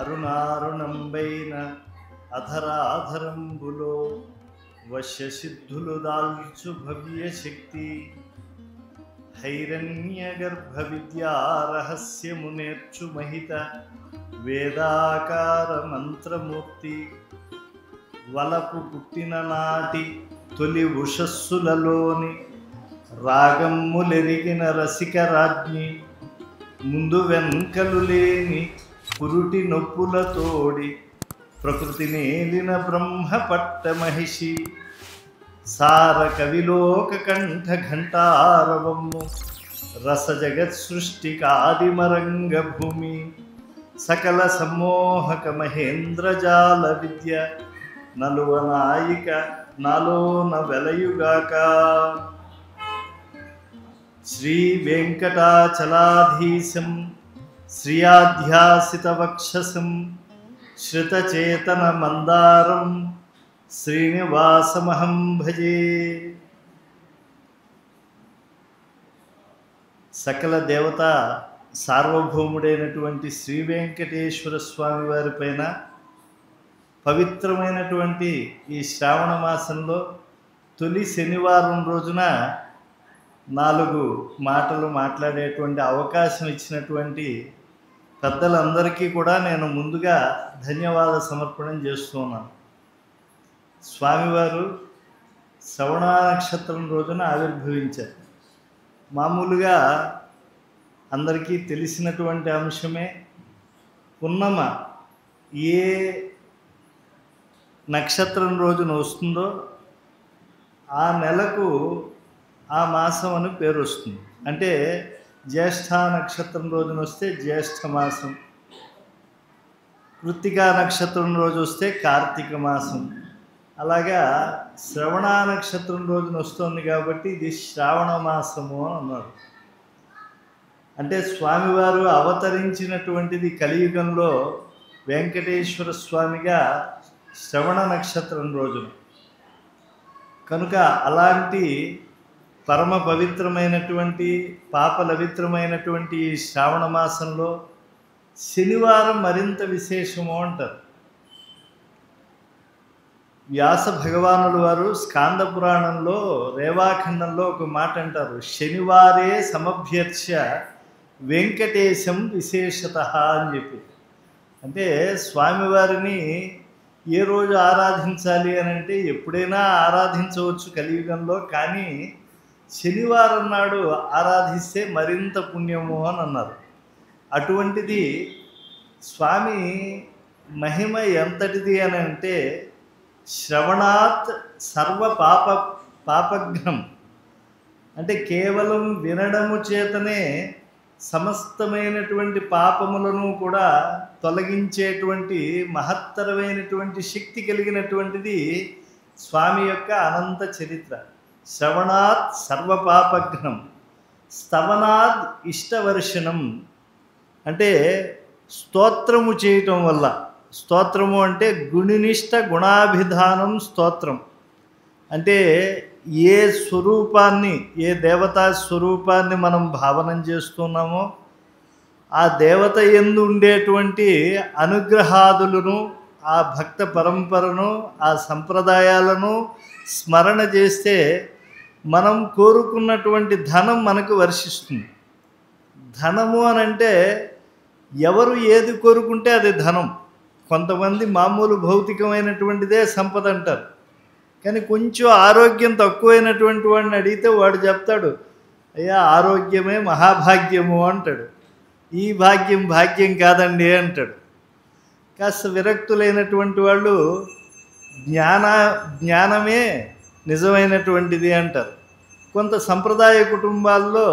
అరుణారుణంబైన అధరాధరంబులో వశ్యసిద్ధులు దాల్చు భవ్యశక్తి హైరణ్యగర్భ విద్యా రహస్యము నేర్చు మహిత వేదాకార మంత్రమూర్తి వలపు పుట్టిన నాటి తొలి ఉషస్సులలోని రాగమ్ములెరిగిన రసిక రాజ్ఞి ముందు వెంకలు లేని పురుటి నొప్పులతోడి ప్రకృతి నేలిన బ్రహ్మ పట్ట మహిషి సార కవిలోక కంఠ ఘంటారవము రస జగత్ సృష్టికాదిమరంగ భూమి సకల సమ్మోహక మహేంద్రజాల విద్య నలువనాయిక నాలోన వెలయుగాక. శ్రీ వెంకటాచలాధీశం శ్రియాధ్యాసిత వక్షసం శ్రుతచేతన మందారం శ్రీనివాసమహం భజే. సకల దేవత సార్వభౌముడైనటువంటి శ్రీ వెంకటేశ్వర స్వామి వారి పైన పవిత్రమైనటువంటి ఈ శ్రావణ మాసంలో తొలి శనివారం రోజున 4 మాటలు మాట్లాడేటువంటి అవకాశం ఇచ్చినటువంటి పెద్దలందరికీ కూడా నేను ముందుగా ధన్యవాద సమర్పణం చేస్తున్నాను. స్వామివారు శ్రవణ నక్షత్రం రోజున ఆవిర్భవించారు. మామూలుగా అందరికీ తెలిసినటువంటి అంశమే. పున్నమ ఏ నక్షత్రం రోజున వస్తుందో ఆ నెలకు ఆ మాసం అని పేరు వస్తుంది. అంటే జ్యేష్ఠ నక్షత్రం రోజున వస్తే జ్యేష్ఠ మాసం, కృత్తికా నక్షత్రం రోజు వస్తే కార్తీక మాసం, అలాగా శ్రవణ నక్షత్రం రోజున వస్తుంది కాబట్టి ఇది శ్రావణ మాసము అని అన్నారు. అంటే స్వామివారు అవతరించినటువంటిది కలియుగంలో వెంకటేశ్వర స్వామిగా శ్రవణ నక్షత్రం రోజున కనుక అలాంటి పరమ పవిత్రమైనటువంటి పాపలవిత్రమైనటువంటి ఈ శ్రావణ మాసంలో శనివారం మరింత విశేషము అంటారు. వ్యాస భగవానుల వారు స్కాంద పురాణంలో రేవాఖండంలో ఒక మాట అంటారు, శనివారే సమభ్యర్చ్య వెంకటేశం విశేషత అని చెప్పి. అంటే స్వామివారిని ఏ రోజు ఆరాధించాలి అని అంటే ఎప్పుడైనా ఆరాధించవచ్చు కలియుగంలో, కానీ శనివారం నాడు ఆరాధిస్తే మరింత పుణ్యము అని అన్నారు. అటువంటిది స్వామి మహిమ ఎంతటిది అని అంటే శ్రవణాత్ సర్వ పాపఘ్నం, అంటే కేవలం వినడము చేతనే సమస్తమైనటువంటి పాపములను కూడా తొలగించేటువంటి మహత్తరమైనటువంటి శక్తి కలిగినటువంటిది స్వామి యొక్క అనంత చరిత్ర. శ్రవణాత్ సర్వపాపఘ్నం, స్తవనాద్ ఇష్టవర్షణం, అంటే స్తోత్రము చేయటం వల్ల. స్తోత్రము అంటే గుణినిష్ట గుణాభిధానం స్తోత్రం. అంటే ఏ స్వరూపాన్ని, ఏ దేవతా స్వరూపాన్ని మనం భావనం చేస్తున్నామో ఆ దేవత యందు ఉండేటువంటి అనుగ్రహాదులను, ఆ భక్త పరంపరను, ఆ సంప్రదాయాలను స్మరణ చేస్తే మనం కోరుకున్నటువంటి ధనం మనకు వర్షిస్తుంది. ధనము అని అంటే ఎవరు ఏది కోరుకుంటే అది ధనం. కొంతమంది మామూలు భౌతికమైనటువంటిదే సంపద అంటారు, కానీ కొంచెం ఆరోగ్యం తక్కువైనటువంటి వాడిని అడిగితే వాడు చెప్తాడు, అయ్యా ఆరోగ్యమే మహాభాగ్యము అంటాడు. ఈ భాగ్యం భాగ్యం కాదండి అంటాడు. కాస్త విరక్తులైనటువంటి వాళ్ళు జ్ఞానమే నిజమైనటువంటిది అంటారు. కొంత సంప్రదాయ కుటుంబాల్లో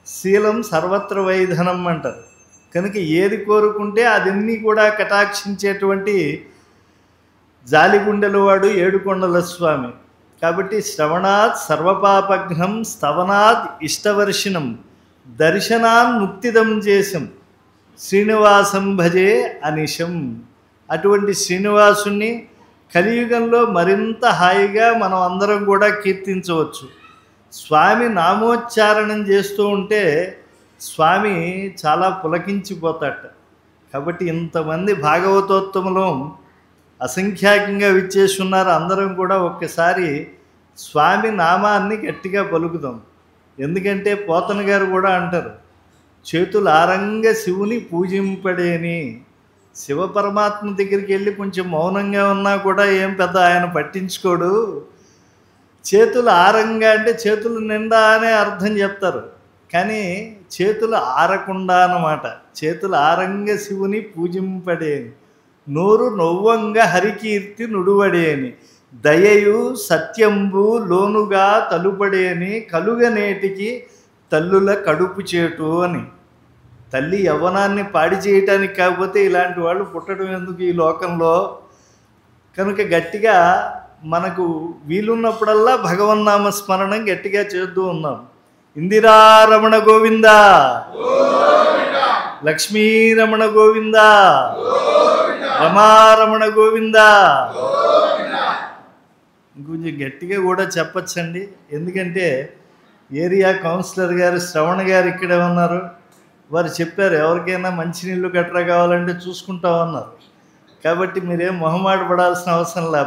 శీలం సర్వత్ర వైధనం అంటారు. కనుక ఏది కోరుకుంటే అదన్నీ కూడా కటాక్షించేటువంటి జాలిగుండెల వాడు ఏడుకొండల స్వామి. కాబట్టి శ్రవణాత్ సర్వపాపఘ్నం స్తవనాత్ ఇష్టవర్షిణం దర్శనాన్ ముక్తిదం చేశం శ్రీనివాసం భజే అనిశం. అటువంటి శ్రీనివాసుని కలియుగంలో మరింత హాయిగా మనం అందరం కూడా కీర్తించవచ్చు. స్వామి నామోచ్చారణం చేస్తూ ఉంటే స్వామి చాలా పులకించిపోతాట. కాబట్టి ఇంతమంది భాగవతోత్తములు అసంఖ్యాకంగా విచ్చేసి ఉన్నారు. అందరం కూడా ఒక్కసారి స్వామి నామాన్ని గట్టిగా పలుకుదాం. ఎందుకంటే పోతన గారు కూడా అంటారు, చేతులు ఆరంగ శివుని పూజింపడేని. శివ పరమాత్మ దగ్గరికి వెళ్ళి కొంచెం మౌనంగా ఉన్నా కూడా ఏం పెద్ద ఆయన పట్టించుకోడు. చేతులు ఆరంగా అంటే చేతులు నిండా అనే అర్థం చెప్తారు, కానీ చేతులు ఆరకుండా అన్నమాట. చేతులు ఆరంగ శివుని పూజింపడేని, నోరు నొవ్వంగా హరికీర్తి నుడువడేని, దయయు సత్యంబు లోనుగా తలుపడేని, కలుగనేటికి తల్లుల కడుపు చేటు అని. తల్లి యవ్వనాన్ని పాడి చేయటానికి కాకపోతే ఇలాంటి వాళ్ళు పుట్టడం ఎందుకు ఈ లోకంలో? కనుక గట్టిగా మనకు వీలున్నప్పుడల్లా భగవన్నామ స్మరణం గట్టిగా చేస్తూ ఉన్నాం. ఇందిరారమణ గోవింద, లక్ష్మీరమణ గోవింద, రమారమణ గోవింద. ఇంకొంచెం గట్టిగా కూడా చెప్పచ్చండి, ఎందుకంటే ఏరియా కౌన్సిలర్ గారు శ్రవణ గారు ఇక్కడే ఉన్నారు. వారు చెప్పారు ఎవరికైనా మంచినీళ్ళు గట్రా కావాలంటే చూసుకుంటామన్నారు. కాబట్టి మీరేం మొహమాట పడాల్సిన అవసరం లే.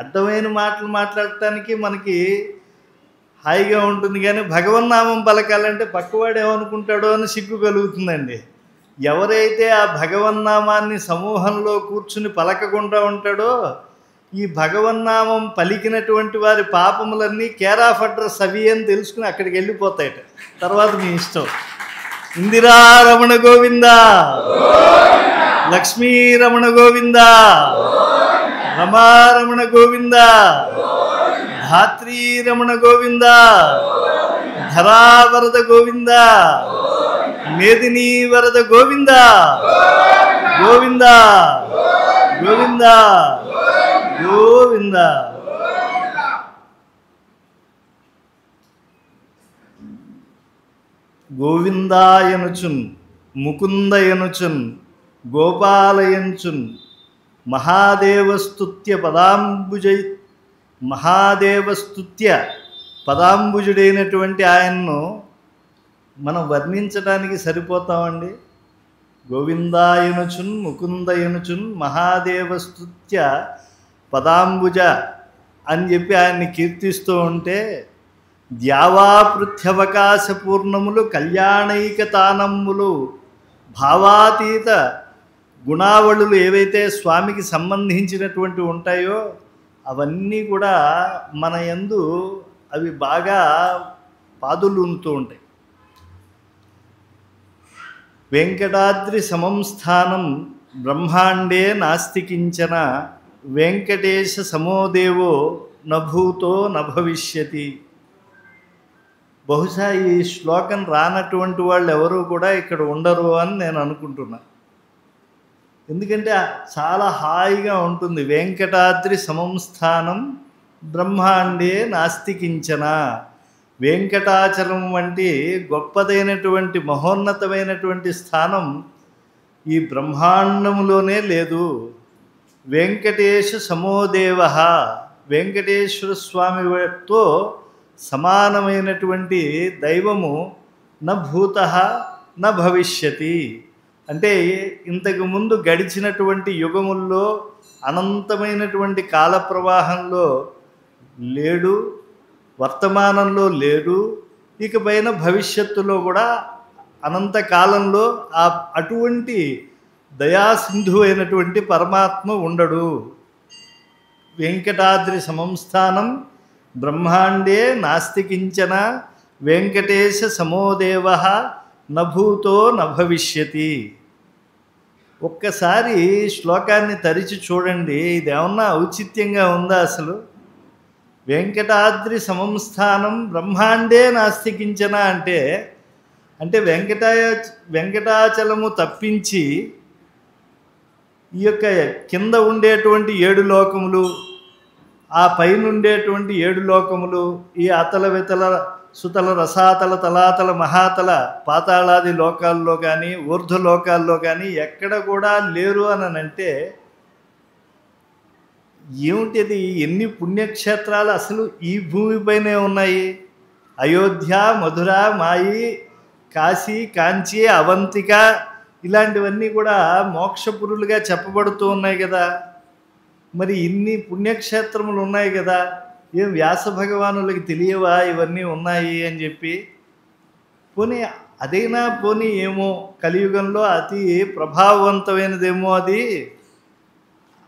అడ్డమైన మాటలు మాట్లాడటానికి మనకి హాయిగా ఉంటుంది, కానీ భగవన్నామం పలకాలంటే పక్కవాడు ఏమనుకుంటాడో అని సిగ్గు కలుగుతుందండి. ఎవరైతే ఆ భగవన్నామాన్ని సమూహంలో కూర్చుని పలకకుండా ఉంటాడో, ఈ భగవన్నామం పలికినటువంటి వారి పాపములన్నీ కేర్ ఆఫ్ అడ్రస్ అవి అని తెలుసుకుని అక్కడికి వెళ్ళిపోతాయట. తర్వాత మీ ఇష్టం. ఇందిరారమణ గోవింద, లక్ష్మీరమణ గోవింద, రమారమణ గోవింద, ధాత్రీరమణ గోవింద, ధరావరద గోవింద, మేదినీ వరద గోవింద, గోవింద గోవింద గోవింద. గోవిందాయనుచున్, ముకుందయనుచున్, గోపాలయంచున్, మహాదేవస్తుత్య పదాంబుజుడైనటువంటి ఆయన్ను మనం వర్ణించడానికి సరిపోతామండి. గోవిందాయనుచున్, ముకుందయనుచున్, మహాదేవస్తుత్య పదాంబుజ అని చెప్పి ఆయన్ని కీర్తిస్తూ ఉంటే, ద్యావాపృథ్యవకాశ పూర్ణములు కళ్యాణైకతానమ్ములు భావాతీత గుణావళులు ఏవైతే స్వామికి సంబంధించినటువంటి ఉంటాయో అవన్నీ కూడా మన యందు అవి బాగా పాదులుంటూ ఉంటాయి. వెంకటాద్రి సమం స్థానం బ్రహ్మాండే నాస్తి కించన, వెంకటేశ సమోదేవో నభూతో నభవిష్యతి. బహుశా ఈ శ్లోకం రానటువంటి వాళ్ళు ఎవరు కూడా ఇక్కడ ఉండరు అని నేను అనుకుంటున్నా. ఎందుకంటే చాలా హాయిగా ఉంటుంది. వెంకటాద్రి సమం స్థానం బ్రహ్మాండే నాస్తి కించన. వెంకటాచలం వంటి గొప్పదైనటువంటి మహోన్నతమైనటువంటి స్థానం ఈ బ్రహ్మాండములోనే లేదు. వెంకటేశ సమోదేవ, వెంకటేశ్వర స్వామితో సమానమైనటువంటి దైవము న భూత న భవిష్యతి. అంటే ఇంతకు ముందు గడిచినటువంటి యుగముల్లో అనంతమైనటువంటి కాల ప్రవాహంలో లేడు, వర్తమానంలో లేడు, ఇకపైన భవిష్యత్తులో కూడా అనంతకాలంలో అటువంటి దయాసింధు అయినటువంటి పరమాత్మ ఉండడు. వెంకటాద్రి సమంస్థానం బ్రహ్మాండే నాస్తి కించన, వెంకటేశ సమోదేవ నభూతో నభవిష్యతి. ఒక్కసారి శ్లోకాన్ని తరిచి చూడండి, ఇదేమన్నా ఔచిత్యంగా ఉందా అసలు? వెంకటాద్రి సమంస్థానం బ్రహ్మాండే నాస్తి కించన అంటే వెంకటాచలము తప్పించి ఈ యొక్క కింద ఉండేటువంటి 7 లోకములు, ఆ పైన ఉండేటువంటి 7 లోకములు, ఈ అతల వితల సుతల రసాతల తలాతల మహాతల పాతాళాది లోకాల్లో కానీ ఊర్ధ్వలోకాల్లో కానీ ఎక్కడ కూడా లేరు అని అంటే ఏమిటిది? ఎన్ని పుణ్యక్షేత్రాలు అసలు ఈ భూమిపైనే ఉన్నాయి. అయోధ్య, మధుర, మాయి, కాశీ, కాంచి, అవంతిక, ఇలాంటివన్నీ కూడా మోక్షపురులుగా చెప్పబడుతూ ఉన్నాయి కదా. మరి ఇన్ని పుణ్యక్షేత్రములు ఉన్నాయి కదా, ఏం వ్యాస భగవానులకి తెలియవా ఇవన్నీ ఉన్నాయి అని చెప్పి? పోనీ అదైనా పోనీ ఏమో కలియుగంలో అతి ప్రభావవంతమైనదేమో అది,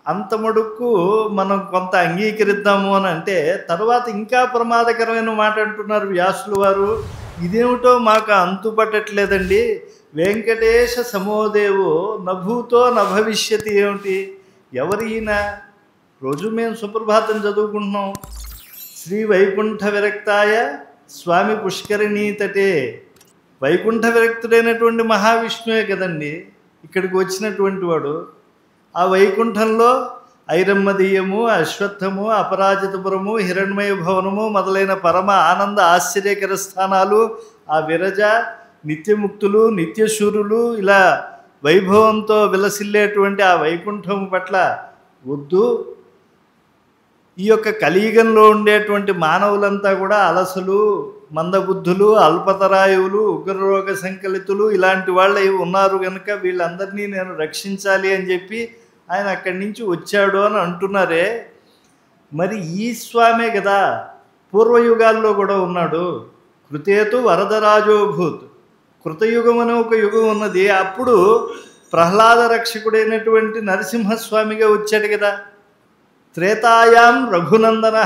అంత మడుక్కు మనం కొంత అంగీకరిద్దాము అని అంటే, తర్వాత ఇంకా ప్రమాదకరమైన మాట అంటున్నారు వ్యాసులు వారు. ఇదేమిటో మాకు అంతుపట్టట్లేదండి. వెంకటేశ సమోదేవో నభూతో నభవిష్యతి ఏమిటి? ఎవరైనా రోజు మేము సుప్రభాతం చదువుకుంటున్నాం. శ్రీ వైకుంఠ విరక్తాయ స్వామి పుష్కరిణీ తటే. వైకుంఠ విరక్తుడైనటువంటి మహావిష్ణువే కదండి ఇక్కడికి వచ్చినటువంటి వాడు. ఆ వైకుంఠంలో ఐరమ్మదీయము, అశ్వత్థము, అపరాజితపురము, హిరణ్మయ భవనము మొదలైన పరమ ఆనంద ఆశ్చర్యకర స్థానాలు, ఆ విరజ, నిత్యముక్తులు, నిత్యశూరులు, ఇలా వైభవంతో విలసిల్లేటువంటి ఆ వైకుంఠం పట్ల వద్దు. ఈ యొక్క కలియుగంలో ఉండేటువంటి మానవులంతా కూడా అలసులు, మందబుద్ధులు, అల్పతరాయువులు, ఉగ్రరోగ సంకలితులు ఇలాంటి వాళ్ళు ఉన్నారు కనుక వీళ్ళందరినీ నేను రక్షించాలి అని చెప్పి ఆయన అక్కడి నుంచి వచ్చాడు అని అంటున్నారే. మరి ఈ స్వామే కదా పూర్వయుగాల్లో కూడా ఉన్నాడు. కృతేతు వరదరాజోభూత్. కృతయుగం అనే ఒక యుగం ఉన్నది. అప్పుడు ప్రహ్లాద రక్షకుడైనటువంటి నరసింహస్వామిగా వచ్చాడు కదా. త్రేతాయాం రఘునందన,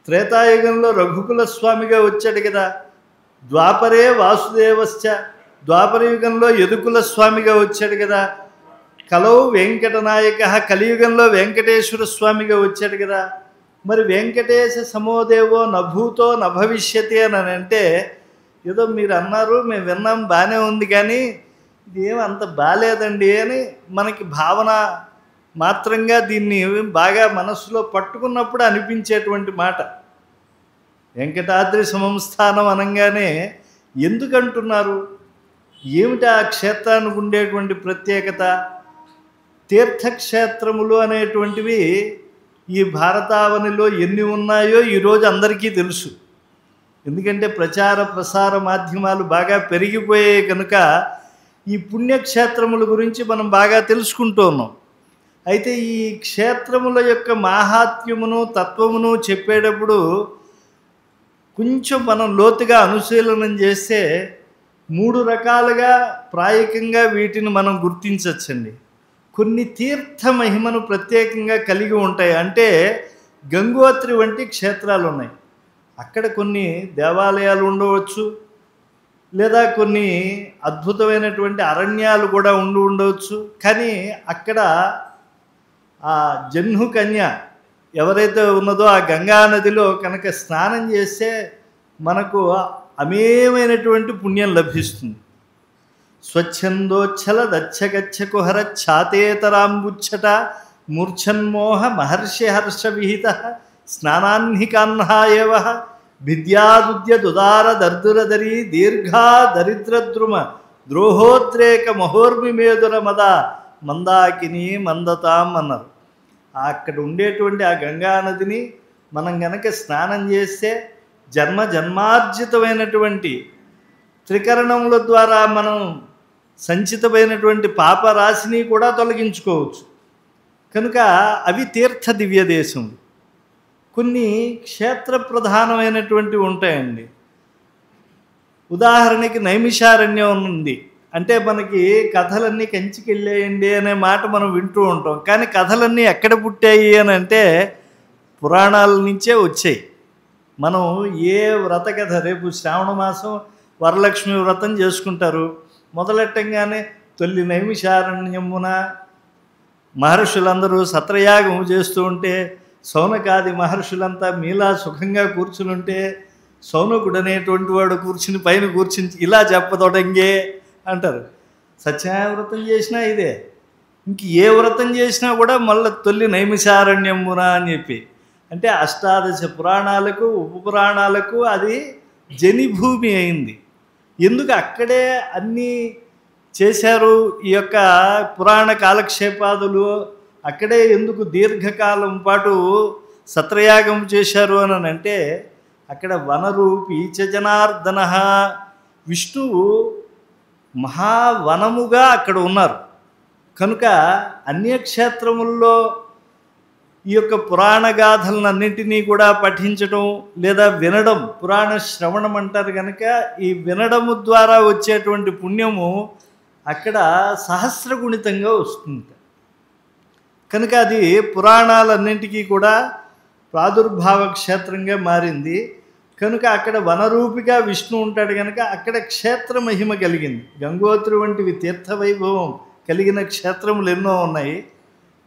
త్రేతాయుగంలో రఘుకుల స్వామిగా వచ్చాడు కదా. ద్వాపరే వాసుదేవశ్చ, ద్వాపర యుగంలో యదుకుల స్వామిగా వచ్చాడు కదా. కలౌ వెంకటనాయక, కలియుగంలో వెంకటేశ్వర స్వామిగా వచ్చాడు కదా. మరి వెంకటేశ సమోదేవో నభూతో నభవిష్యతి అని అంటే, ఏదో మీరు అన్నారు మేము విన్నాం బాగానే ఉంది, కానీ ఇదేం అంత బాగాలేదండి అని మనకి భావన మాత్రంగా దీన్ని బాగా మనస్సులో పట్టుకున్నప్పుడు అనిపించేటువంటి మాట. వెంకటాద్రి సంస్థానం అనగానే ఎందుకంటున్నారు? ఏమిటి ఆ క్షేత్రానికి ఉండేటువంటి ప్రత్యేకత? తీర్థక్షేత్రములు అనేటువంటివి ఈ భారతావనిలో ఎన్ని ఉన్నాయో ఈరోజు అందరికీ తెలుసు. ఎందుకంటే ప్రచార ప్రసార మాధ్యమాలు బాగా పెరిగిపోయాయి కనుక ఈ పుణ్యక్షేత్రముల గురించి మనం బాగా తెలుసుకుంటూ ఉన్నాం. అయితే ఈ క్షేత్రముల యొక్క మాహాత్మ్యమును, తత్వమును చెప్పేటప్పుడు కొంచెం మనం లోతుగా అనుశీలనం చేస్తే 3 రకాలుగా ప్రాయకంగా వీటిని మనం గుర్తించవచ్చండి. కొన్ని తీర్థ మహిమను ప్రత్యేకంగా కలిగి ఉంటాయి. అంటే గంగోత్రి వంటి క్షేత్రాలు ఉన్నాయి. అక్కడ కొన్ని దేవాలయాలు ఉండవచ్చు, లేదా కొన్ని అద్భుతమైనటువంటి అరణ్యాలు కూడా ఉండవచ్చు. కానీ అక్కడ ఆ జహ్ను కన్య ఎవరైతే ఉన్నదో ఆ గంగా నదిలో కనుక స్నానం చేస్తే మనకు అమేమైనటువంటి పుణ్యం లభిస్తుంది. స్వచ్ఛందోచ్ఛల దచ్చగచ్చ కుహర ఛాతేతరాంబుచ్చట మూర్ఛన్మోహ మహర్షి హర్ష విహిత స్నానాన్నికాన్హాయేవ భిద్యాదుద్యదుదార దర్దురదరీ దీర్ఘా దరిద్రద్రుమ ద్రోహోద్రేక మహోర్మిమేదుర మద మందాకిని మందతాం అన్నారు. అక్కడ ఉండేటువంటి ఆ గంగానదిని మనం గనక స్నానం చేస్తే జన్మ జన్మార్జితమైనటువంటి త్రికరణముల ద్వారా మనం సంచితమైనటువంటి పాపరాశిని కూడా తొలగించుకోవచ్చు. కనుక అవి తీర్థ దివ్యదేశం. కొన్ని క్షేత్ర ప్రధానమైనటువంటివి ఉంటాయండి. ఉదాహరణకి నైమిషారణ్యం ఉంది. అంటే మనకి కథలన్నీ కంచికెళ్ళేయండి అనే మాట మనం వింటూ ఉంటాం. కానీ కథలన్నీ ఎక్కడ పుట్టాయి అని అంటే పురాణాల నుంచే వచ్చాయి. మనం ఏ వ్రత కథ, రేపు శ్రావణ మాసం వరలక్ష్మి వ్రతం చేసుకుంటారు. మొదలెట్టంగానే తొలి నైమిషారణ్యమున మహర్షులందరూ సత్రయాగము చేస్తూ ఉంటే సౌనకాది మహర్షులంతా మీలా సుఖంగా కూర్చునుంటే సౌనకుడు అనేటువంటి వాడు కూర్చుని పైన కూర్చుని ఇలా చెప్పదొడంగే అంటారు. సత్యనారాయణ వ్రతం చేసినా ఇదే, ఇంక ఏ వ్రతం చేసినా కూడా మళ్ళీ తొలి నైమిషారణ్యమున అని చెప్పి, అంటే అష్టాదశ పురాణాలకు ఉపపురాణాలకు అది జనిభూమి అయింది. ఎందుకు అక్కడే అన్నీ చేశారు ఈ యొక్క పురాణ కాలక్షేపాదులు? అక్కడే ఎందుకు దీర్ఘకాలం పాటు సత్రయాగం చేశారు అని అంటే, అక్కడ వనరూపీ చ జనార్దన, విష్ణువు మహావనముగా అక్కడ ఉన్నారు. కనుక అన్యక్షేత్రముల్లో ఈ యొక్క పురాణ గాథలన్నింటినీ కూడా పఠించడం లేదా వినడం, పురాణ శ్రవణం అంటారు కనుక ఈ వినడము ద్వారా వచ్చేటువంటి పుణ్యము అక్కడ సహస్రగుణితంగా వస్తుంది. కనుక అది పురాణాలన్నింటికీ కూడా ప్రాదుర్భావ క్షేత్రంగా మారింది. కనుక అక్కడ వనరూపిగా విష్ణు ఉంటాడు కనుక అక్కడ క్షేత్ర మహిమ కలిగింది. గంగోత్రి వంటివి తీర్థ వైభవం కలిగిన క్షేత్రములు ఎన్నో ఉన్నాయి.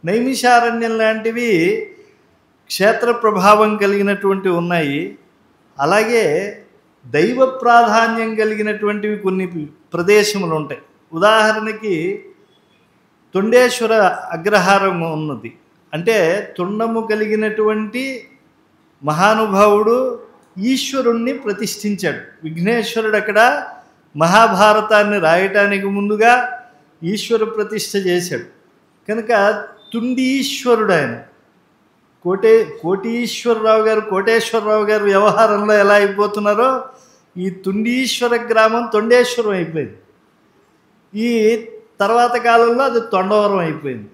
నైమిషారణ్యం లాంటివి క్షేత్ర ప్రభావం కలిగినటువంటివి ఉన్నాయి. అలాగే దైవ ప్రాధాన్యం కలిగినటువంటివి కొన్ని ప్రదేశములు ఉంటాయి. ఉదాహరణకి తొండేశ్వర అగ్రహారం ఉన్నది. అంటే తొండము కలిగినటువంటి మహానుభావుడు ఈశ్వరుణ్ణి ప్రతిష్ఠించాడు. విఘ్నేశ్వరుడు అక్కడ మహాభారతాన్ని రాయటానికి ముందుగా ఈశ్వర ప్రతిష్ఠ చేశాడు. కనుక తుండీశ్వరుడు ఆయన. కోటీశ్వరరావు గారు, కోటేశ్వరరావు గారు వ్యవహారంలో ఎలా అయిపోతున్నారో ఈ తుండీశ్వర గ్రామం తొండేశ్వరం అయిపోయింది. ఈ తర్వాత కాలంలో అది తొండవరం అయిపోయింది.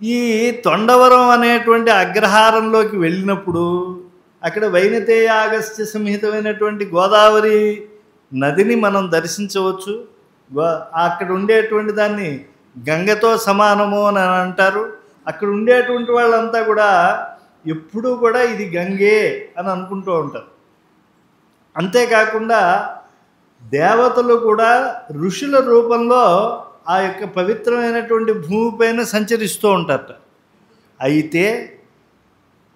ఈ తొండవరం అనేటువంటి అగ్రహారంలోకి వెళ్ళినప్పుడు అక్కడ వైనతేయ అగస్త్య సంహితమైనటువంటి గోదావరి నదిని మనం దర్శించవచ్చు. అక్కడ ఉండేటువంటి దాన్ని గంగతో సమానము అని అంటారు. అక్కడ ఉండేటువంటి వాళ్ళంతా కూడా ఎప్పుడూ కూడా ఇది గంగే అని అనుకుంటూ ఉంటారు. అంతేకాకుండా దేవతలు కూడా ఋషుల రూపంలో ఆ యొక్క పవిత్రమైనటువంటి భూమిపైన సంచరిస్తూ ఉంటారట. అయితే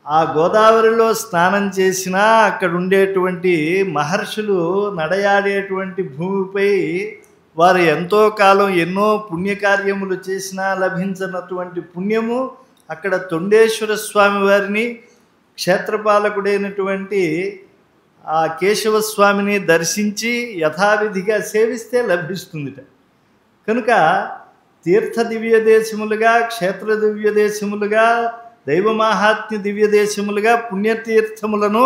ఆ గోదావరిలో స్నానం చేసినా అక్కడ ఉండేటువంటి మహర్షులు నడయాడేటువంటి భూమిపై వారు ఎంతో కాలం ఎన్నో పుణ్యకార్యములు చేసినా లభించినటువంటి పుణ్యము అక్కడ తొండేశ్వర స్వామి వారిని, క్షేత్రపాలకుడైనటువంటి ఆ కేశవస్వామిని దర్శించి యథావిధిగా సేవిస్తే లభిస్తుందిట. కనుక తీర్థ దివ్య దేశములుగా, క్షేత్ర దివ్య దేశములుగా, దైవమాహాత్మ్య దివ్య దేశములుగా పుణ్యతీర్థములను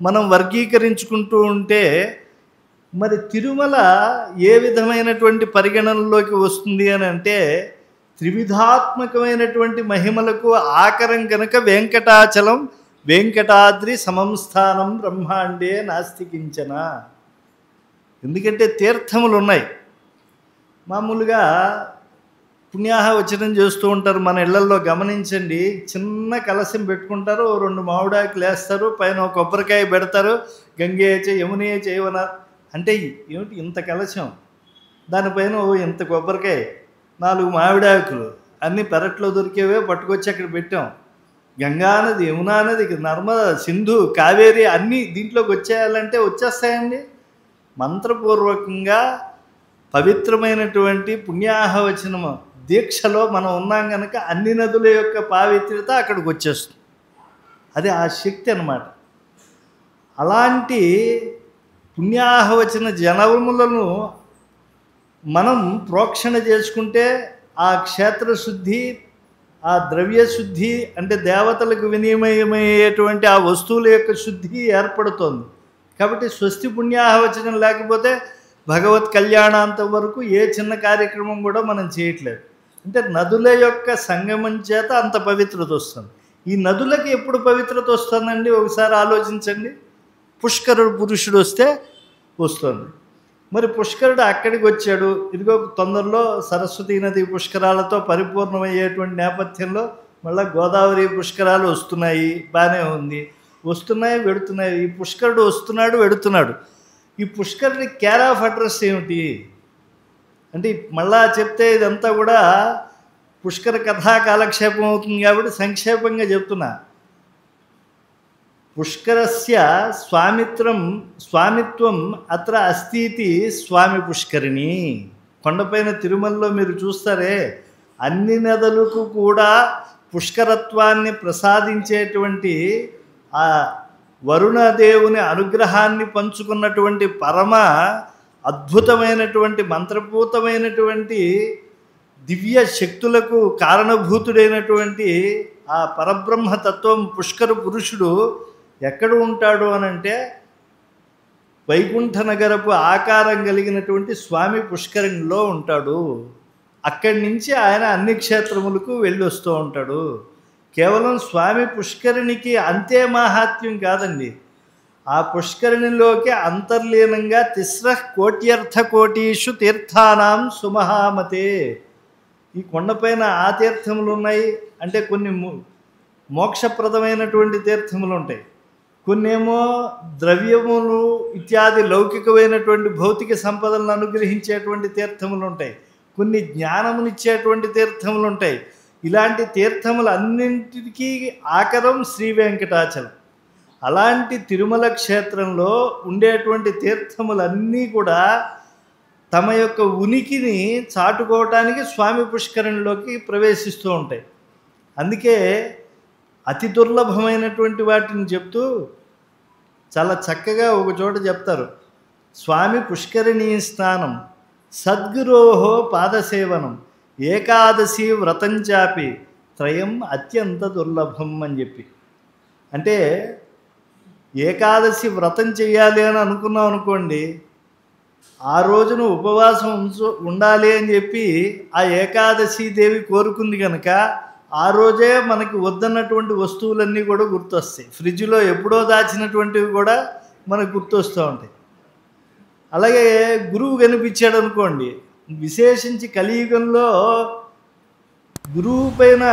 మనం వర్గీకరించుకుంటూ ఉంటే మరి తిరుమల ఏ విధమైనటువంటి పరిగణనలోకి వస్తుంది అని అంటే త్రివిధాత్మకమైనటువంటి మహిమలకు ఆకరం కనుక వెంకటాచలం వెంకటాద్రి సమంస్థానం బ్రహ్మాండే నాస్తి కించన. ఎందుకంటే తీర్థములు ఉన్నాయి. మామూలుగా పుణ్యాహవచనం చేస్తూ ఉంటారు మన ఇళ్లల్లో గమనించండి. చిన్న కలశం పెట్టుకుంటారు, 2 మామిడాకులు వేస్తారు, పైన ఒక కొబ్బరికాయ పెడతారు, గంగే యమునే చేయవన అంటే ఏమిటి ఇంత కలశం, దానిపైన ఇంత కొబ్బరికాయ, 4 మామిడాకులు అన్నీ పెరట్లో దొరికేవే పట్టుకొచ్చి అక్కడ పెట్టాం. గంగా నది, యమునా నది, నర్మద, సింధు, కావేరి అన్నీ దీంట్లోకి వచ్చేయాలంటే వచ్చేస్తాయండి. మంత్రపూర్వకంగా పవిత్రమైనటువంటి పుణ్యాహవచనము దీక్షలో మనం ఉన్నాం కనుక అన్ని నదుల యొక్క పావిత్రత అక్కడికి వచ్చేస్తుంది. అది ఆ శక్తి అన్నమాట. అలాంటి పుణ్యాహవచన జనములను మనం ప్రోక్షణ చేసుకుంటే ఆ క్షేత్రశుద్ధి, ఆ ద్రవ్యశుద్ధి అంటే దేవతలకు వినిమయమయ్యేటువంటి ఆ వస్తువుల యొక్క శుద్ధి ఏర్పడుతోంది. కాబట్టి స్వస్తి పుణ్యాహవచనం లేకపోతే భగవత్ కళ్యాణాంతం వరకు ఏ చిన్న కార్యక్రమం కూడా మనం చేయట్లేదు. అంటే నదుల యొక్క సంగమం చేత అంత పవిత్రత వస్తుంది. ఈ నదులకి ఎప్పుడు పవిత్రత వస్తుందండి ఒకసారి ఆలోచించండి. పుష్కరుడు పురుషుడు వస్తే వస్తుంది. మరి పుష్కరుడు అక్కడికి వచ్చాడు, ఇదిగో తొందరలో సరస్వతీ నది పుష్కరాలతో పరిపూర్ణమయ్యేటువంటి నేపథ్యంలో మళ్ళీ గోదావరి పుష్కరాలు వస్తున్నాయి, బాగానే ఉంది, వస్తున్నాయి వెడుతున్నాయి. ఈ పుష్కరుడు వస్తున్నాడు వెడుతున్నాడు. ఈ పుష్కరుడి కేర్ ఆఫ్ అడ్రస్ ఏమిటి అంటే మళ్ళా చెప్తే ఇదంతా కూడా పుష్కర కథా కాలక్షేపం అవుతుంది కాబట్టి సంక్షేపంగా చెప్తున్నా. పుష్కరస్య స్వామిత్వం అత్ర అస్థితి స్వామి పుష్కరిణి. కొండపైన తిరుమలలో మీరు చూస్తారే, అన్ని నదులకు కూడా పుష్కరత్వాన్ని ప్రసాదించేటువంటి ఆ వరుణదేవుని అనుగ్రహాన్ని పంచుకున్నటువంటి పరమ అద్భుతమైనటువంటి మంత్రపూతమైనటువంటి దివ్య శక్తులకు కారణభూతుడైనటువంటి ఆ పరబ్రహ్మతత్వం పుష్కర పురుషుడు ఎక్కడ ఉంటాడు అనంటే వైకుంఠ నగరపు ఆకారం కలిగినటువంటి స్వామి పుష్కరిణిలో ఉంటాడు. అక్కడి నుంచి ఆయన అన్ని క్షేత్రములకు వెళ్ళి వస్తూ ఉంటాడు. కేవలం స్వామి పుష్కరిణికి అంతే మాహాత్మ్యం కాదండి, ఆ పుష్కరిణిలోకి అంతర్లీనంగా తిస్రః కోట్యర్థ కోటీషు తీర్థానాం సుమహామతే. ఈ కొండపైన ఆ తీర్థములు ఉన్నాయి అంటే కొన్ని మోక్షప్రదమైనటువంటి తీర్థములు ఉంటాయి, కొన్నేమో ద్రవ్యములు ఇత్యాది లౌకికమైనటువంటి భౌతిక సంపదలను అనుగ్రహించేటువంటి తీర్థములు ఉంటాయి, కొన్ని జ్ఞానమునిచ్చేటువంటి తీర్థములు ఉంటాయి. ఇలాంటి తీర్థములన్నింటికీ ఆకరం శ్రీ వెంకటాచలం. అలాంటి తిరుమల క్షేత్రంలో ఉండేటువంటి తీర్థములన్నీ కూడా తమ యొక్క ఉనికిని చాటుకోవటానికి స్వామి పుష్కరిణిలోకి ప్రవేశిస్తూ ఉంటాయి. అందుకే అతి దుర్లభమైనటువంటి వాటిని చెప్తూ చాలా చక్కగా ఒక చోట చెప్తారు. స్వామి పుష్కరిణీ స్నానం, సద్గురోహో పాదసేవనం, ఏకాదశి వ్రతంచాపి త్రయం అత్యంత దుర్లభం అని చెప్పి. అంటే ఏకాదశి వ్రతం చేయాలి అని అనుకున్నాం అనుకోండి, ఆ రోజున ఉపవాసం ఉండాలి అని చెప్పి ఆ ఏకాదశి దేవి కోరుకుంది కనుక ఆ రోజే మనకి వద్దన్నటువంటి వస్తువులన్నీ కూడా గుర్తొస్తాయి. ఫ్రిడ్జ్లో ఎప్పుడో దాచినటువంటివి కూడా మనకు గుర్తొస్తూ ఉంటాయి. అలాగే గురువు కనిపించాడు అనుకోండి, విశేషించి కలియుగంలో గురువు పైన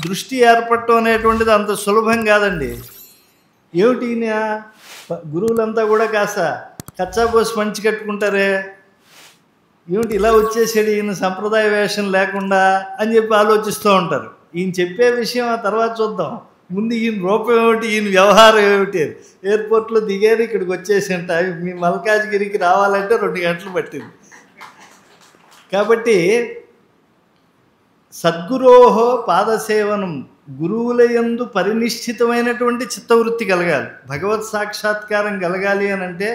దృష్టి ఏర్పడటం అనేటువంటిది అంత సులభం కాదండి. ఏమిటి గురువులంతా కూడా కాస్త కచ్చాపోసి పంచి కట్టుకుంటారే, ఏమిటి ఇలా వచ్చేసాడు ఈయన సంప్రదాయ వేషం లేకుండా అని చెప్పి ఆలోచిస్తూ ఉంటారు. ఈయన చెప్పే విషయం ఆ తర్వాత చూద్దాం, ముందు ఈయన రూపం ఏమిటి, ఈయన వ్యవహారం ఏమిటి. ఎయిర్పోర్ట్లో దిగారు, ఇక్కడికి వచ్చేసేంట, మీ మల్కాజ్గిరికి రావాలంటే 2 గంటలు పట్టింది. కాబట్టి సద్గురోహో పాదసేవనం, గురువుల యందు పరినిష్ఠితమైనటువంటి చిత్తవృత్తి కలగాలి. భగవత్ సాక్షాత్కారం కలగాలి అని అంటే,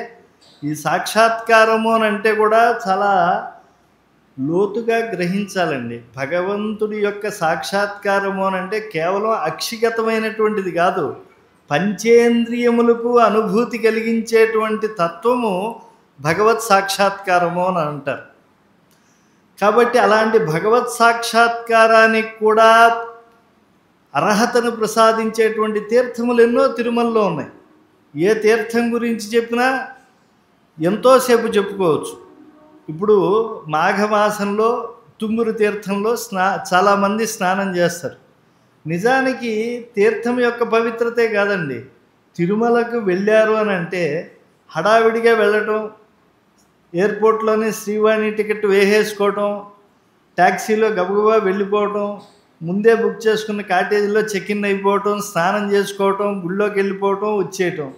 ఈ సాక్షాత్కారము అని అంటే కూడా చాలా లోతుగా గ్రహించాలండి. భగవంతుడి యొక్క సాక్షాత్కారము అని అంటే కేవలం అక్షిగతమైనటువంటిది కాదు, పంచేంద్రియములకు అనుభూతి కలిగించేటువంటి తత్వము భగవత్ సాక్షాత్కారము అని అంటారు. కాబట్టి అలాంటి భగవత్ సాక్షాత్కారానికి కూడా అర్హతను ప్రసాదించేటువంటి తీర్థములు ఎన్నో తిరుమలలో ఉన్నాయి. ఏ తీర్థం గురించి చెప్పినా ఎంతోసేపు చెప్పుకోవచ్చు. ఇప్పుడు మాఘమాసంలో తుమ్మురు తీర్థంలో చాలామంది స్నానం చేస్తారు. నిజానికి తీర్థం యొక్క పవిత్రతే కాదండి, తిరుమలకు వెళ్ళారు అని అంటే హడావిడిగా వెళ్ళటం, ఎయిర్పోర్ట్లోనే శ్రీవాణి టికెట్ వేసేసుకోవటం, ట్యాక్సీలో గబగబా వెళ్ళిపోవటం, ముందే బుక్ చేసుకున్న కాటేజీలో చెక్ ఇన్ అయిపోవటం, స్నానం చేసుకోవటం, గుళ్ళోకి వెళ్ళిపోవటం, వచ్చేయటం.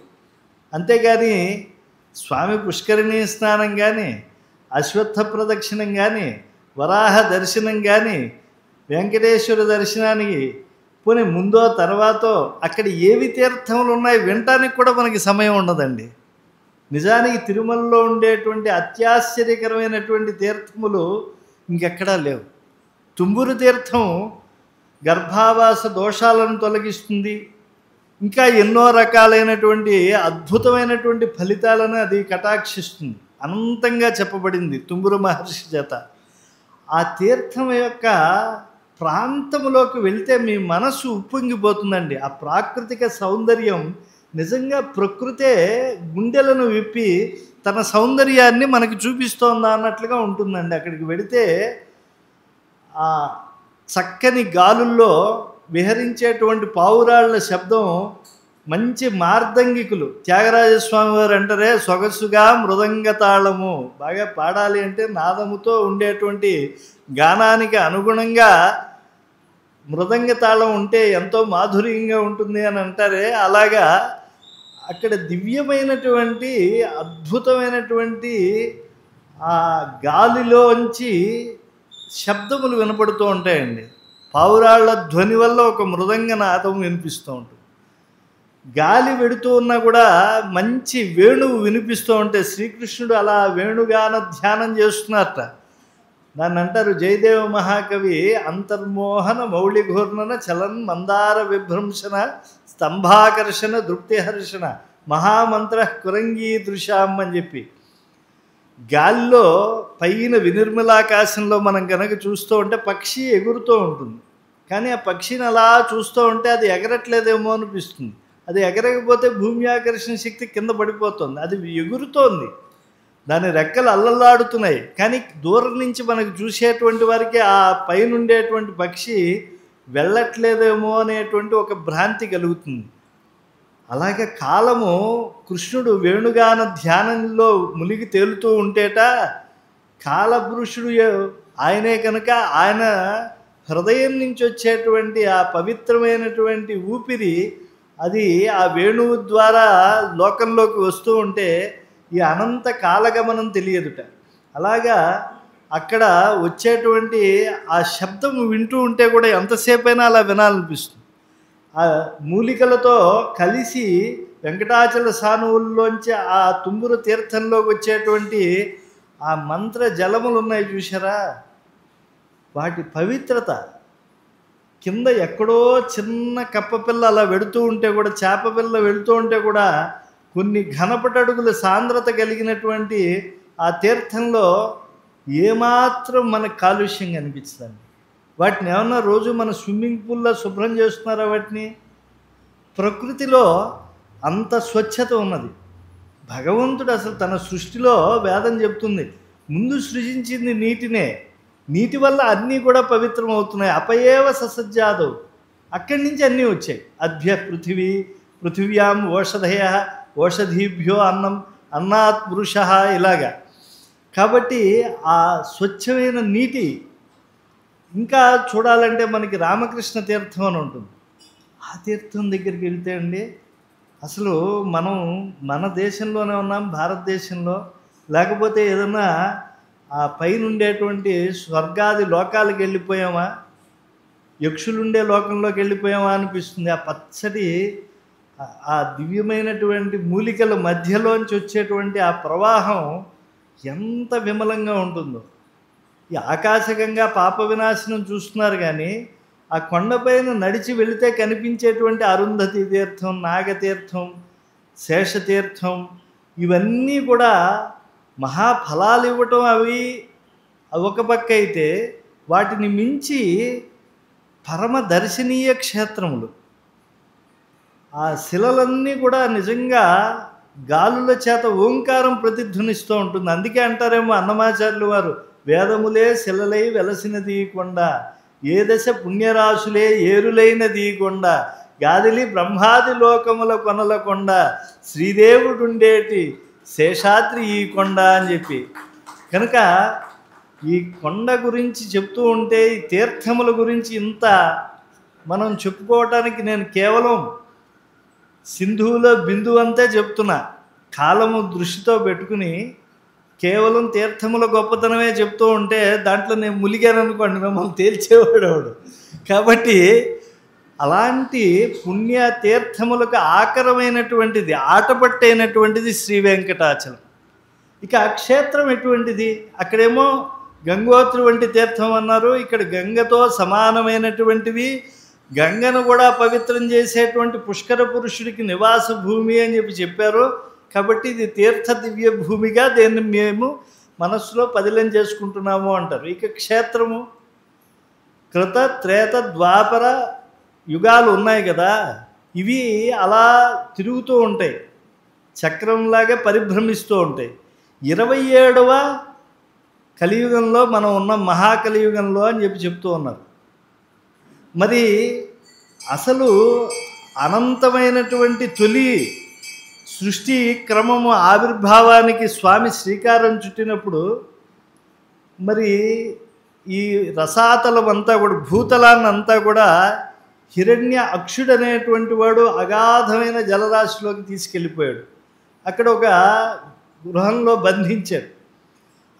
అంతేగాని స్వామి పుష్కరిణీ స్నానం కానీ, అశ్వత్థ ప్రదక్షిణం కానీ, వరాహ దర్శనం కానీ, వెంకటేశ్వర దర్శనానికి పోనీ ముందో తర్వాతో అక్కడ ఏవి తీర్థములు ఉన్నాయి వినటానికి కూడా మనకి సమయం ఉండదండి. నిజానికి తిరుమలలో ఉండేటువంటి అత్యాశ్చర్యకరమైనటువంటి తీర్థములు ఇంకెక్కడా లేవు. తుమ్మురు తీర్థం గర్భావాస దోషాలను తొలగిస్తుంది, ఇంకా ఎన్నో రకాలైనటువంటి అద్భుతమైనటువంటి ఫలితాలను అది కటాక్షిస్తుంది. అనంతంగా చెప్పబడింది తుమ్మురు మహర్షి చేత. ఆ తీర్థం యొక్క ప్రాంతంలోకి వెళ్తే మీ మనసు ఉప్పొంగిపోతుందండి. ఆ ప్రాకృతిక సౌందర్యం నిజంగా ప్రకృతే గుండెలను విప్పి తన సౌందర్యాన్ని మనకి చూపిస్తోందా అన్నట్లుగా ఉంటుందండి. అక్కడికి వెళితే ఆ చక్కని గాలుల్లో విహరించేటువంటి పావురాళ్ల శబ్దం, మంచి మార్దంగికులు, త్యాగరాజస్వామి వారు అంటారే సొగసుగా మృదంగ తాళము, బాగా పాడాలి అంటే నాదముతో ఉండేటువంటి గానానికి అనుగుణంగా మృదంగ తాళం ఉంటే ఎంతో మాధుర్యంగా ఉంటుంది అని అంటారే, అలాగా అక్కడ దివ్యమైనటువంటి అద్భుతమైనటువంటి ఆ గాలిలోంచి శబ్దములు వినపడుతూ ఉంటాయండి. పావురాళ్ల ధ్వని వల్ల ఒక మృదంగ నాదం వినిపిస్తూ ఉంటుంది. గాలి వెడుతూ ఉన్నా కూడా మంచి వేణువు వినిపిస్తూ ఉంటే శ్రీకృష్ణుడు అలా వేణుగాన ధ్యానం చేస్తున్నారట. దాన్ని అంటారు జయదేవ మహాకవి అంతర్మోహన మౌళిఘూర్ణన చలన్ మందార విభ్రంశన స్తంభాకర్షణ దృప్తిహర్షణ మహామంత్ర కురంగీదృశాం అని చెప్పి. గాలిలో పైన వినిర్మలాకాశంలో మనం కనుక చూస్తూ ఉంటే పక్షి ఎగురుతూ ఉంటుంది. కానీ ఆ పక్షిని అలా చూస్తూ ఉంటే అది ఎగరట్లేదేమో అనిపిస్తుంది. అది ఎగరకపోతే భూమి ఆకర్షణ శక్తి కింద పడిపోతుంది. అది ఎగురుతోంది, దాని రెక్కలు అల్లల్లాడుతున్నాయి. కానీ దూరం నుంచి మనకు చూసేటువంటి వారికి ఆ పైన ఉండేటువంటి పక్షి వెళ్ళట్లేదేమో అనేటువంటి ఒక భ్రాంతి కలుగుతుంది. అలాగే కాలము కృష్ణుడు వేణుగాన ధ్యానంలో మునిగి తేలుతూ ఉంటేట కాలపురుషుడు ఆయనే కనుక ఆయన హృదయం నుంచి వచ్చేటువంటి ఆ పవిత్రమైనటువంటి ఊపిరి అది ఆ వేణువు ద్వారా లోకంలోకి వస్తూ ఉంటే ఈ అనంత కాలగమనం తెలియదుట. అలాగా అక్కడ వచ్చేటువంటి ఆ శబ్దం వింటూ ఉంటే కూడా ఎంతసేపైనా అలా వినాలనిపిస్తుంది. ఆ మూలికలతో కలిసి వెంకటాచల సానువుల్లోంచి ఆ తుంబుర తీర్థంలోకి వచ్చేటువంటి ఆ మంత్ర జలములు ఉన్నాయి చూసారా, వాటి పవిత్రత కింద ఎక్కడో చిన్న కప్పపిల్ల అలా వెడుతూ ఉంటే కూడా, చేప పిల్ల వెళుతూ ఉంటే కూడా కొన్ని ఘనపటడుగుల సాంద్రత కలిగినటువంటి ఆ తీర్థంలో ఏమాత్రం మనకు కాలుష్యం కనిపిస్తుంది. వాటిని ఏమన్నా రోజు మన స్విమ్మింగ్ పూల్లో శుభ్రం చేస్తున్నారా? వాటిని ప్రకృతిలో అంత స్వచ్ఛత ఉన్నది. భగవంతుడు అసలు తన సృష్టిలో వేదం చెప్తుంది, ముందు సృజించింది నీటినే, నీటి వల్ల అన్నీ కూడా పవిత్రం అవుతున్నాయి. అపయేవ ససజ్జాదవు, అక్కడి నుంచి అన్నీ వచ్చాయి. అద్భ్య పృథివ్యాం ఓషధయ, ఓషధీభ్యో అన్నం, అన్నాత్ పురుష, ఇలాగా. కాబట్టి ఆ స్వచ్ఛమైన నీటి ఇంకా చూడాలంటే మనకి రామకృష్ణ తీర్థం అని ఉంటుంది. ఆ తీర్థం దగ్గరికి వెళ్తే అండి అసలు మనం మన దేశంలోనే ఉన్నాం, భారతదేశంలో, లేకపోతే ఏదన్నా ఆ పైన ఉండేటువంటి స్వర్గాది లోకాలకు వెళ్ళిపోయామా, యక్షులుండే లోకంలోకి వెళ్ళిపోయామా అనిపిస్తుంది. ఆ పచ్చటి ఆ దివ్యమైనటువంటి మూలికల మధ్యలోంచి వచ్చేటువంటి ఆ ప్రవాహం ఎంత విమలంగా ఉంటుందో. ఈ ఆకాశగంగా పాప వినాశనం చూస్తున్నారు, కానీ ఆ కొండపైన నడిచి వెళితే కనిపించేటువంటి అరుంధతి తీర్థం, నాగతీర్థం, శేషతీర్థం, ఇవన్నీ కూడా మహాఫలాలు ఇవ్వటం. అవి ఒక పక్క అయితే వాటిని మించి పరమ దర్శనీయ క్షేత్రములు. ఆ శిలలన్నీ కూడా నిజంగా గాలుల చేత ఓంకారం ప్రతిధ్వనిస్తూ ఉంటుంది. అందుకే అంటారేమో అన్నమాచార్యులు వారు, వేదములే శిలలై వెలసినది కొండ, ఏ దశ పుణ్యరాశులే ఏరులైనది కొండ, గాదిలి బ్రహ్మాది లోకముల కొనల కొండ, శ్రీదేవుడుండేటి శేషాద్రి ఈ కొండ అని చెప్పి. కనుక ఈ కొండ గురించి చెప్తూ ఉంటే, ఈ తీర్థముల గురించి ఇంత మనం చెప్పుకోవటానికి నేను కేవలం సింధువులో బిందువు అంతే చెప్తున్నా. కాలము దృష్టితో పెట్టుకుని కేవలం తీర్థముల గొప్పతనమే చెప్తూ ఉంటే దాంట్లో నేను ములిగాను అనుకోండి, మిమ్మల్ని తేల్చేవాడు. కాబట్టి అలాంటి పుణ్య తీర్థములకు ఆకరమైనటువంటిది, ఆటపట్టైనటువంటిది శ్రీ వెంకటాచలం. ఇక ఆ క్షేత్రం ఎటువంటిది? అక్కడేమో గంగోత్రి వంటి తీర్థం అన్నారు, ఇక్కడ గంగతో సమానమైనటువంటివి, గంగను కూడా పవిత్రం చేసేటువంటి పుష్కర పురుషుడికి నివాస భూమి అని చెప్పారు. కాబట్టి ఇది తీర్థ దివ్య భూమిగా దీన్ని మేము మనస్సులో పదిలం చేసుకుంటున్నాము అంటారు. ఇక క్షేత్రము కృత త్రేత ద్వాపర యుగాలు ఉన్నాయి కదా, ఇవి అలా తిరుగుతూ ఉంటాయి, చక్రంలాగా పరిభ్రమిస్తూ ఉంటాయి. 27వ కలియుగంలో మనం ఉన్న మహాకలియుగంలో అని చెప్తూ ఉన్నారు. మరి అసలు అనంతమైనటువంటి తొలి సృష్టి క్రమము ఆవిర్భావానికి స్వామి శ్రీకారం చుట్టినప్పుడు మరి ఈ రసాతలం అంతా కూడా, భూతలాన్ని అంతా కూడా హిరణ్య అక్షుడు అనేటువంటి వాడు అగాధమైన జలరాశిలోకి తీసుకెళ్ళిపోయాడు. అక్కడ ఒక గృహంలో బంధించాడు.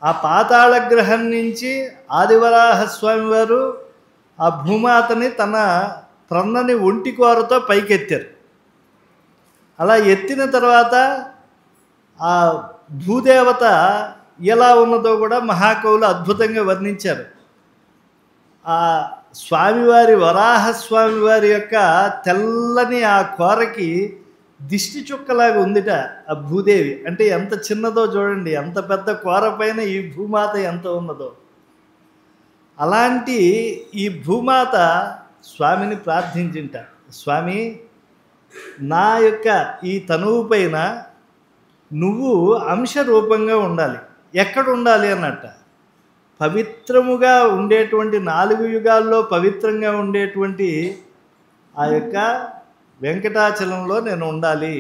ఆ పాతాళ గ్రహం నుంచి ఆదివరాహస్వామి వారు ఆ భూమాతని తన ప్రన్నని ఒంటికోరతో పైకెత్తారు. అలా ఎత్తిన తర్వాత ఆ భూదేవత ఎలా ఉన్నదో కూడా మహాకవులు అద్భుతంగా వర్ణించారు. ఆ స్వామివారి, వరాహస్వామి వారి యొక్క తెల్లని ఆ కోరకి దిష్టి చుక్కలాగా ఉందిట ఆ భూదేవి. అంటే ఎంత చిన్నదో చూడండి, ఎంత పెద్ద కోర పైన ఈ భూమాత ఎంత ఉన్నదో. అలాంటి ఈ భూమాత స్వామిని ప్రార్థించింట, స్వామి నా యొక్క ఈ తనువు పైన నువ్వు అంశ రూపంగా ఉండాలి. ఎక్కడ ఉండాలి అన్నట్ట, పవిత్రముగా ఉండేటువంటి 4 యుగాల్లో పవిత్రంగా ఉండేటువంటి ఆ యొక్క వెంకటాచలంలో నేను ఉండాలి,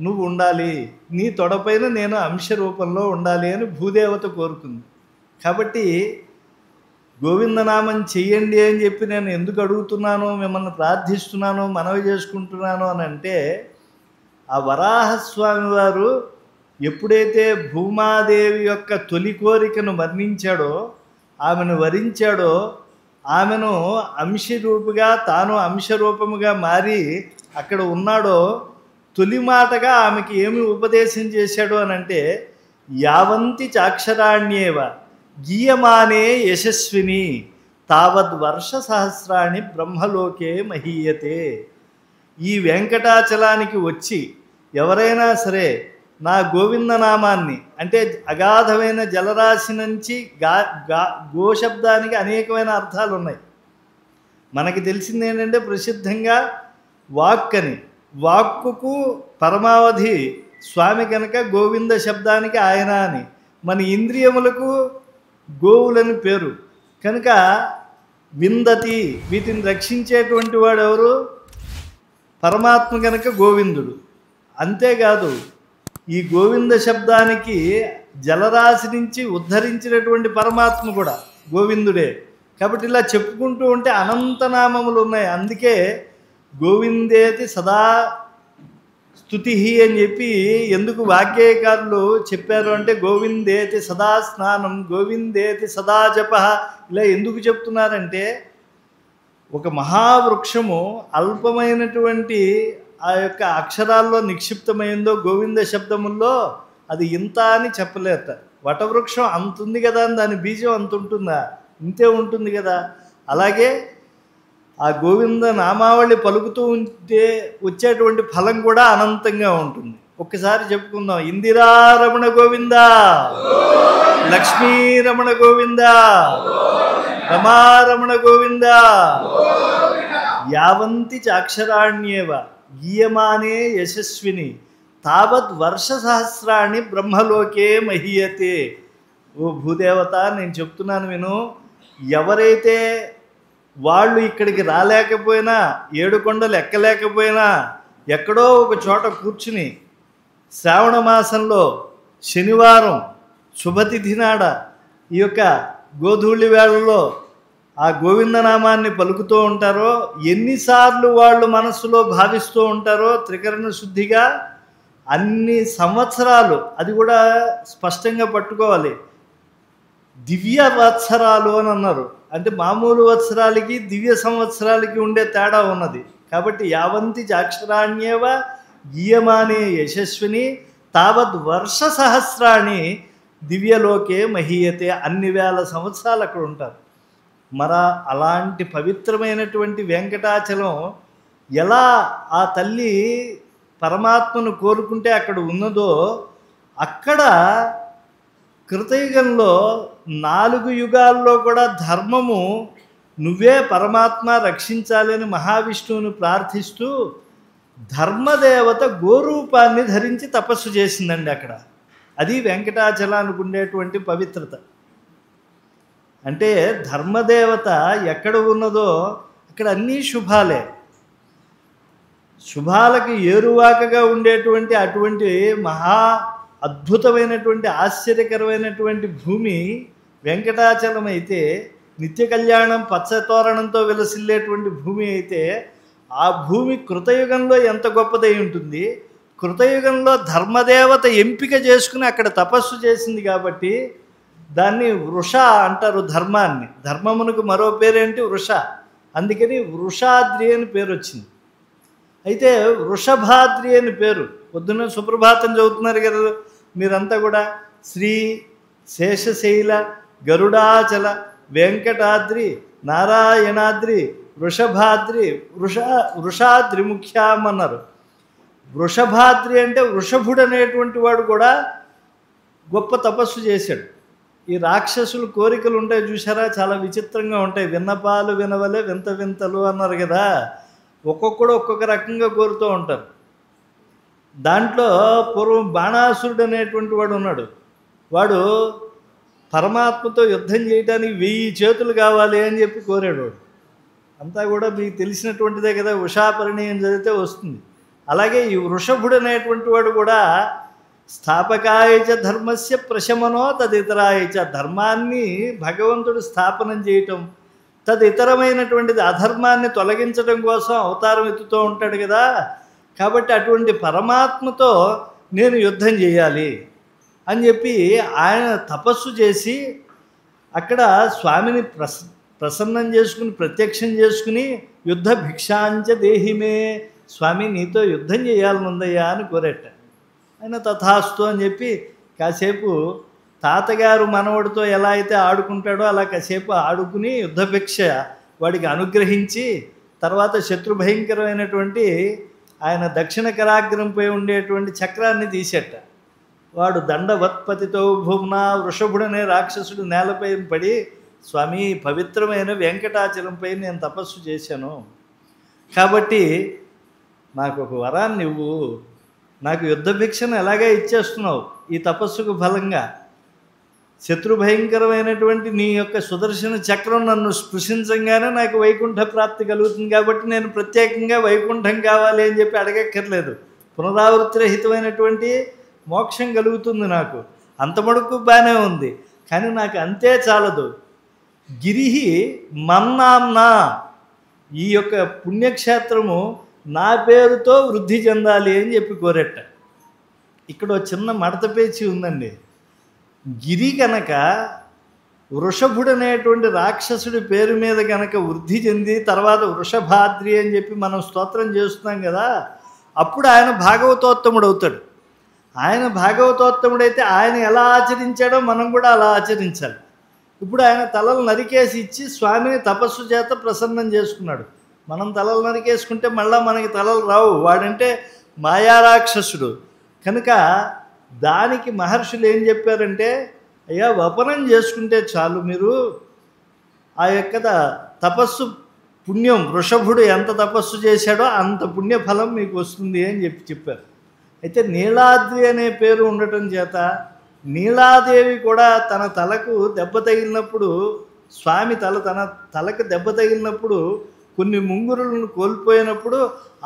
నువ్వు ఉండాలి, నీ తొడపైన నేను అంశ రూపంలో ఉండాలి అని భూదేవత కోరుకుంది. కాబట్టి గోవిందనామం చెయ్యండి అని చెప్పి నేను ఎందుకు అడుగుతున్నాను, మిమ్మల్ని ప్రార్థిస్తున్నాను, మనవి చేసుకుంటున్నాను అని అంటే, ఆ వరాహస్వామి వారు ఎప్పుడైతే భూమాదేవి యొక్క తొలి కోరికను మరణించాడో, ఆమెను వరించాడో, ఆమెను అంశరూపుగా తాను అంశరూపముగా మారి అక్కడ ఉన్నాడో, తొలి మాటగా ఆమెకి ఏమి ఉపదేశం చేశాడు అని అంటే, యావంతి చాక్షరాణ్యేవ గీయమానే యశస్విని తావద్వర్ష సహస్రాణి బ్రహ్మలోకే మహీయతే. ఈ వెంకటాచలానికి వచ్చి ఎవరైనా సరే నా గోవిందనామాన్ని, అంటే అగాధమైన జలరాశి నుంచి గోశబ్దానికి అనేకమైన అర్థాలు ఉన్నాయి. మనకి తెలిసింది ఏంటంటే ప్రసిద్ధంగా వాక్ అని, వాక్కుకు పరమావధి స్వామి కనుక గోవింద శబ్దానికి ఆయన అని, మన ఇంద్రియములకు గోవులని పేరు కనుక విందతి, వీటిని రక్షించేటువంటి వాడు ఎవరు, పరమాత్మ కనుక గోవిందుడు. అంతేకాదు ఈ గోవింద శబ్దానికి జలరాశి నుంచి ఉద్ధరించినటువంటి పరమాత్మ కూడా గోవిందుడే. కాబట్టి ఇలా చెప్పుకుంటూ ఉంటే అనంతనామములు ఉన్నాయి. అందుకే గోవిందేతి సదా స్తుతి అని చెప్పి ఎందుకు వాగ్గేయకారులు చెప్పారు అంటే, గోవిందేతి సదా స్నానం, గోవిందేతి సదా జప, ఇలా ఎందుకు చెప్తున్నారంటే, ఒక మహావృక్షము అల్పమైనటువంటి ఆ యొక్క అక్షరాల్లో నిక్షిప్తమైందో గోవింద శబ్దముల్లో అది ఇంత అని చెప్పలేట. వటవృక్షం అంత ఉంది కదా అని దాని బీజం అంత ఉంటుందా, ఇంతే ఉంటుంది కదా. అలాగే ఆ గోవింద నామావళి పలుకుతూ ఉంటే వచ్చేటువంటి ఫలం కూడా అనంతంగా ఉంటుంది. ఒక్కసారి చెప్పుకుందాం, ఇందిరారమణ గోవింద, లక్ష్మీరమణ గోవింద, రమారమణ గోవింద, యావంతి చాక్షరాణ్యేవ గీయమానే యశస్విని తావద్ వర్ష సహస్రాణి బ్రహ్మలోకే మహీయతే. ఓ భూదేవత, నేను చెప్తున్నాను విను. ఎవరైతే వాళ్ళు ఇక్కడికి రాలేకపోయినా, 7 కొండలు ఎక్కలేకపోయినా, ఎక్కడో ఒక చోట కూర్చుని శ్రావణ మాసంలో శనివారం శుభతిథి నాడ ఈ యొక్క గోధూళి వేళలో ఆ గోవిందనామాన్ని పలుకుతూ ఉంటారో, ఎన్నిసార్లు వాళ్ళు మనస్సులో భావిస్తూ ఉంటారో త్రికరణ శుద్ధిగా అన్ని సంవత్సరాలు, అది కూడా స్పష్టంగా పట్టుకోవాలి, దివ్య వత్సరాలు అని అన్నారు. అంటే మామూలు వత్సరాలకి దివ్య సంవత్సరాలకి ఉండే తేడా ఉన్నది. కాబట్టి యావంతి చాక్షరాణ్యేవ గీయమానే యశస్విని తావద్ వర్ష సహస్రాణి దివ్యలోకే మహీయతే. అన్ని వేల సంవత్సరాలు అక్కడ ఉంటారు. అలాంటి పవిత్రమైనటువంటి వెంకటాచలం ఎలా ఆ తల్లి పరమాత్మను కోరుకుంటే అక్కడ ఉన్నదో, అక్కడ కృతయుగంలో 4 యుగాల్లో కూడా ధర్మము నువ్వే పరమాత్మ రక్షించాలని మహావిష్ణువుని ప్రార్థిస్తూ ధర్మదేవత గోరూపాన్ని ధరించి తపస్సు చేసిందండి అక్కడ. అది వెంకటాచలానికి ఉండేటువంటి పవిత్రత. అంటే ధర్మదేవత ఎక్కడ ఉన్నదో అక్కడ అన్నీ శుభాలే. శుభాలకు ఏరువాకగా ఉండేటువంటి అటువంటి మహా అద్భుతమైనటువంటి ఆశ్చర్యకరమైనటువంటి భూమి వెంకటాచలం అయితే, నిత్య కళ్యాణం పచ్చతోరణంతో విలసిల్లేటువంటి భూమి అయితే, ఆ భూమి కృతయుగంలో ఎంత గొప్పదై ఉంటుంది. కృతయుగంలో ధర్మదేవత ఎంపిక చేసుకుని అక్కడ తపస్సు చేసింది కాబట్టి దాన్ని వృష అంటారు. ధర్మాన్ని, ధర్మమునకు మరో పేరేంటి వృష. అందుకని వృషాద్రి అని పేరు వచ్చింది. అయితే వృషభాద్రి అని పేరు. పొద్దున్న సుప్రభాతం చదువుతున్నారు కదా మీరంతా కూడా, శ్రీ శేషశైల గరుడాచల వెంకటాద్రి నారాయణాద్రి వృషభాద్రి వృషాద్రి ముఖ్యం అన్నారు. వృషభాద్రి అంటే వృషభుడు అనేటువంటి వాడు కూడా గొప్ప తపస్సు చేశాడు. ఈ రాక్షసులు కోరికలు ఉంటాయి చూసారా, చాలా విచిత్రంగా ఉంటాయి. విన్నపాలు వినవలే వింత వింతలు అన్నారు కదా, ఒక్కొక్కడు ఒక్కొక్క రకంగా కోరుతూ ఉంటారు. దాంట్లో పూర్వం బాణాసురుడు అనేటువంటి వాడు ఉన్నాడు. వాడు పరమాత్మతో యుద్ధం చేయడానికి 1000 చేతులు కావాలి అని చెప్పి కోరాడు. వాడు అంతా కూడా మీకు తెలిసినటువంటిదే కదా, ఉషాపరిణయం చదివితే వస్తుంది. అలాగే ఈ వృషభుడు అనేటువంటి వాడు కూడా స్థాపకాయచ ధర్మస్య ప్రశమనో తదితరాయచ, ధర్మాన్ని భగవంతుడు స్థాపనం చేయటం, తదితరమైనటువంటిది అధర్మాన్ని తొలగించడం కోసం అవతారం ఎత్తుతూ ఉంటాడు కదా. కాబట్టి అటువంటి పరమాత్మతో నేను యుద్ధం చేయాలి అని చెప్పి ఆయన తపస్సు చేసి అక్కడ స్వామిని ప్రసన్నం చేసుకుని ప్రత్యక్షం చేసుకుని యుద్ధ భిక్షాంచ దేహిమే, స్వామి నీతో యుద్ధం చేయాలనుందయ్యా అని కోరేట. ఆయన తథాస్తు అని చెప్పి కాసేపు తాతగారు మనవడితో ఎలా అయితే ఆడుకుంటాడో అలా కాసేపు ఆడుకుని యుద్ధభిక్ష వాడికి అనుగ్రహించి తర్వాత శత్రుభయంకరమైనటువంటి ఆయన దక్షిణ కరాగ్రంపై ఉండేటువంటి చక్రాన్ని తీసేట. వాడు దండవత్పతితో భూమ్నా, వృషభుడనే రాక్షసుడు నేలపై పడి, స్వామి పవిత్రమైన వెంకటాచలంపై నేను తపస్సు చేశాను కాబట్టి నాకు ఒక వరాన్ని ఇవ్వు, నాకు యుద్ధభిక్షను ఎలాగా ఇచ్చేస్తున్నావు ఈ తపస్సుకు ఫలంగా, శత్రుభయంకరమైనటువంటి నీ యొక్క సుదర్శన చక్రం నన్ను స్పృశించంగానే నాకు వైకుంఠ ప్రాప్తి కలుగుతుంది కాబట్టి నేను ప్రత్యేకంగా వైకుంఠం కావాలి అని చెప్పి అడగక్కర్లేదు, పునరావృత్తిరహితమైనటువంటి మోక్షం కలుగుతుంది నాకు, అంత మడుకు బాగానే ఉంది. కానీ నాకు అంతే చాలదు, గిరిహి మన్నాంనా, ఈ యొక్క పుణ్యక్షేత్రము నా పేరుతో వృద్ధి చెందాలి అని చెప్పి కోరెట్ట. ఇక్కడ చిన్న మడత పేచి ఉందండి. గిరి కనుక వృషభుడు అనేటువంటి రాక్షసుడి పేరు మీద కనుక వృద్ధి చెంది తర్వాత వృషభాద్రి అని చెప్పి మనం స్తోత్రం చేస్తున్నాం కదా, అప్పుడు ఆయన భాగవతోత్తముడు అవుతాడు. ఆయన భాగవతోత్తముడైతే ఆయన ఎలా ఆచరించాడో మనం కూడా అలా ఆచరించాలి. ఇప్పుడు ఆయన తలలు నరికేసి ఇచ్చి స్వామిని తపస్సు చేత ప్రసన్నం చేసుకున్నాడు. మనం తలలు నరికేసుకుంటే మళ్ళీ మనకి తలలు రావు, వాడంటే మాయారాక్షసుడు కనుక. దానికి మహర్షులు ఏం చెప్పారంటే, అయ్యా వపనం చేసుకుంటే చాలు, మీరు ఆ యొక్క తపస్సు పుణ్యం, వృషభుడు ఎంత తపస్సు చేశాడో అంత పుణ్యఫలం మీకు వస్తుంది అని చెప్పారు. అయితే నీలాద్రి అనే పేరు ఉండటం చేత నీలాదేవి కూడా తన తలకు దెబ్బ తగిలినప్పుడు, స్వామి తన తలకు దెబ్బ తగిలినప్పుడు కొన్ని ముంగురులను కోల్పోయినప్పుడు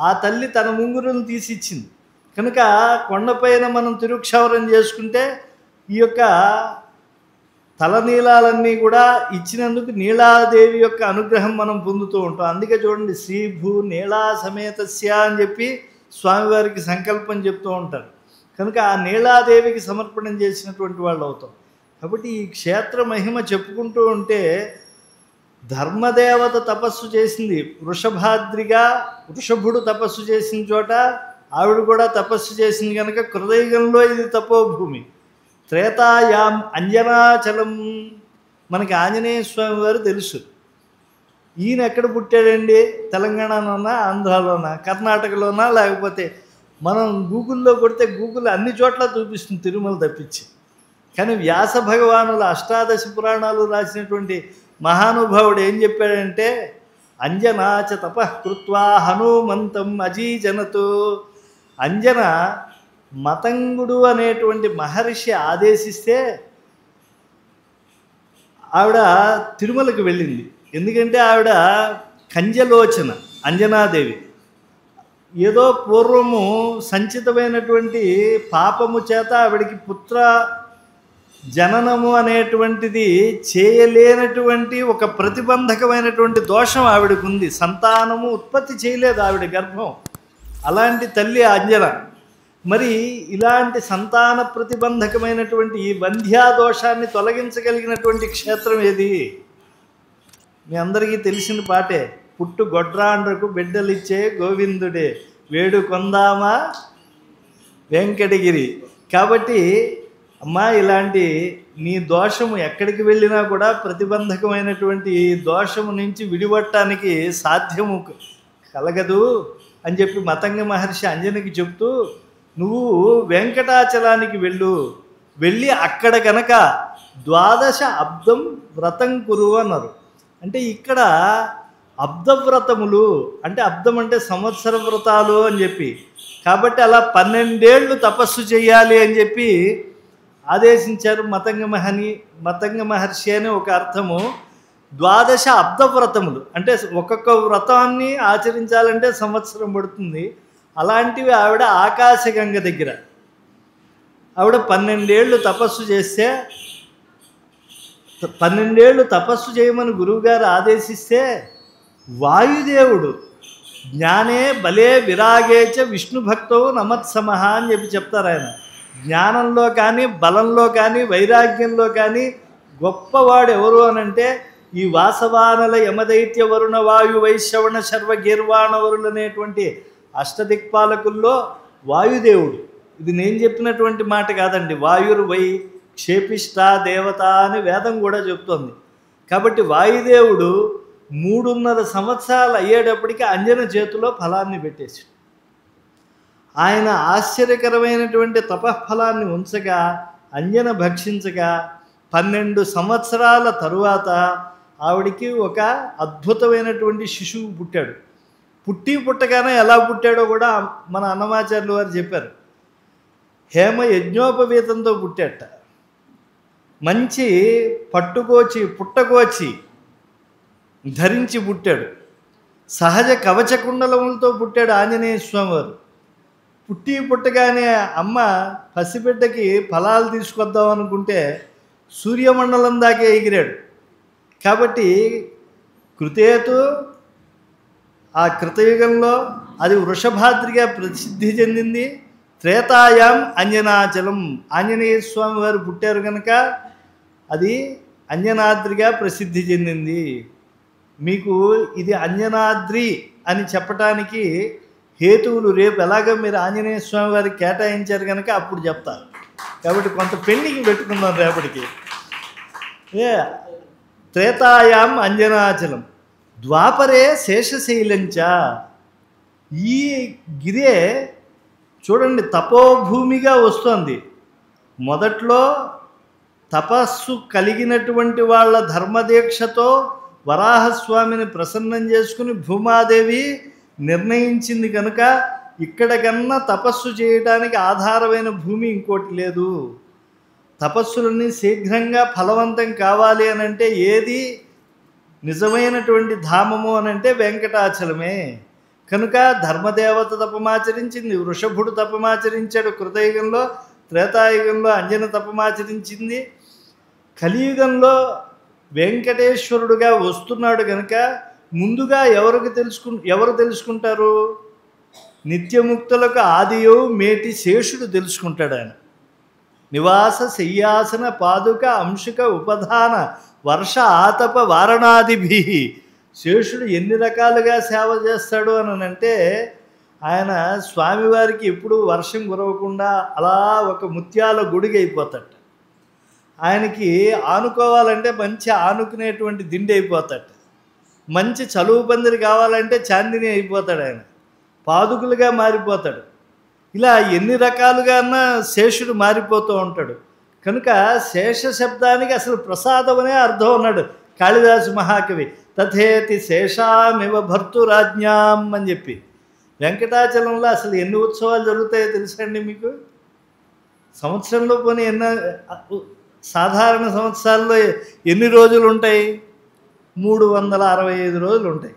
ఆ తల్లి తన ముంగురులను తీసి ఇచ్చింది కనుక కొండపైన మనం తిరుక్షౌరం చేసుకుంటే ఈ యొక్క తలనీలాలన్నీ కూడా ఇచ్చినందుకు నీలాదేవి యొక్క అనుగ్రహం మనం పొందుతూ ఉంటాం. అందుకే చూడండి, శ్రీభూ నీలా సమేతస్య అని చెప్పి స్వామివారికి సంకల్పం చెప్తూ ఉంటారు. కనుక ఆ నీలాదేవికి సమర్పణం చేసినటువంటి వాళ్ళు అవుతాం. కాబట్టి ఈ క్షేత్ర మహిమ చెప్పుకుంటూ ఉంటే ధర్మదేవత తపస్సు చేసింది వృషభాద్రిగా, వృషభుడు తపస్సు చేసిన చోట ఆవిడ కూడా తపస్సు చేసింది కనుక కృతయుగంలో ఇది తపోభూమి. త్రేతాయాం అంజనాచలం, మనకి ఆంజనేయ స్వామి వారు తెలుసు. ఈయన ఎక్కడ పుట్టాడండి? తెలంగాణలోనా, ఆంధ్రాలోనా, కర్ణాటకలోనా, లేకపోతే మనం గూగుల్లో కొడితే గూగుల్ అన్ని చోట్ల చూపిస్తుంది తిరుమల తప్పించి. కానీ వ్యాస భగవానుల అష్టాదశ పురాణాలు రాసినటువంటి మహానుభావుడు ఏం చెప్పాడంటే, అంజనాచ తపః కృత్వా హనుమంతం అజీజనతో, అంజన మతంగుడు అనేటువంటి మహర్షి ఆదేశిస్తే ఆవిడ తిరుమలకు వెళ్ళింది. ఎందుకంటే ఆవిడ కంజలోచన అంజనాదేవి. ఏదో పూర్వము సంచితమైనటువంటి పాపము చేత ఆవిడికి పుత్ర జననము అనేటువంటిది చేయలేనటువంటి ఒక ప్రతిబంధకమైనటువంటి దోషం ఆవిడకు ఉంది. సంతానము ఉత్పత్తి చేయలేదు ఆవిడ గర్భం. అలాంటి తల్లి అంజన. మరి ఇలాంటి సంతాన ప్రతిబంధకమైనటువంటి ఈ బంధ్యాదోషాన్ని తొలగించగలిగినటువంటి క్షేత్రం ఏది? మీ అందరికీ తెలిసిన పాటే, పుట్టు గొడ్రాండ్రకు బిడ్డలిచ్చే గోవిందుడే వేడు కొందామా వెంకటగిరి. కాబట్టి అమ్మా, ఇలాంటి నీ దోషము ఎక్కడికి వెళ్ళినా కూడా ప్రతిబంధకమైనటువంటి ఈ దోషము నుంచి విడిపడటానికి సాధ్యము కలగదు. అని చెప్పి మతంగ మహర్షి అంజనికి చెప్తూ, నువ్వు వెంకటాచలానికి వెళ్ళి అక్కడ కనుక 12 అబ్దం వ్రతం కురు అన్నారు. అంటే ఇక్కడ అబ్దవ్రతములు అంటే అబ్దం అంటే సంవత్సర వ్రతాలు అని చెప్పి, కాబట్టి అలా 12 ఏళ్ళు తపస్సు చేయాలి అని చెప్పి ఆదేశించారు మతంగ మహర్షి అని ఒక అర్థము. 12 అబ్దవ్రతములు అంటే ఒక్కొక్క వ్రతాన్ని ఆచరించాలంటే సంవత్సరం పడుతుంది. అలాంటివి ఆవిడ ఆకాశగంగ దగ్గర ఆవిడ 12 ఏళ్ళు తపస్సు చేస్తే, 12 ఏళ్ళు తపస్సు చేయమని గురువుగారు ఆదేశిస్తే వాయుదేవుడు జ్ఞానే బలే విరాగేచ విష్ణు భక్తో నమత్సమహ అని చెప్పి చెప్తారు ఆయన. జ్ఞానంలో కానీ బలంలో కానీ వైరాగ్యంలో కానీ గొప్పవాడు ఎవరు అనంటే ఈ వాసవానల యమదైత్య వరుణ వాయు వైశ్రవణ శర్వ గీర్వాణవరులు అనేటువంటి అష్టదిక్పాలకుల్లో వాయుదేవుడు. ఇది నేను చెప్పినటువంటి మాట కాదండి. వాయుర్వై క్షేపిష్ట దేవత అని వేదం కూడా చెప్తోంది. కాబట్టి వాయుదేవుడు 3.5 సంవత్సరాలు అయ్యేటప్పటికి అంజన చేతిలో ఫలాన్ని పెట్టేసి ఆయన ఆశ్చర్యకరమైనటువంటి తపఫలాన్ని ఉంచగా అంజన భక్షించగా 12 సంవత్సరాల తరువాత ఆవిడికి ఒక అద్భుతమైనటువంటి శిశువు పుట్టాడు. పుట్టగానే ఎలా పుట్టాడో కూడా మన అన్నమాచార్యులు వారు చెప్పారు. హేమ యజ్ఞోపవీతంతో పుట్టాట. మంచి పుట్టకోచి ధరించి పుట్టాడు. సహజ కవచకుండలములతో పుట్టాడు ఆంజనేయ స్వామి వారు. పుట్టగానే అమ్మ పసిబిడ్డకి ఫలాలు తీసుకొద్దాం అనుకుంటే సూర్యమండలం దాకే ఎగిరాడు. కాబట్టి కృతేతు ఆ కృతయుగంలో అది వృషభాద్రిగా ప్రసిద్ధి చెందింది. త్రేతాయాం అంజనాచలం ఆంజనేయ స్వామి వారు పుట్టారు కనుక అది అంజనాద్రిగా ప్రసిద్ధి చెందింది. మీకు ఇది అంజనాద్రి అని చెప్పటానికి హేతువులు రేపు ఎలాగో మీరు ఆంజనేయ స్వామి వారికి కేటాయించారు కనుక అప్పుడు చెప్తారు. కాబట్టి కొంత పెండింగ్ పెట్టుకుందాం రేపటికి. త్రేతాయాం అంజనాచలం ద్వాపరే శేషశైలంచ. ఈ గిరే చూడండి తపోభూమిగా వస్తుంది. మొదట్లో తపస్సు కలిగినటువంటి వాళ్ళ ధర్మదీక్షతో వరాహస్వామిని ప్రసన్నం చేసుకుని భూమాదేవి నిర్ణయించింది కనుక ఇక్కడ కన్నా తపస్సు చేయడానికి ఆధారమైన భూమి ఇంకోటి లేదు. తపస్సులన్నీ శీఘ్రంగా ఫలవంతం కావాలి అనంటే ఏది నిజమైనటువంటి ధామము అనంటే వెంకటాచలమే. కనుక ధర్మదేవత తపమాచరించింది, వృషభుడు తపమాచరించాడు కృతయుగంలో, త్రేతాయుగంలో అంజన తపమాచరించింది. కలియుగంలో వెంకటేశ్వరుడుగా వస్తున్నాడు కనుక ముందుగా ఎవరు తెలుసుకుంటారు? నిత్యముక్తులకు ఆదియో మేటి శేషుడు తెలుసుకుంటాడు. ఆయన నివాస శయ్యాసన పాదుక అంశుక ఉపధాన వర్ష ఆతప వారణాదిభి. శేషుడు ఎన్ని రకాలుగా సేవ చేస్తాడు అని అంటే ఆయన స్వామివారికి ఎప్పుడు వర్షం కురవకుండా అలా ఒక ముత్యాల గుడిగా అయిపోతాడు. ఆయనకి ఆనుకోవాలంటే మంచి ఆనుకునేటువంటి దిండి అయిపోతాడు. మంచి చలువు పందిరి కావాలంటే చాందిని అయిపోతాడు. ఆయన పాదుకులుగా మారిపోతాడు. ఇలా ఎన్ని రకాలుగా శేషుడు మారిపోతూ ఉంటాడు. కనుక శేష శబ్దానికి అసలు ప్రసాదం అనే అర్థం ఉన్నాడు కాళిదాసు మహాకవి. తథేతి శేషామివ భర్తురాజ్ఞాం అని చెప్పి. వెంకటాచలంలో అసలు ఎన్ని ఉత్సవాలు జరుగుతాయో తెలుసండి మీకు? సంవత్సరంలో పోనీ సాధారణ సంవత్సరాల్లో ఎన్ని రోజులు ఉంటాయి? 365 రోజులు ఉంటాయి.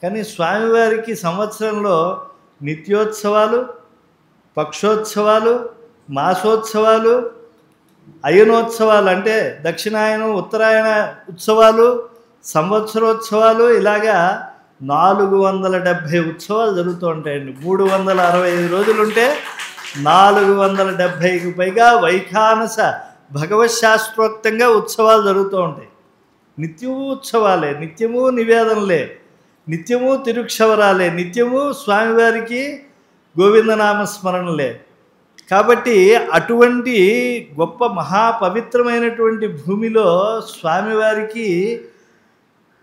కానీ స్వామివారికి సంవత్సరంలో నిత్యోత్సవాలు, పక్షోత్సవాలు, మాసోత్సవాలు, అయనోత్సవాలు అంటే దక్షిణాయనం ఉత్తరాయణ ఉత్సవాలు, సంవత్సరోత్సవాలు, ఇలాగా 470 ఉత్సవాలు జరుగుతూ ఉంటాయండి. 365 రోజులుంటే 470కి పైగా వైఖానస భగవశాస్త్రోక్తంగా ఉత్సవాలు జరుగుతూ ఉంటాయి. నిత్యము ఉత్సవాలే, నిత్యము నివేదనలే, నిత్యము తిరుక్షవరాలే, నిత్యము స్వామివారికి గోవిందనామస్మరణలే. కాబట్టి అటువంటి గొప్ప మహాపవిత్రమైనటువంటి భూమిలో స్వామివారికి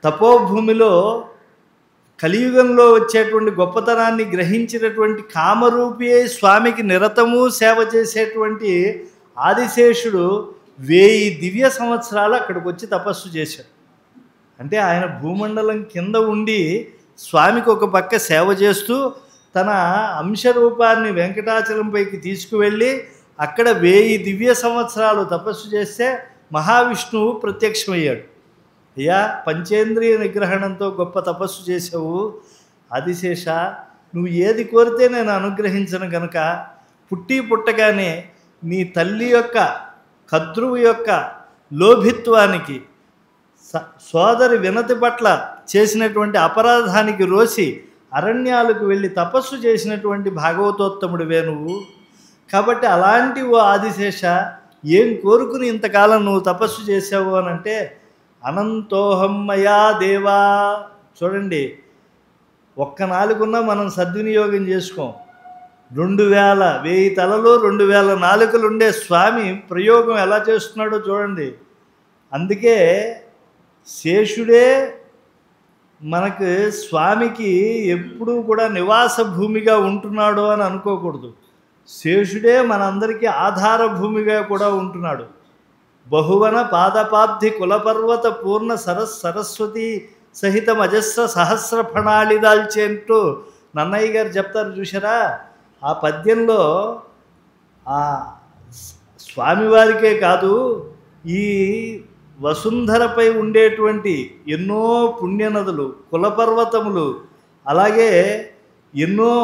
తపోభూమిలో కలియుగంలో వచ్చేటువంటి గొప్పతనాన్ని గ్రహించినటువంటి కామరూపి అయి స్వామికి నిరతము సేవ చేసేటువంటి ఆదిశేషుడు 1000 దివ్య సంవత్సరాలు అక్కడికి వచ్చి తపస్సు చేశాడు. అంటే ఆయన భూమండలం కింద ఉండి స్వామికి ఒక పక్క సేవ చేస్తూ తన అంశరూపాన్ని వెంకటాచలంపైకి తీసుకువెళ్ళి అక్కడ 1000 దివ్య సంవత్సరాలు తపస్సు చేస్తే మహావిష్ణువు ప్రత్యక్షమయ్యాడు. అయ్యా, పంచేంద్రియ నిగ్రహణంతో గొప్ప తపస్సు చేసావు ఆదిశేష, నువ్వు ఏది కోరితే నేను అనుగ్రహించను కనుక పుట్టగానే నీ తల్లి యొక్క కద్రువు యొక్క లోభిత్వానికి సోదరి వినతి పట్ల చేసినటువంటి అపరాధానికి రోసి అరణ్యాలకు వెళ్ళి తపస్సు చేసినటువంటి భాగవతోత్తముడివే నువ్వు. కాబట్టి అలాంటి ఓ ఆదిశేష, ఏం కోరుకుని ఇంతకాలం నువ్వు తపస్సు చేసావు అని అంటే, అనంతోహం మయా దేవా. చూడండి, ఒక్క నాలుగున్నా మనం సద్వినియోగం చేసుకోం. 1000 తలలు 2000 నాలుకలు ఉండే స్వామి ప్రయోగం ఎలా చేస్తున్నాడో చూడండి. అందుకే శేషుడే మనకు స్వామికి ఎప్పుడూ కూడా నివాస భూమిగా ఉంటున్నాడు అని అనుకోకూడదు. శేషుడే మనందరికీ ఆధార భూమిగా కూడా ఉంటున్నాడు. బహువన పాదపాబ్ధి కులపర్వత పూర్ణ సరస్వతి సహితం అజస్ర సహస్ర ఫణాళి దాల్చేంటూ నన్నయ్య గారు చెప్తారు చూసారా. ఆ పద్యంలో ఆ స్వామివారికే కాదు, ఈ వసుంధరపై ఉండేటువంటి ఎన్నో పుణ్యనదులు, కులపర్వతములు, అలాగే ఎన్నో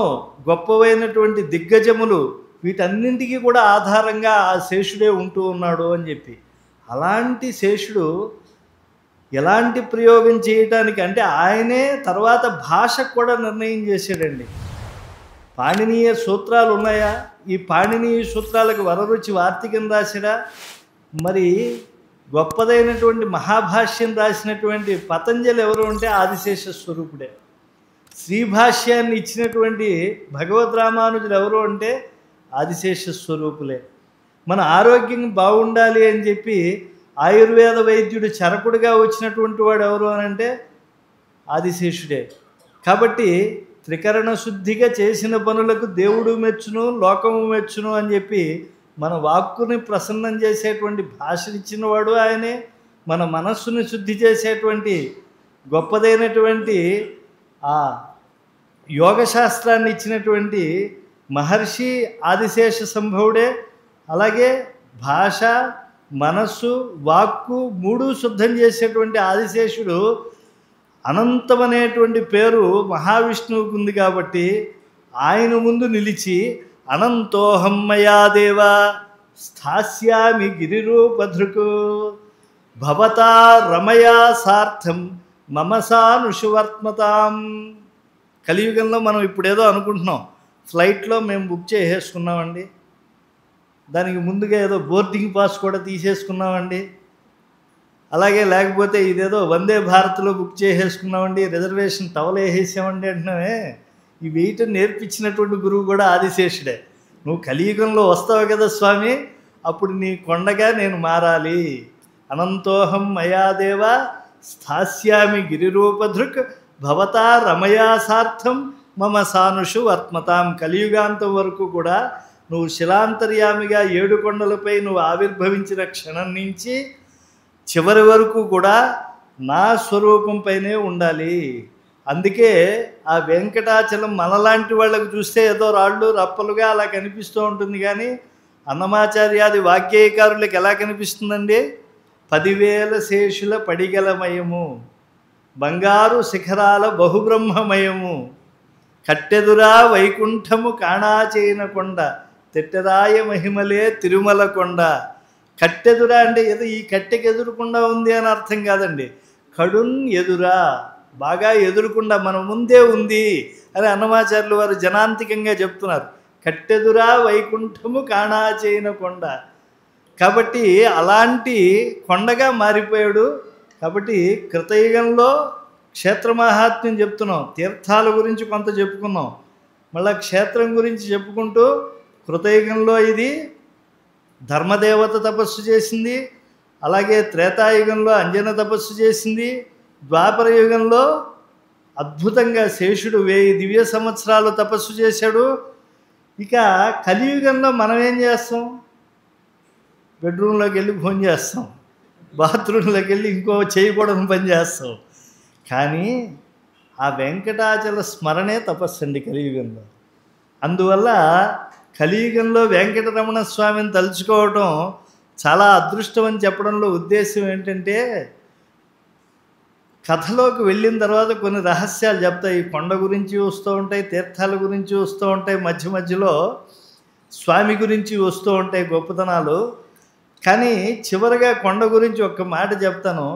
గొప్పవైనటువంటి దిగ్గజములు, వీటన్నింటికీ కూడా ఆధారంగా ఆ శేషుడే ఉంటూ ఉన్నాడు అని చెప్పి. అలాంటి శేషుడు ఎలాంటి ప్రయోగం చేయటానికి అంటే ఆయనే తర్వాత భాషకు కూడా నిర్ణయం చేశాడండి. పాణినీయ సూత్రాలు ఉన్నాయా? ఈ పాణినీయ సూత్రాలకు వరరుచి వార్తికం రాశాడా? మరి గొప్పదైనటువంటి మహాభాష్యం రాసినటువంటి పతంజలి ఎవరు అంటే ఆదిశేష స్వరూపుడే. శ్రీభాష్యాన్ని ఇచ్చినటువంటి భగవద్ రామానుజులు ఎవరు అంటే ఆదిశేష స్వరూపులే. మన ఆరోగ్యం బాగుండాలి అని చెప్పి ఆయుర్వేద వైద్యుడు చరకుడిగా వచ్చినటువంటి వాడు ఎవరు అని అంటే ఆదిశేషుడే. కాబట్టి త్రికరణ శుద్ధిగా చేసిన పనులకు దేవుడు మెచ్చును, లోకము మెచ్చును అని చెప్పి మన వాక్కుని ప్రసన్నం చేసేటువంటి భాషనిచ్చినవాడు ఆయనే. మన మనస్సుని శుద్ధి చేసేటువంటి గొప్పదైనటువంటి ఆ యోగశాస్త్రాన్ని ఇచ్చినటువంటి మహర్షి ఆదిశేష సంభవుడే. అలాగే భాష, మనస్సు, వాక్కు మూడు శుద్ధం చేసేటువంటి ఆదిశేషుడు అనంతమనేటువంటి పేరు మహావిష్ణువుకు ఉంది కాబట్టి ఆయన ముందు నిలిచి అనంతోహం మయా దేవా స్థాస్యామి గిరిరూపధృకు భవతా రమయా సార్థం మమసానుషువర్త్మతాం. కలియుగంలో మనం ఇప్పుడేదో అనుకుంటున్నాం, ఫ్లైట్లో మేము బుక్ చేసేసుకున్నామండి, దానికి ముందుగా ఏదో బోర్డింగ్ పాస్ కూడా తీసేసుకున్నామండి, అలాగే లేకపోతే ఇదేదో వందే భారత్లో బుక్ చేసేసుకున్నామండి, రిజర్వేషన్ టవల్ వేసేసామండి అంటున్నామే. ఈ వెయిట్ నేర్పించినటువంటి గురువు కూడా ఆదిశేషుడే. నువ్వు కలియుగంలో వస్తావు కదా స్వామి, అప్పుడు నీ కొండగా నేను మారాలి. అనంతోహం మయాదేవ స్థాస్యామి గిరిరూపధృక్ భవతా రమయా సార్థం మమ సానుషు వర్త్మతాం. కలియుగాంతం వరకు కూడా నువ్వు శిలాంతర్యామిగా 7 కొండలపై నువ్వు ఆవిర్భవించిన క్షణం నుంచి చివరి వరకు కూడా నా స్వరూపంపైనే ఉండాలి. అందుకే ఆ వెంకటాచలం మనలాంటి వాళ్ళకు చూస్తే ఏదో రాళ్ళు రప్పలుగా అలా కనిపిస్తూ ఉంటుంది, కానీ అన్నమాచార్యాది వాగ్గేయకారులకు ఎలా కనిపిస్తుందండి? 10,000 శేషుల పడిగలమయము, బంగారు శిఖరాల బహుబ్రహ్మమయము, కట్టెదురా వైకుంఠము కాణాచేన కొండ, తెట్టెరాయ మహిమలే తిరుమల కొండ. కట్టెదురా అంటే ఏదో ఈ కట్టెకి ఎదురుకుండా ఉంది అని అర్థం కాదండి. కడున్ ఎదురా, బాగా ఎదురుకుండా మన ముందే ఉంది అని అన్నమాచార్యులు వారు జనాంతికంగా చెప్తున్నారు. కట్టెదురా వైకుంఠము కాణాచేన కొండ. కాబట్టి అలాంటి కొండగా మారిపోయాడు. కాబట్టి కృతయుగంలో క్షేత్ర మహాత్మ్యం చెప్తున్నాం, తీర్థాల గురించి కొంత చెప్పుకున్నాం, మళ్ళీ క్షేత్రం గురించి చెప్పుకుంటూ కృతయుగంలో ఇది ధర్మదేవత తపస్సు చేసింది, అలాగే త్రేతాయుగంలో అంజన తపస్సు చేసింది, ద్వాపర యుగంలో అద్భుతంగా శేషుడు 1000 దివ్య సంవత్సరాలు తపస్సు చేశాడు. ఇక కలియుగంలో మనం ఏం చేస్తాం? బెడ్రూమ్లోకి వెళ్ళి ఫోన్ చేస్తాం, బాత్రూంలోకి వెళ్ళి ఇంకో చేయకూడని పని చేస్తాం. కానీ ఆ వెంకటాచల స్మరణే తపస్సు అండి కలియుగంలో. అందువల్ల కలియుగంలో వెంకటరమణ స్వామిని తలుచుకోవటం చాలా అదృష్టం అని చెప్పడంలో ఉద్దేశం ఏంటంటే, కథలోకి వెళ్ళిన తర్వాత కొన్ని రహస్యాలు చెప్తాయి. కొండ గురించి వస్తూ ఉంటాయి, తీర్థాల గురించి వస్తూ ఉంటాయి, మధ్య మధ్యలో స్వామి గురించి వస్తూ ఉంటాయి గొప్పతనాలు. కానీ చివరిగా కొండ గురించి ఒక్క మాట చెప్తాను.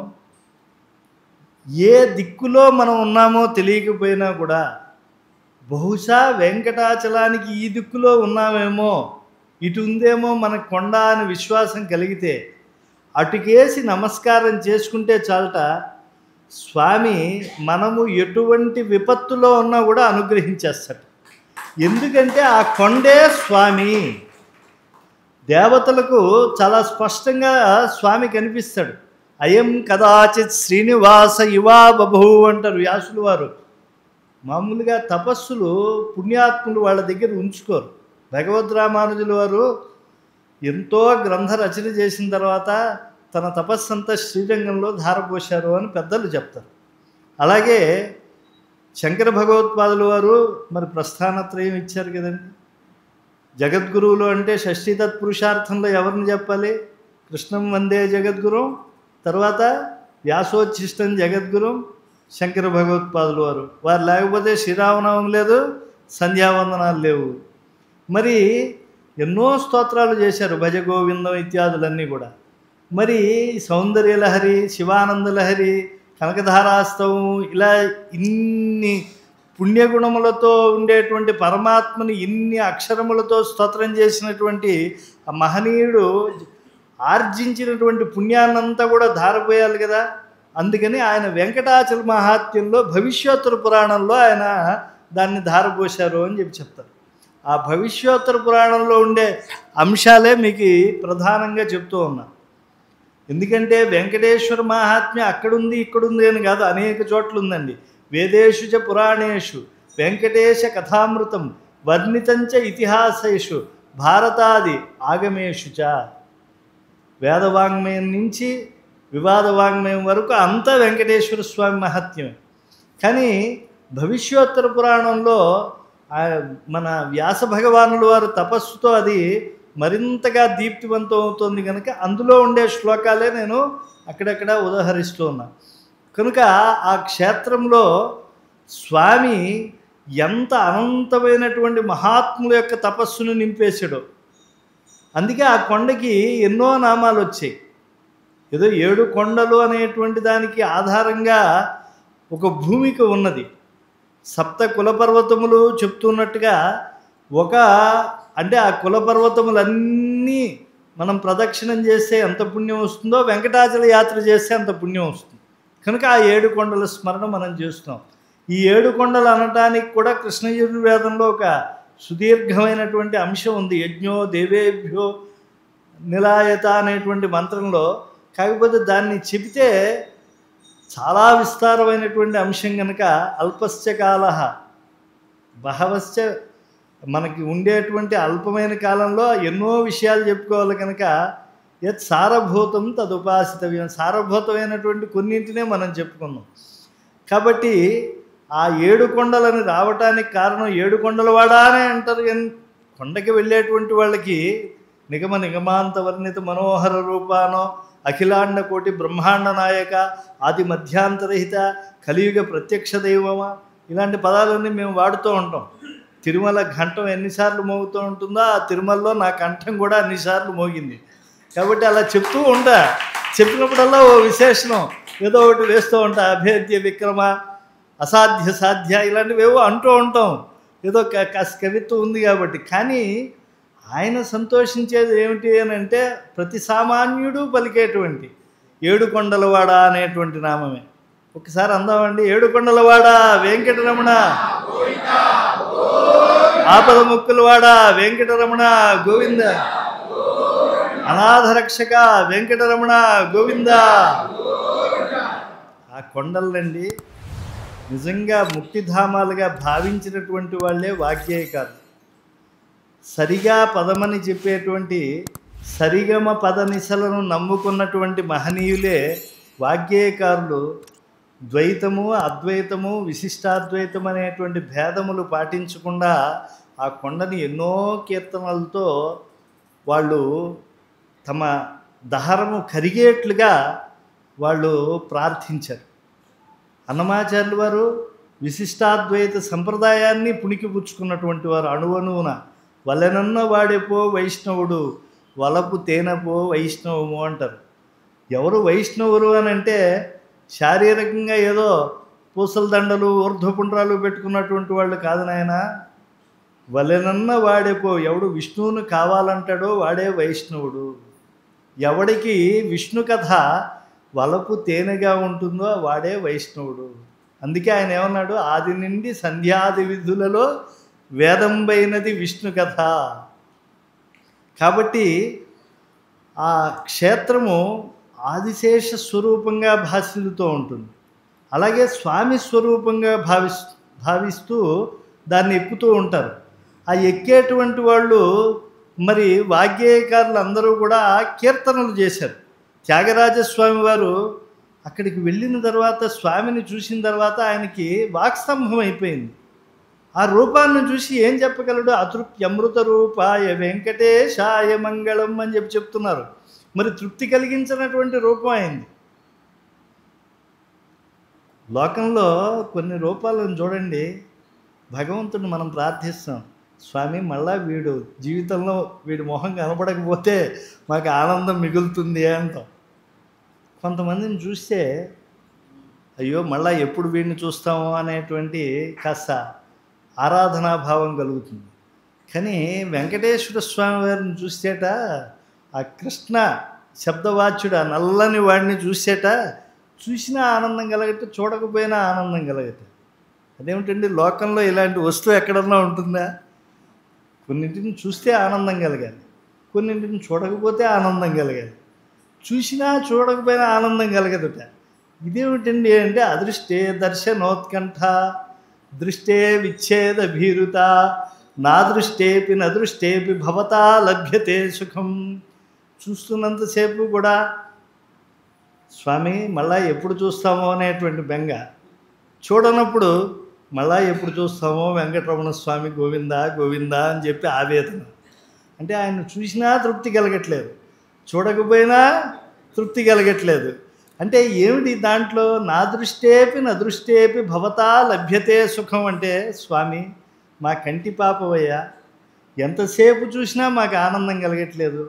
ఏ దిక్కులో మనం ఉన్నామో తెలియకపోయినా కూడా బహుశా వెంకటాచలానికి ఈ దిక్కులో ఉన్నామేమో, ఇటు ఉందేమో మన కొండ అని విశ్వాసం కలిగితే అటుకేసి నమస్కారం చేసుకుంటే చాలట, స్వామి మనము ఎటువంటి విపత్తులో ఉన్నా కూడా అనుగ్రహించేస్తాడు. ఎందుకంటే ఆ కొండే స్వామి. దేవతలకు చాలా స్పష్టంగా స్వామి కనిపిస్తాడు. అయం కదాచిత్ శ్రీనివాస ఇవా బభూ అంటారు వ్యాసులు వారు. మామూలుగా తపస్సులు పుణ్యాత్ములు వాళ్ళ దగ్గర ఉంచుకోరు. భగవద్ రామానుజుల వారు ఎంతో గ్రంథ రచన చేసిన తర్వాత తన తపస్సంతా శ్రీరంగంలో ధారపోశారు అని పెద్దలు చెప్తారు. అలాగే శంకర భగవత్పాదుల వారు మరి ప్రస్థానత్రయం ఇచ్చారు కదండి. జగద్గురువులు అంటే షష్ఠీ తత్పురుషార్థంలో ఎవరిని చెప్పాలి? కృష్ణం వందే జగద్గురుం, తర్వాత వ్యాసోచ్ఛిష్టం జగద్గురుం శంకర భగవత్పాదుల వారు. వారు లేకపోతే శ్రీరామనవమి లేదు, సంధ్యావందనాలు లేవు. మరి ఎన్నో స్తోత్రాలు చేశారు, భజ గోవిందం ఇత్యాదులన్నీ కూడా. మరి సౌందర్యలహరి, శివానందలహరి, కనకధారాస్తవం, ఇలా ఇన్ని పుణ్యగుణములతో ఉండేటువంటి పరమాత్మని ఇన్ని అక్షరములతో స్తోత్రం చేసినటువంటి ఆ మహనీయుడు ఆర్జించినటువంటి పుణ్యాన్నంతా కూడా ధారపోయాలి కదా. అందుకని ఆయన వెంకటాచల మహాత్మ్యంలో భవిష్యోత్తర పురాణంలో ఆయన దాన్ని ధారపోశారు అని చెప్పి చెప్తారు. ఆ భవిష్యోత్తర పురాణంలో ఉండే అంశాలే మీకు ప్రధానంగా చెప్తూ ఉన్నా. ఎందుకంటే వెంకటేశ్వర మహాత్మ్యం అక్కడుంది ఇక్కడుంది అని కాదు, అనేక చోట్ల ఉందండి. వేదేషు చ పురాణేషు వెంకటేశ కథామృతం వర్ణితంచ ఇతిహాసేషు భారతాది ఆగమేషు చ. వేదవాంగ్మయం నుంచి వివాద వాంగ్మయం వరకు అంతా వెంకటేశ్వర స్వామి మహత్యమే. కానీ భవిష్యోత్తర పురాణంలో మన వ్యాస భగవానుల వారు తపస్సుతో అది మరింతగా దీప్తివంతం అవుతుంది కనుక అందులో ఉండే శ్లోకాలే నేను అక్కడక్కడ ఉదహరిస్తూ ఉన్నా. కనుక ఆ క్షేత్రంలో స్వామి ఎంత అనంతమైనటువంటి మహాత్ముల యొక్క తపస్సును నింపేశాడో. అందుకే ఆ కొండకి ఎన్నో నామాలు వచ్చాయి. ఏదో 7 కొండలు అనేటువంటి దానికి ఆధారంగా ఒక భూమిక ఉన్నది. సప్త కులపర్వతములు చెప్తున్నట్టుగా అంటే ఆ కులపర్వతములన్నీ మనం ప్రదక్షిణం చేస్తే ఎంత పుణ్యం వస్తుందో వెంకటాచల యాత్ర చేస్తే అంత పుణ్యం వస్తుంది. కనుక ఆ 7 కొండల స్మరణ మనం చేస్తున్నాం. ఈ 7 కొండలు అనటానికి కూడా కృష్ణ యజుర్వేదంలో ఒక సుదీర్ఘమైనటువంటి అంశం ఉంది. యజ్ఞో దేవేభ్యో నిలాయత అనేటువంటి మంత్రంలో. కాకపోతే దాన్ని చెబితే చాలా విస్తారమైనటువంటి అంశం కనుక అల్పశ్చ కాల బహవశ్చ, మనకి ఉండేటువంటి అల్పమైన కాలంలో ఎన్నో విషయాలు చెప్పుకోవాలి కనుక యత్ సారభూతం తదుపాసితవ్యం, సారభూతమైనటువంటి కొన్నింటినే మనం చెప్పుకున్నాం. కాబట్టి ఆ 7 కొండలని రావటానికి కారణం 7 కొండల వాడానే అంటారు. కొండకి వెళ్ళేటువంటి వాళ్ళకి నిగమ నిగమాంత వర్ణిత మనోహర రూపానో అఖిలాండ కోటి బ్రహ్మాండ నాయక ఆది మధ్యాంతరహిత కలియుగ ప్రత్యక్ష దైవమా, ఇలాంటి పదాలన్నీ మేము వాడుతూ ఉంటాం. తిరుమల ఘంటం ఎన్నిసార్లు మోగుతూ ఉంటుందో ఆ తిరుమలలో నా కంఠం కూడా అన్నిసార్లు మోగింది. కాబట్టి అలా చెప్తూ ఉంటా. చెప్పినప్పుడల్లా ఓ విశేషణం ఏదో ఒకటి వేస్తూ ఉంటా. అభేద్య విక్రమ, అసాధ్య సాధ్య, ఇలాంటివి ఏవో అంటూ ఉంటాం. ఏదో కవిత్వం ఉంది కాబట్టి. కానీ ఆయన సంతోషించేది ఏమిటి అని అంటే ప్రతి సామాన్యుడు పలికేటువంటి 7 కొండలవాడ అనేటువంటి నామమే. ఒకసారి అందామండి. 7 కొండలవాడ వెంకటరమణ, ఆపద ముక్కులవాడ వెంకటరమణ గోవింద, అనాథ రక్షక వెంకటరమణ గోవింద. ఆ కొండలండి నిజంగా ముక్తిధామాలుగా భావించినటువంటి వాళ్ళే వాగ్గేయకారులు. సరిగా పదమని చెప్పేటువంటి సరిగమ పదనిసలను నమ్ముకున్నటువంటి మహనీయులే వాగ్గేయకారులు. ద్వైతము, అద్వైతము, విశిష్టాద్వైతం అనేటువంటి భేదములు పాటించకుండా ఆ కొండని ఎన్నో కీర్తనలతో వాళ్ళు తమ దహరము కరిగేట్లుగా వాళ్ళు ప్రార్థించారు. అన్నమాచార్యులు వారు విశిష్టాద్వైత సంప్రదాయాన్ని పుణికిపుచ్చుకున్నటువంటి వారు. అణువణువున వలెనన్న వాడెపో వైష్ణవుడు, వలపు తేనెపో వైష్ణవము అంటారు. ఎవరు వైష్ణవులు అని అంటే శారీరకంగా ఏదో పూసల దండలు, ఊర్ధ్వపుండ్రాలు పెట్టుకున్నటువంటి వాళ్ళు కాదు నాయన. వలెనన్న వాడెపో, ఎవడు విష్ణువును కావాలంటాడో వాడే వైష్ణవుడు. ఎవడికి విష్ణు కథ వలపు తేనెగా ఉంటుందో వాడే వైష్ణవుడు. అందుకే ఆయన ఏమన్నాడు, ఆది నుండి సంధ్యాది విధులలో వేదంబైనది విష్ణు కథ. కాబట్టి ఆ క్షేత్రము ఆదిశేష స్వరూపంగా భాసిల్లుతూ ఉంటుంది. అలాగే స్వామి స్వరూపంగా భావిస్తూ దాన్ని ఎక్కుతూ ఉంటారు. ఆ ఎక్కేటువంటి వాళ్ళు మరి వాగ్గేయకారులు అందరూ కూడా కీర్తనలు చేశారు. త్యాగరాజస్వామి వారు అక్కడికి వెళ్ళిన తర్వాత, స్వామిని చూసిన తర్వాత ఆయనకి వాక్స్తంభం అయిపోయింది. ఆ రూపాన్ని చూసి ఏం చెప్పగలడు? అతృప్త్యమృత రూపాయ వెంకటేశాయ మంగళం అని చెప్తున్నారు. మరి తృప్తి కలిగించినటువంటి రూపం అయింది. లోకంలో కొన్ని రూపాలను చూడండి, భగవంతుడిని మనం ప్రార్థిస్తాం, స్వామి మళ్ళా వీడు జీవితంలో వీడి మొహం కనపడకపోతే మాకు ఆనందం మిగులుతుంది అంటాం. కొంతమందిని చూస్తే అయ్యో మళ్ళా ఎప్పుడు వీడిని చూస్తామో అనేటువంటి కాస్త ఆరాధనాభావం కలుగుతుంది. కానీ వెంకటేశ్వర స్వామి వారిని చూసేట, ఆ కృష్ణ శబ్దవాచ్యుడు ఆ నల్లని వాడిని చూసేట చూసినా ఆనందం కలగట, చూడకపోయినా ఆనందం కలగట. అదేమిటండి, లోకంలో ఇలాంటి వస్తువు ఎక్కడన్నా ఉంటుందా? కొన్నింటిని చూస్తే ఆనందం కలగాలి, కొన్నింటిని చూడకపోతే ఆనందం కలగాలి. చూసినా చూడకపోయినా ఆనందం కలగదుట. ఇదేమిటండి అంటే అదృష్టే దర్శనోత్కంఠ, దృష్టే విచ్ఛేద భీరుత, నా దృష్టేపి నదృష్టేపి భవతా లభ్యతే సుఖం. చూస్తున్నంతసేపు కూడా స్వామి మళ్ళా ఎప్పుడు చూస్తామో అనేటువంటి బెంగ, చూడనప్పుడు మళ్ళా ఎప్పుడు చూస్తామో వెంకటరమణ స్వామి గోవిందా గోవిందా అని చెప్పి ఆవేదన. అంటే ఆయన చూసినా తృప్తి కలగట్లేదు, చూడకపోయినా తృప్తి కలగట్లేదు. అంటే ఏమిటి దాంట్లో? నా దృష్టేపి నదృష్టేపి భవతా లభ్యతే సుఖం. అంటే స్వామి మా కంటి పాపవయ్యా, ఎంతసేపు చూసినా మాకు ఆనందం కలగట్లేదు,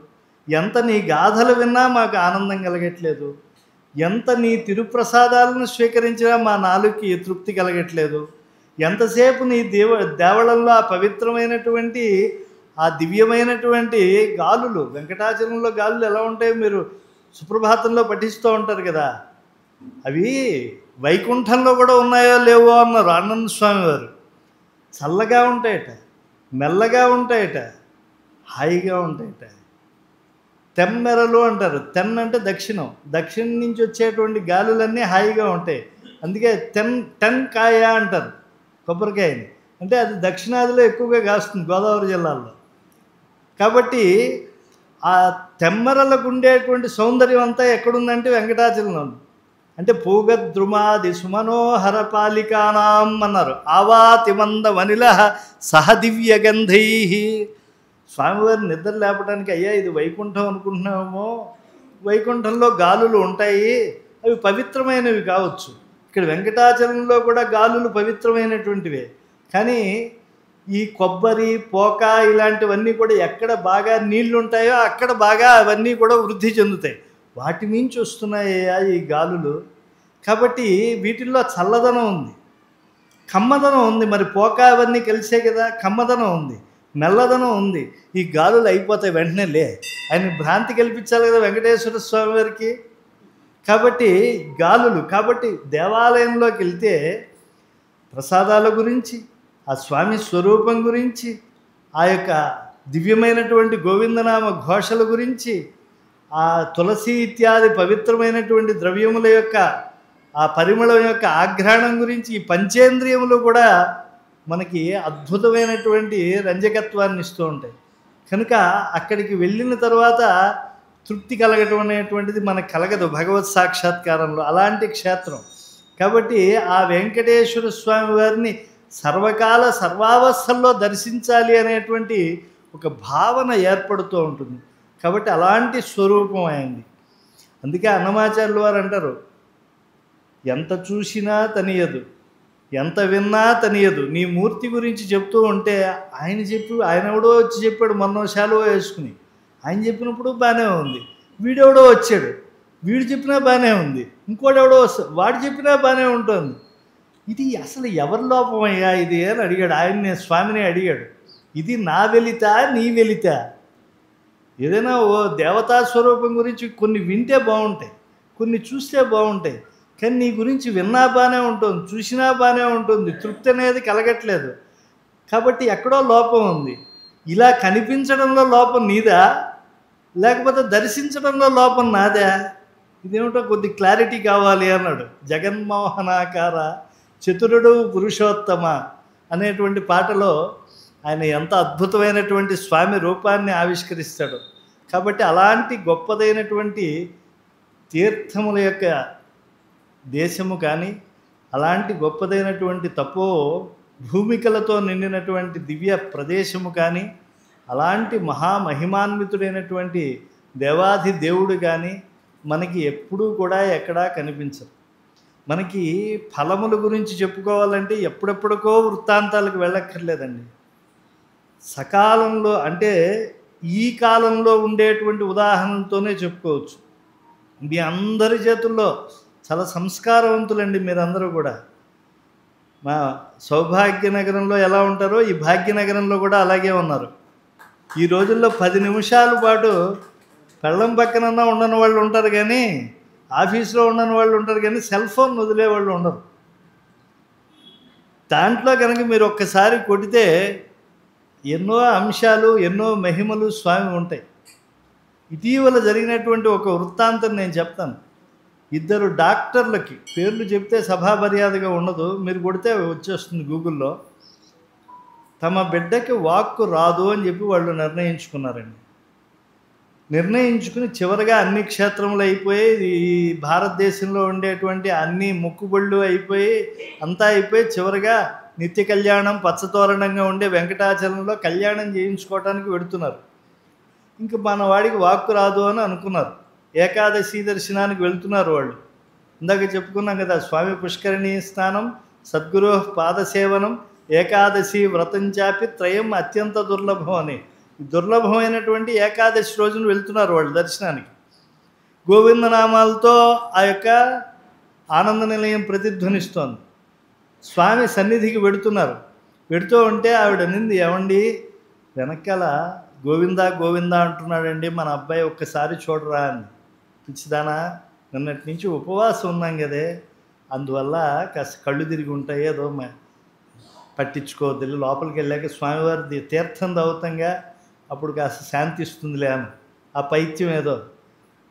ఎంత నీ గాథలు విన్నా మాకు ఆనందం కలగట్లేదు, ఎంత నీ తిరుప్రసాదాలను స్వీకరించినా మా నాలుగుకి తృప్తి కలగట్లేదు, ఎంతసేపు నీ దేవళంలో ఆ పవిత్రమైనటువంటి ఆ దివ్యమైనటువంటి గాలులు, వెంకటాచలంలో గాలులు ఎలా ఉంటాయో మీరు సుప్రభాతంలో పఠిస్తూ ఉంటారు కదా, అవి వైకుంఠంలో కూడా ఉన్నాయో లేవో అన్నారు ఆనంద స్వామి వారు. చల్లగా ఉంటాయట, మెల్లగా ఉంటాయట, హాయిగా ఉంటాయట. తెమ్మెరలు అంటారు. తెన్ అంటే దక్షిణం, దక్షిణం నుంచి వచ్చేటువంటి గాలులన్నీ హాయిగా ఉంటాయి. అందుకే టెన్ కాయ అంటారు కొబ్బరికాయని. అంటే అది దక్షిణాదిలో ఎక్కువగా కాస్తుంది, గోదావరి జిల్లాలో. కాబట్టి ఆ తెమ్మరలకు ఉండేటువంటి సౌందర్యం అంతా ఎక్కడుందంటే వెంకటాచలంలో ఉంది. అంటే పూగద్రుమాది సుమనోహర పాలికానాం అన్నారు. ఆవాతిమంద వనిల సహదివ్య గంధై. స్వామివారిని నిద్ర లేపడానికి, అయ్యా ఇది వైకుంఠం అనుకుంటున్నామో, వైకుంఠంలో గాలులు ఉంటాయి, అవి పవిత్రమైనవి కావచ్చు. ఇక్కడ వెంకటాచలంలో కూడా గాలులు పవిత్రమైనటువంటివే. కానీ ఈ కొబ్బరి, పోక ఇలాంటివన్నీ కూడా ఎక్కడ బాగా నీళ్లు ఉంటాయో అక్కడ బాగా అవన్నీ కూడా వృద్ధి చెందుతాయి. వాటి మించి వస్తున్నాయ్యా ఈ గాలులు. కాబట్టి వీటిల్లో చల్లదనం ఉంది, కమ్మదనం ఉంది. మరి పోక అవన్నీ కలిసే కదా, కమ్మదనం ఉంది, మెల్లదనం ఉంది. ఈ గాలులు అయిపోతాయి వెంటనే లే. ఆయన భ్రాంతి కల్పించాలి కదా వెంకటేశ్వర స్వామి వారికి. కాబట్టి గాలులు, కాబట్టి దేవాలయంలోకి వెళ్తే ప్రసాదాల గురించి, ఆ స్వామి స్వరూపం గురించి, ఆ యొక్క దివ్యమైనటువంటి గోవిందనామ ఘోషల గురించి, ఆ తులసి ఇత్యాది పవిత్రమైనటువంటి ద్రవ్యముల యొక్క ఆ పరిమళం యొక్క ఆఘ్రాణం గురించి ఈ పంచేంద్రియములు కూడా మనకి అద్భుతమైనటువంటి రంజకత్వాన్ని ఇస్తూ ఉంటాయి. కనుక అక్కడికి వెళ్ళిన తర్వాత తృప్తి కలగటం అనేటువంటిది మనకు కలగదు భగవత్ సాక్షాత్కారంలో, అలాంటి క్షేత్రం. కాబట్టి ఆ వెంకటేశ్వర స్వామి వారిని సర్వకాల సర్వావస్థల్లో దర్శించాలి అనేటువంటి ఒక భావన ఏర్పడుతూ ఉంటుంది. కాబట్టి అలాంటి స్వరూపం అయింది. అందుకే అన్నమాచార్యుల వారు అంటారు, ఎంత చూసినా తనియదు, ఎంత విన్నా తనియదు, నీ మూర్తి గురించి చెప్తూ ఉంటే ఆయన ఎవడో వచ్చి చెప్పాడు, మొన్న శాలువ వేసుకుని, ఆయన చెప్పినప్పుడు బాగానే ఉంది, వీడెవడో వచ్చాడు, వీడు చెప్పినా బాగానే ఉంది, ఇంకోటి ఎవడో వాడు చెప్పినా బాగానే ఉంటుంది. ఇది అసలు ఎవరి లోపమయ్యా ఇది అని అడిగాడు ఆయన్ని, స్వామిని అడిగాడు. ఇది నా వెలిత నీ వెలిత? ఏదైనా ఓ దేవతా స్వరూపం గురించి కొన్ని వింటే బాగుంటాయి, కొన్ని చూస్తే బాగుంటాయి, కానీ నీ గురించి విన్నా బాగానే ఉంటుంది, చూసినా బాగానే ఉంటుంది, తృప్తి అనేది కలగట్లేదు. కాబట్టి ఎక్కడో లోపం ఉంది. ఇలా కనిపించడంలో లోపం నీదా, లేకపోతే దర్శించడంలో లోపం నాదా? ఇదేమిటో కొద్ది క్లారిటీ కావాలి అన్నాడు. జగన్మోహనాకార చతురుడు పురుషోత్తమ అనేటువంటి పాటలో ఆయన ఎంత అద్భుతమైనటువంటి స్వామి రూపాన్ని ఆవిష్కరిస్తాడు. కాబట్టి అలాంటి గొప్పదైనటువంటి తీర్థముల యొక్క దేశము కానీ, అలాంటి గొప్పదైనటువంటి తపో భూమికలతో నిండినటువంటి దివ్య ప్రదేశము కానీ, అలాంటి మహామహిమాన్వితుడైనటువంటి దేవాది దేవుడు కానీ మనకి ఎప్పుడూ కూడా ఎక్కడా కనిపించరు. మనకి ఫలముల గురించి చెప్పుకోవాలంటే ఎప్పుడెప్పుడుకో వృత్తాంతాలకు వెళ్ళక్కర్లేదండి. సకాలంలో అంటే ఈ కాలంలో ఉండేటువంటి ఉదాహరణలతోనే చెప్పుకోవచ్చు. మీ అందరి చేతుల్లో చాలా సంస్కారవంతులండి మీరందరూ కూడా. మా సౌభాగ్యనగరంలో ఎలా ఉంటారో ఈ భాగ్యనగరంలో కూడా అలాగే ఉన్నారు. ఈ రోజుల్లో 10 నిమిషాల పాటు పెళ్ళం పక్కనన్నా ఉండని వాళ్ళు ఉంటారు, కానీ ఆఫీస్లో ఉండని వాళ్ళు ఉంటారు, కానీ సెల్ ఫోన్ వదిలే వాళ్ళు ఉండరు. దాంట్లో కనుక మీరు ఒక్కసారి కొడితే ఎన్నో అంశాలు, ఎన్నో మహిమలు స్వామి ఉంటాయి. ఇటీవల జరిగినటువంటి ఒక వృత్తాంతం నేను చెప్తాను. 2 డాక్టర్లకి పేర్లు చెప్తే సభా మర్యాదగా ఉండదు, మీరు కొడితే వచ్చేస్తుంది గూగుల్లో. తమ బిడ్డకి వాక్కు రాదు అని చెప్పి వాళ్ళు నిర్ణయించుకున్నారండి. నిర్ణయించుకుని చివరిగా అన్ని క్షేత్రములు అయిపోయి, ఈ భారతదేశంలో ఉండేటువంటి అన్ని మొక్కుబళ్ళు అయిపోయి, అంతా అయిపోయి చివరిగా నిత్య కళ్యాణం పచ్చతోరణంగా ఉండే వెంకటాచలంలో కళ్యాణం చేయించుకోవడానికి వెడుతున్నారు. ఇంక మన వాడికి వాక్కు రాదు అని అనుకున్నారు. ఏకాదశి దర్శనానికి వెళ్తున్నారు వాళ్ళు. ఇందాక చెప్పుకున్నాం కదా, స్వామి పుష్కరిణీ స్నానం, సద్గురు పాదసేవనం, ఏకాదశి వ్రతం చాపి త్రయం అత్యంత దుర్లభం అని. దుర్లభమైనటువంటి ఏకాదశి రోజున వెళ్తున్నారు వాళ్ళు దర్శనానికి. గోవిందనామాలతో ఆ యొక్క ఆనంద నిలయం ప్రతిధ్వనిస్తోంది. స్వామి సన్నిధికి వెడుతున్నారు. వెడుతూ ఉంటే ఆవిడ నింది, ఏమండి వెనకాల గోవిందా గోవిందా అంటున్నాడండి మన అబ్బాయి, ఒక్కసారి చూడరా అని. పిచ్చిదానా, నిన్నటి నుంచి ఉపవాసం ఉన్నాం కదే, అందువల్ల కాస్త కళ్ళు తిరిగి ఉంటాయి, ఏదో పట్టించుకోవద్దు, లోపలికి వెళ్ళాక స్వామివారి తీర్థం తాగుతాంగా, అప్పుడు కాస్త శాంతి ఇస్తుందిలే అని. ఆ పైత్యం ఏదో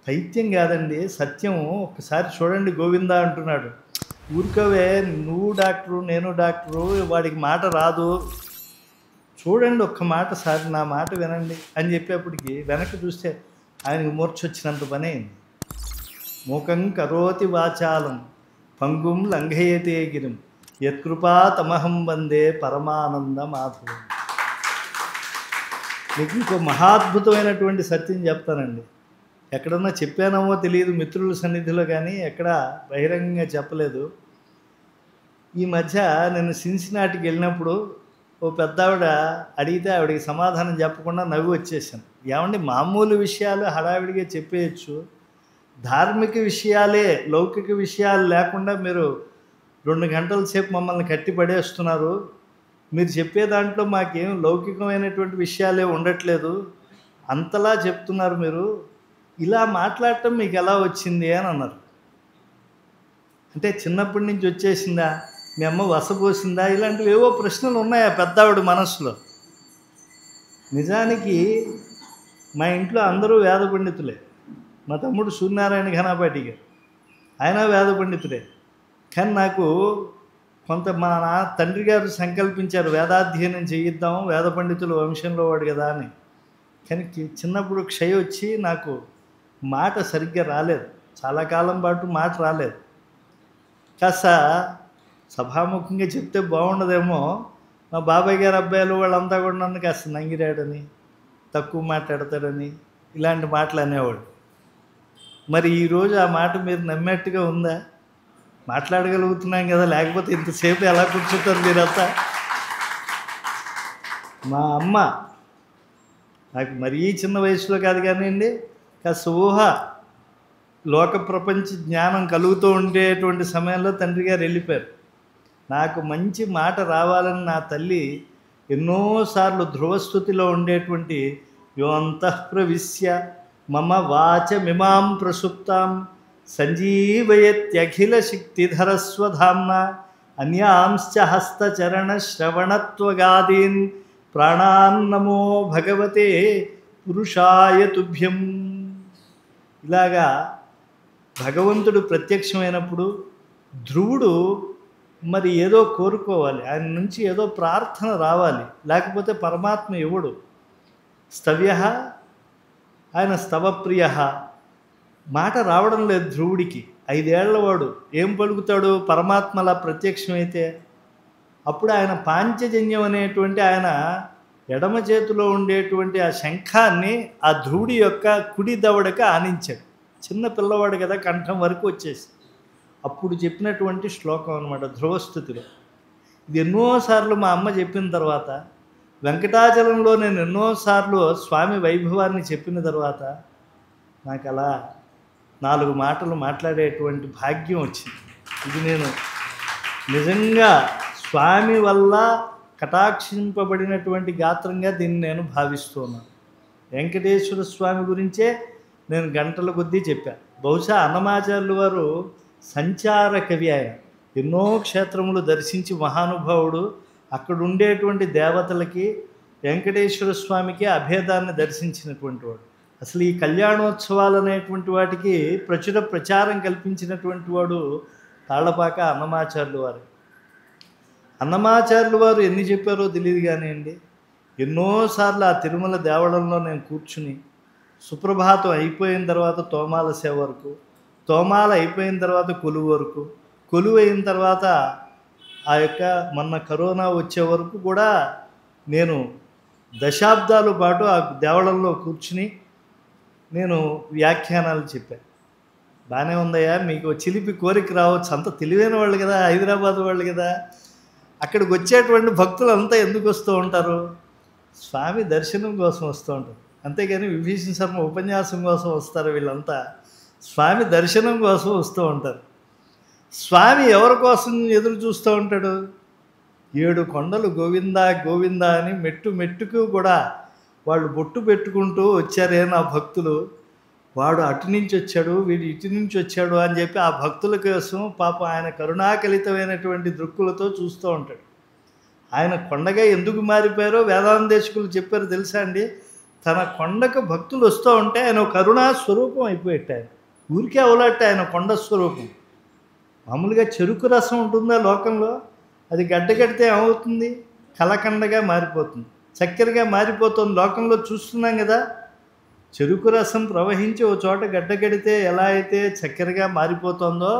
పైత్యం కాదండి, సత్యం. ఒక్కసారి చూడండి గోవిందా అంటున్నాడు. ఊరుకోవే, నువ్వు డాక్టరు నేను డాక్టరు, వాడికి మాట రాదు, చూడండి ఒక్క మాట సార్, నా మాట వినండి అని చెప్పేప్పటికి వెనక్కి చూస్తే ఆయనకు మూర్చొచ్చినంత పని అయింది. మూకం కరోతి వాచాలం పంగుం లంఘయతే గిరిం యత్కృపా తమహం వందే పరమానంద మాధవం. మీకు ఇంకో మహాద్భుతమైనటువంటి సత్యం చెప్తానండి. ఎక్కడన్నా చెప్పానేమో తెలియదు మిత్రుల సన్నిధిలో, కానీ ఎక్కడ బహిరంగంగా చెప్పలేదు. ఈ మధ్య నేను సిన్సినాటికి వెళ్ళినప్పుడు ఓ పెద్ద ఆవిడ అడిగితే ఆవిడకి సమాధానం చెప్పకుండా నవ్వు వచ్చేసాను. ఏమండి, మామూలు విషయాలు హడావిడిగా చెప్పేయచ్చు, ధార్మిక విషయాలే, లౌకిక విషయాలు లేకుండా మీరు 2 గంటల సేపు మమ్మల్ని కట్టి పడేస్తున్నారు. మీరు చెప్పే దాంట్లో మాకేం లౌకికమైనటువంటి విషయాలే ఉండట్లేదు, అంతలా చెప్తున్నారు మీరు, ఇలా మాట్లాడటం మీకు ఎలా వచ్చింది అని అన్నారు. అంటే చిన్నప్పటి నుంచి వచ్చేసిందా, మీ అమ్మ వసపోసిందా, ఇలాంటివి ఏవో ప్రశ్నలు ఉన్నాయి ఆ పెద్దావిడ మనసులో. నిజానికి మా ఇంట్లో అందరూ వేద పండితులే. మా తమ్ముడు సూర్యనారాయణ ఘనాపాటి గారు, ఆయన వేద పండితుడే. కానీ నాకు కొంత మా తండ్రి గారు సంకల్పించారు, వేదాధ్యయనం చేయిద్దాం, వేద పండితుల వంశంలో వాడు కదా అని. కానీ చిన్నప్పుడు క్షయ వచ్చి నాకు మాట సరిగ్గా రాలేదు, చాలా కాలం పాటు మాట రాలేదు. కాస్త సభాముఖంగా చెప్తే బాగుండదేమో, మా బాబాయ్ గారు అబ్బాయిలు వాళ్ళంతా కూడా నన్ను కాస్త నంగిరాడని, తక్కువ మాట్లాడతాడని, ఇలాంటి మాటలు అనేవాడు. మరి ఈరోజు ఆ మాట మీరు నమ్మేట్టుగా ఉందా? మాట్లాడగలుగుతున్నాం కదా, లేకపోతే ఇంతసేపు ఎలా కూర్చుంటారు మీరంతా? మా అమ్మ నాకు మరీ చిన్న వయసులో కాదు కానివ్వండి, కాస్త ఊహ లోక ప్రపంచ జ్ఞానం కలుగుతూ ఉండేటువంటి సమయంలో తండ్రి గారు వెళ్ళిపోయారు. నాకు మంచి మాట రావాలని నా తల్లి ఎన్నోసార్లు ధ్రువస్థుతిలో ఉండేటువంటి యోంతః ప్రవిశ్య మమ వాచమిమాం ప్రసుప్తాం సంజీవయత్యఖిల శక్తిధరస్వధామ్న అన్యాంశ్చ హస్తచరణ శ్రవణత్వగాదీన్ ప్రాణాన్నమో భగవతే పురుషాయ తుభ్యం. ఇలాగా భగవంతుడు ప్రత్యక్షమైనప్పుడు ధ్రువుడు మరి ఏదో కోరుకోవాలి, ఆయన నుంచి ఏదో ప్రార్థన రావాలి, లేకపోతే పరమాత్మ ఇవ్వడు. స్తవ్య ఆయన స్తవప్రియ, మాట రావడం లేదు ధ్రువుడికి. 5 ఏళ్లవాడు ఏం పలుకుతాడు పరమాత్మలా ప్రత్యక్షమైతే? అప్పుడు ఆయన పాంచజన్యం అనేటువంటి ఆయన ఎడమ చేతిలో ఉండేటువంటి ఆ శంఖాన్ని ఆ ధ్రువుడి యొక్క కుడి దవడకి ఆనించాడు. చిన్న పిల్లవాడు కదా, కంఠం వరకు వచ్చేసి. అప్పుడు చెప్పినటువంటి శ్లోకం అనమాట ధ్రువస్థుతిలో. ఇది ఎన్నోసార్లు మా అమ్మ చెప్పిన తర్వాత, వెంకటాచలంలో నేను ఎన్నోసార్లు స్వామి వైభవాన్ని చెప్పిన తర్వాత నాకు అలా 4 మాటలు మాట్లాడేటువంటి భాగ్యం వచ్చింది. ఇది నేను నిజంగా స్వామి వల్ల కటాక్షింపబడినటువంటి గాత్రంగా దీన్ని నేను భావిస్తున్నాను. వెంకటేశ్వర స్వామి గురించే నేను గంటల కొద్దీ చెప్పాను. బహుశా అన్నమాచార్యులు వారు సంచార కవి, ఆయన ఎన్నో క్షేత్రములు దర్శించి మహానుభావుడు. అక్కడ ఉండేటువంటి దేవతలకి వెంకటేశ్వర స్వామికి అభేదాన్ని దర్శించినటువంటి వాడు. అసలు ఈ కళ్యాణోత్సవాలు అనేటువంటి వాటికి ప్రచుర ప్రచారం కల్పించినటువంటి వాడు తాళ్లపాక అన్నమాచార్యులు వారు. అన్నమాచార్యులు వారు ఎన్ని చెప్పారో తెలియదు కానివ్వండి, ఎన్నోసార్లు ఆ తిరుమల దేవళంలో నేను కూర్చుని సుప్రభాతం అయిపోయిన తర్వాత తోమాల సేవ వరకు, తోమాల అయిపోయిన తర్వాత కొలువు వరకు, కొలువు అయిన తర్వాత ఆ యొక్క మొన్న కరోనా వచ్చే వరకు కూడా నేను దశాబ్దాల పాటు ఆ దేవళంలో కూర్చుని నేను వ్యాఖ్యానాలు చెప్పాను. బాగానే ఉందయ్యా, మీకు చిలిపి కోరిక రావచ్చు, అంత తెలివైన వాళ్ళు కదా, హైదరాబాద్ వాళ్ళు కదా. అక్కడికి వచ్చేటువంటి భక్తులంతా ఎందుకు వస్తూ ఉంటారు? స్వామి దర్శనం కోసం వస్తూ ఉంటారు. అంతేగాని విభీషణ శర్మ ఉపన్యాసం కోసం వస్తారు వీళ్ళంతా, స్వామి దర్శనం కోసం వస్తూ ఉంటారు. స్వామి ఎవరి కోసం ఎదురు చూస్తూ ఉంటాడు? 7 కొండలు గోవిందా గోవిందా అని మెట్టు మెట్టుకు కూడా వాళ్ళు బొట్టు పెట్టుకుంటూ వచ్చారే నా భక్తులు, వాడు అటు నుంచి వచ్చాడు, వీడు ఇటు నుంచి వచ్చాడు అని చెప్పి ఆ భక్తుల కోసం పాపం ఆయన కరుణాకలితమైనటువంటి దృక్కులతో చూస్తూ ఉంటాడు. ఆయన కొండగా ఎందుకు మారిపోయారో వేదాంతేశకులు చెప్పారు తెలుసా అండి? తన కొండకు భక్తులు వస్తూ ఉంటే ఆయన కరుణా స్వరూపం అయిపోయాడు. ఊరికే అవలట్ట ఆయన కొండ స్వరూపం. మామూలుగా చెరుకు రసం ఉంటుందా లోకంలో? అది గడ్డకడితే ఏమవుతుంది? కలకండగా మారిపోతుంది, చక్కెరగా మారిపోతుంది. లోకంలో చూస్తున్నాం కదా, చెరుకు రసం ప్రవహించి ఓ చోట గడ్డకడితే ఎలా అయితే చక్కెరగా మారిపోతుందో,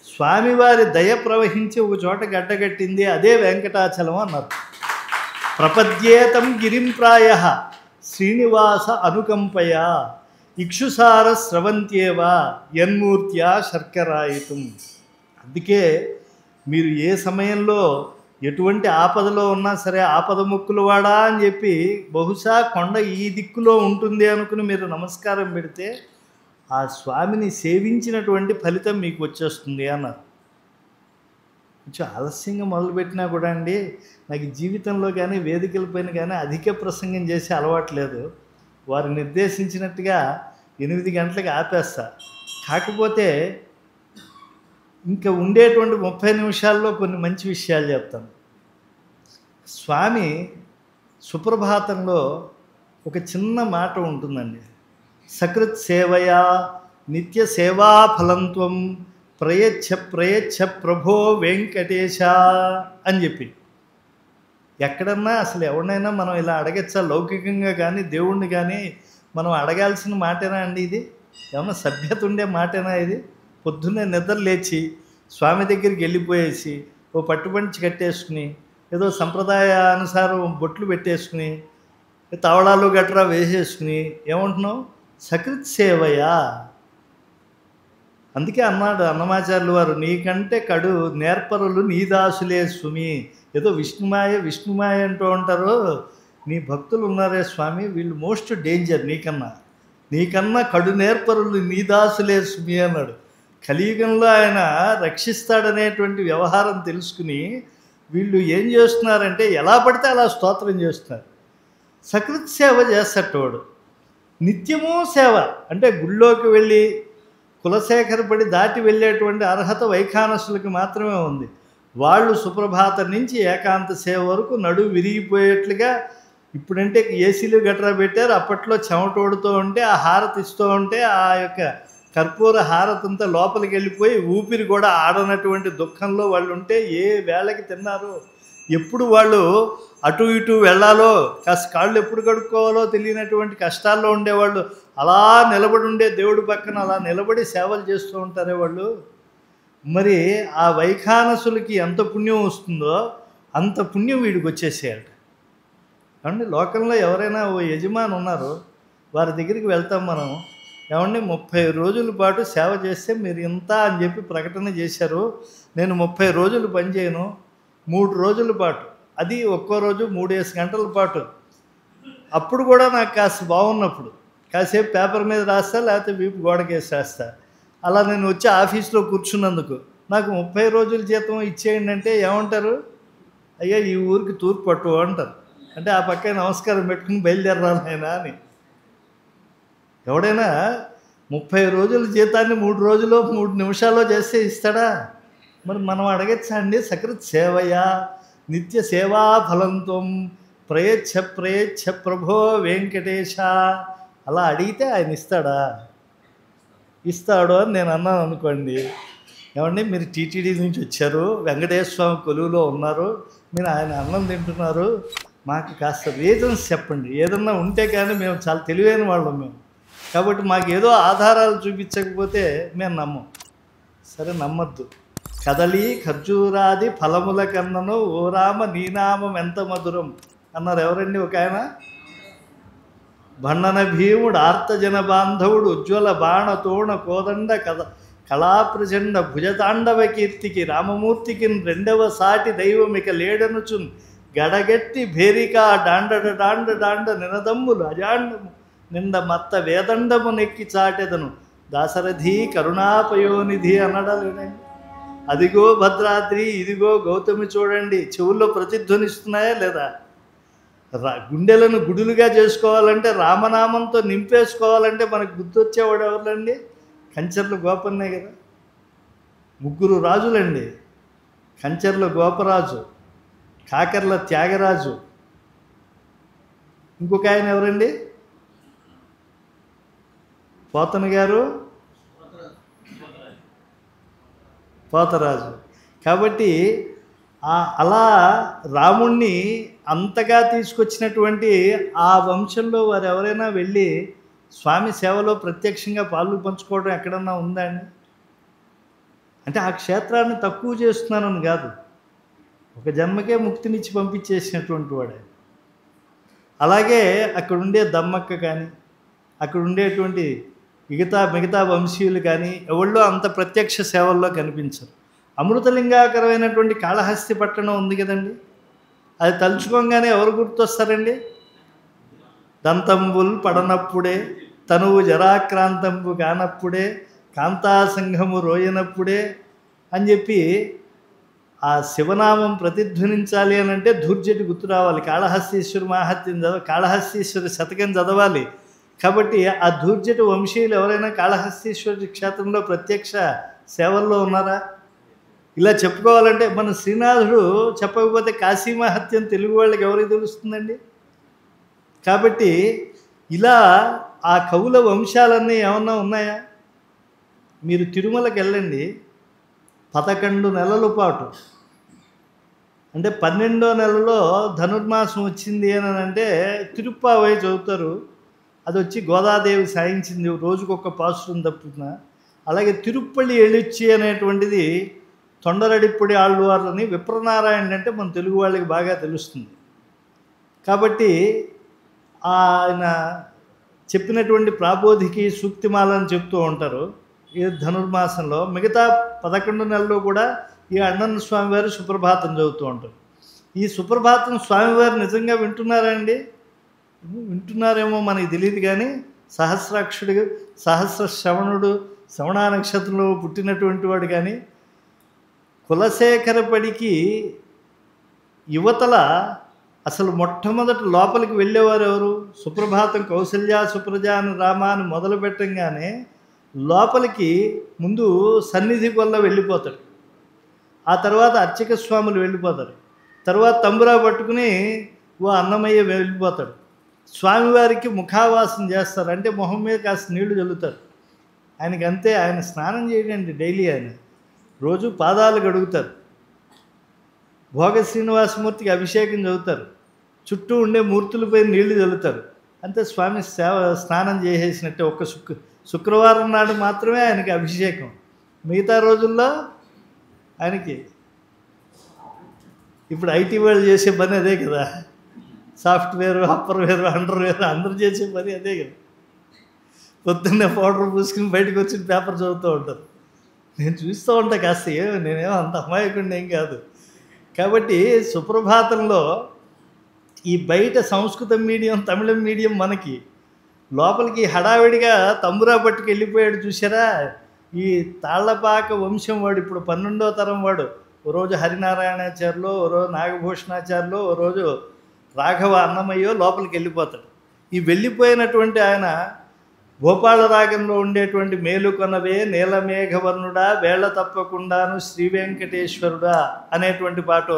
స్వామివారి దయ ప్రవహించి ఒక చోట గడ్డగట్టింది, అదే వెంకటాచలం అన్నారు. ప్రపద్యేతం గిరిం ప్రాయ శ్రీనివాస అనుకంపయ ఇక్షుసార స్రవంత్యేవ యన్మూర్త్యా శర్కరాయితం. అందుకే మీరు ఏ సమయంలో ఎటువంటి ఆపదలో ఉన్నా సరే, ఆపద ముక్కులు వాడా అని చెప్పి బహుశా కొండ ఈ దిక్కులో ఉంటుంది అనుకుని మీరు నమస్కారం పెడితే ఆ స్వామిని సేవించినటువంటి ఫలితం మీకు వచ్చేస్తుంది అన్నారు. కొంచెం ఆలస్యంగా మొదలుపెట్టినా కూడా అండి, నాకు జీవితంలో కానీ వేదికలపైన కానీ అధిక ప్రసంగం చేసే అలవాట్లేదు. వారు నిర్దేశించినట్టుగా 8 గంటలకు ఆపేస్తా. కాకపోతే ఇంకా ఉండేటువంటి 30 నిమిషాల్లో కొన్ని మంచి విషయాలు చెప్తాను. స్వామి సుప్రభాతంలో ఒక చిన్న మాట ఉంటుందండి. సకృత్ సేవయా నిత్య సేవాఫలంత్వం ప్రయచ్ఛ ప్రయచ్ఛ ప్రభో వెంకటేశ అని చెప్పి. ఎక్కడన్నా అసలు ఎవరినైనా మనం ఇలా అడగచ్చా? లౌకికంగా కానీ దేవుణ్ణి కానీ మనం అడగాల్సిన మాటేనా అండి ఇది? ఏమన్నా సభ్యత ఉండే మాటేనా ఇది? పొద్దున్నే నిద్ర లేచి స్వామి దగ్గరికి వెళ్ళిపోయేసి ఓ పట్టుబంచి కట్టేసుకుని ఏదో సంప్రదాయానుసారం బొట్లు పెట్టేసుకుని తవళాలు గట్రా వేసేసుకుని ఏమంటున్నాం? సకృత్ సేవయా. అందుకే అన్నాడు అన్నమాచార్యులు వారు, నీకంటే కడు నేర్పరులు నీ దాసులే స్వామి. ఏదో విష్ణుమాయ విష్ణుమాయ అంటూ ఉంటారు, నీ భక్తులు ఉన్నారే స్వామి, వీళ్ళు మోస్ట్ డేంజర్ నీకన్నా కడు నేర్పరులు నీ దాసులే స్వామి అన్నాడు. కలియుగంలో ఆయన రక్షిస్తాడనేటువంటి వ్యవహారం తెలుసుకుని వీళ్ళు ఏం చేస్తున్నారంటే ఎలా పడితే అలా స్తోత్రం చేస్తున్నారు. సకృత్ సేవ చేస్తటోడు నిత్యము సేవ. అంటే గుళ్ళోకి వెళ్ళి కులశేఖరపడి దాటి వెళ్ళేటువంటి అర్హత వైఖానసులకి మాత్రమే ఉంది. వాళ్ళు సుప్రభాతం నుంచి ఏకాంత సేవ వరకు నడువు విరిగిపోయేట్లుగా, ఇప్పుడంటే ఏసీలు గట్రా పెట్టారు, అప్పట్లో చెమటోడుతూ ఉంటే ఆ హారతి ఇస్తూ ఉంటే ఆ యొక్క కర్పూర హారతంతా లోపలికి వెళ్ళిపోయి ఊపిరి కూడా ఆడనటువంటి దుఃఖంలో వాళ్ళు ఉంటే ఏ వేళకి తిన్నారు? ఎప్పుడు వాళ్ళు అటు ఇటు వెళ్ళాలో, కాస్త కాళ్ళు ఎప్పుడు కడుక్కోవాలో తెలియనటువంటి కష్టాల్లో ఉండేవాళ్ళు అలా నిలబడి ఉండే దేవుడి పక్కన అలా నిలబడి సేవలు చేస్తూ ఉంటారే వాళ్ళు. మరి ఆ వైఖానసులకి ఎంత పుణ్యం వస్తుందో అంత పుణ్యం వీడికి వచ్చేసేయాలి. ఏమండి, లోకంలో ఎవరైనా ఓ యజమాని ఉన్నారు, వారి దగ్గరికి వెళ్తాం మనం, ఏమండి 30 రోజుల పాటు సేవ చేస్తే మీరు ఇంత అని చెప్పి ప్రకటన చేశారు, నేను 30 రోజులు పనిచేయను, 3 రోజుల పాటు, అది ఒక్కో రోజు 3 గంటల పాటు, అప్పుడు కూడా నాకు కాస్త బాగున్నప్పుడు కాసేపు పేపర్ మీద రాస్తా, లేకపోతే వీపు గోడకేసి రాస్తా, అలా నేను వచ్చి ఆఫీస్లో కూర్చున్నందుకు నాకు 30 రోజుల జీతం ఇచ్చేయండి అంటే ఏమంటారు? అయ్యా ఈ ఊరికి తూర్పు పట్టు అంటారు. అంటే ఆ పక్క నమస్కారం పెట్టుకుని బయలుదేరాలి ఆయన అని. ఎవడైనా 30 రోజుల జీతాన్ని 3 రోజుల్లో 3 నిమిషాల్లో చేస్తే ఇస్తాడా? మరి మనం అడగచ్చా అండి? సకృత్ సేవయా నిత్య సేవా ఫలంతం ప్రయచ్ఛ ప్రయచ్ఛ ప్రభో వెంకటేశ. అలా అడిగితే ఆయన ఇస్తాడా? ఇస్తాడు అని నేను అన్నాను అనుకోండి. ఏమండి, మీరు టీటీడీ నుంచి వచ్చారు, వెంకటేశ్వర స్వామి కొలువులో ఉన్నారు, మీరు ఆయన అన్నం తింటున్నారు, మాకు కాస్త రీజన్స్ చెప్పండి. ఏదన్నా ఉంటే కానీ మేము చాలా తెలివైన వాళ్ళం మేము, కాబట్టి మాకు ఏదో ఆధారాలు చూపించకపోతే మేము నమ్మం. సరే, నమ్మద్దు. కదలి ఖర్జూరాది ఫలముల కన్నను ఓ రామ నీనామం ఎంత మధురం అన్నారు. ఎవరండి? ఒక ఆయన భండన భీముడు ఆర్తజన బాంధవుడు ఉజ్వల బాణ తోణ కోదండ కళాప్రచండ భుజతాండవ కీర్తికి రామమూర్తికి రెండవ సాటి దైవం ఇక లేడనుచున్ గడగట్టి భేరికా డాండడ డాండ డాండ నినదమ్ములు అజాండము నిండ మత్త వేదండము నెక్కి చాటెదను దాశరథి కరుణాపయోనిధి అనడలేడండి. అదిగో భద్రాద్రి, ఇదిగో గౌతమి చూడండి, చెవుల్లో ప్రతిధ్వనిస్తున్నాయా లేదా? గుండెలను గుడులుగా చేసుకోవాలంటే, రామనామంతో నింపేసుకోవాలంటే మనకు గుర్తొచ్చేవాడు ఎవరులండి? కంచర్ల గోపన్నే కదా. 3 రాజులండి. కంచర్ల గోపరాజు, కాకర్ల త్యాగరాజు, ఇంకొక ఆయన ఎవరండి? పోతన గారు, పోతరాజు. కాబట్టి అలా రాముణ్ణి అంతగా తీసుకొచ్చినటువంటి ఆ వంశంలో వారు ఎవరైనా వెళ్ళి స్వామి సేవలో ప్రత్యక్షంగా పాలు పంచుకోవడం ఎక్కడన్నా ఉందా అండి? అంటే ఆ క్షేత్రాన్ని తక్కువ చేస్తున్నానని కాదు, ఒక జన్మకే ముక్తినిచ్చి పంపించేసినటువంటి వాడే. అలాగే అక్కడ ఉండే దమ్మక్క కానీ, అక్కడ ఉండేటువంటి మిగతా వంశీయులు కానీ ఎవళ్ళో అంత ప్రత్యక్ష సేవల్లో కనిపించరు. అమృతలింగాకరమైనటువంటి కాళహస్తి పట్టణం ఉంది కదండి, అది తలుచుకోగానే ఎవరు గుర్తొస్తారండి? దంతంబుల్ పడనప్పుడే, తనువు జరాక్రాంతంబు కానప్పుడే, కాంతాసంఘము రోయనప్పుడే అని చెప్పి ఆ శివనామం ప్రతిధ్వనించాలి అని అంటే ధూర్జటి గుర్తు రావాలి. కాళహస్తీశ్వరి మాహాత్యం కాళహస్తీశ్వరి శతకం చదవాలి. కాబట్టి ఆ ధూర్జటి వంశీయులు ఎవరైనా కాళహస్తీశ్వరి క్షేత్రంలో ప్రత్యక్ష సేవల్లో ఉన్నారా? ఇలా చెప్పుకోవాలంటే మన శ్రీనాథుడు చెప్పకపోతే కాశీ మహత్యం తెలుగు వాళ్ళకి ఎవరికి తెలుస్తుందండి? కాబట్టి ఇలా ఆ కవుల వంశాలన్నీ ఏమన్నా ఉన్నాయా? మీరు తిరుమలకి వెళ్ళండి, 11 నెలల పాటు, అంటే 12వ నెలలో ధనుర్మాసం వచ్చింది అని అంటే తిరుప్పావై చదువుతారు. అది వచ్చి గోదాదేవి సాయించింది, రోజుకొక పాసురం తప్పుతున్న. అలాగే తిరుప్పల్లి ఎళుచ్చి అనేటువంటిది తొండరడిప్పొడి ఆళ్వార్లని విప్రనారాయణ అంటే మన తెలుగు వాళ్ళకి బాగా తెలుస్తుంది. కాబట్టి ఆయన చెప్పినటువంటి ప్రాబోధికి సూక్తిమాలని చెప్తూ ఉంటారు ఈ ధనుర్మాసంలో. మిగతా 11 నెలలు కూడా ఈ అన్నన్న స్వామివారు సుప్రభాతం చదువుతూ ఉంటారు. ఈ సుప్రభాతం స్వామివారు నిజంగా వింటున్నారా అండి? వింటున్నారేమో మనకి తెలియదు, కానీ సహస్రాక్షుడు, సహస్ర శ్రవణుడు, శ్రవణ నక్షత్రంలో పుట్టినటువంటి వాడు, కానీ కులశేఖరపడికి యువతల అసలు మొట్టమొదటి లోపలికి వెళ్ళేవారు ఎవరు? సుప్రభాతం కౌసల్య సుప్రజ అని రామాన్ని మొదలు పెట్టంగానే లోపలికి ముందు సన్నిధి కొల్ల వెళ్ళిపోతాడు, ఆ తర్వాత అర్చక స్వాములు వెళ్ళిపోతారు, తర్వాత తంబురా పట్టుకుని ఓ అన్నమయ్య వెళ్ళిపోతాడు. స్వామివారికి ముఖావాసం చేస్తారు, అంటే మొహం మీద కాస్త నీళ్లు చల్లుతారు. ఆయనకి అంతే, ఆయన స్నానం చేయడండి డైలీ, ఆయన రోజు పాదాలు కడుగుతారు, భోగ శ్రీనివాసమూర్తికి అభిషేకం చదువుతారు, చుట్టూ ఉండే మూర్తులపై నీళ్లు చల్లుతారు. అంతే, స్వామి స్నానం చేసేసినట్టే. ఒక్క శుక్రవారం నాడు మాత్రమే ఆయనకి అభిషేకం, మిగతా రోజుల్లో ఆయనకి ఇప్పుడు ఐటీ వాళ్ళు చేసే పని అదే కదా, సాఫ్ట్వేర్, అప్పర్వేర్, అండర్వేర్ అందరూ చేసే పని అదే కదా. పొద్దున్నే పౌడర్ పూసుకుని బయటకు వచ్చి పేపర్ చదువుతూ ఉంటారు. నేను చూస్తూ ఉంటా కాస్త, నేనేమో అంత అమాయకుండా ఏం కాదు. కాబట్టి సుప్రభాతంలో ఈ బయట సంస్కృతం మీడియం, తమిళం మీడియం మనకి లోపలికి హడావిడిగా తంబురా పట్టుకు వెళ్ళిపోయాడు చూసారా. ఈ తాళ్లపాక వంశం వాడు ఇప్పుడు 12వ తరం వాడు. ఓ రోజు హరినారాయణాచార్యులు, ఓ రోజు నాగభూషణాచార్యులు, ఓ రోజు రాఘవ అన్నమయ్యో లోపలికి వెళ్ళిపోతాడు. ఈ వెళ్ళిపోయినటువంటి ఆయన గోపాల రాగంలో ఉండేటువంటి మేలుకొనవే నీలమేఘవర్ణుడా వేళ తప్పకుండాను శ్రీ వెంకటేశ్వరుడా అనేటువంటి పాట,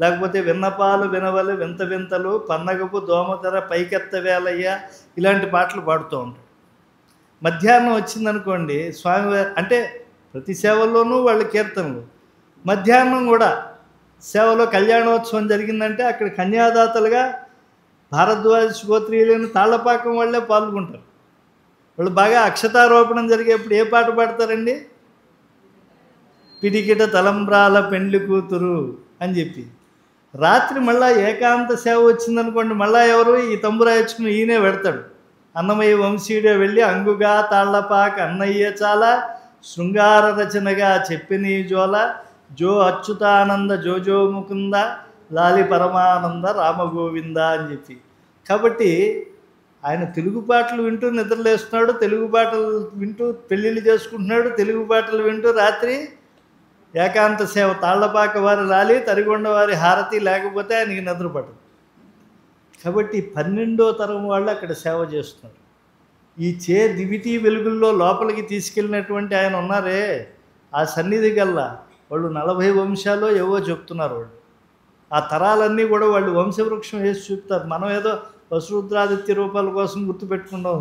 లేకపోతే విన్నపాలు వినవలు వింత వింతలు పన్నగపు దోమతెర పైకెత్త వేలయ్య, ఇలాంటి పాటలు పాడుతూ ఉంటాడు. మధ్యాహ్నం వచ్చిందనుకోండి స్వామివారి, అంటే ప్రతి సేవల్లోనూ వాళ్ళ కీర్తనలు. మధ్యాహ్నం కూడా సేవలో కళ్యాణోత్సవం జరిగిందంటే అక్కడ కన్యాదాతలుగా భారద్వాజ గోత్రీయులైన తాళ్లపాకం వాళ్ళే పాల్గొంటారు. వాళ్ళు బాగా అక్షతారోపణం జరిగేప్పుడు ఏ పాట పాడతారండి? పిడికిట తలంబ్రాల పెండ్లి కూతురు అని చెప్పి. రాత్రి మళ్ళీ ఏకాంత సేవ వచ్చిందనుకోండి, మళ్ళీ ఎవరు ఈ తంబురా ఇచ్చుకుని ఈయనే పెడతాడు. అన్నమయ్య వంశీయుడే వెళ్ళి అంగుగా తాళ్లపాక అన్నయ్య చాలా శృంగార రచనగా చెప్పిని జోల జో అచ్యుతానంద జోజో ముకుంద లాలి పరమానంద రామగోవింద అని చెప్పి. కాబట్టి ఆయన తెలుగు పాటలు వింటూ నిద్రలేస్తున్నాడు, తెలుగు పాటలు వింటూ పెళ్ళిళ్ళు చేసుకుంటున్నాడు, తెలుగు పాటలు వింటూ రాత్రి ఏకాంత సేవ, తాళ్లపాక వారి లాలి, తరిగొండ వారి హారతి లేకపోతే ఆయనకి నిద్ర పడదు. కాబట్టి 12వ తరం వాళ్ళు అక్కడ సేవ చేస్తున్నారు. ఈ దివిటీ వెలుగుల్లో లోపలికి తీసుకెళ్ళినటువంటి ఆయన ఉన్నారే, ఆ సన్నిధి గల్లా వాళ్ళు 40 వంశాలు ఏవో చెప్తున్నారు. వాళ్ళు ఆ తరాలన్నీ కూడా వాళ్ళు వంశవృక్షం వేసి చూపుతారు. మనం ఏదో వసురుద్రాదిత్య రూపాల కోసం గుర్తుపెట్టుకున్నాం,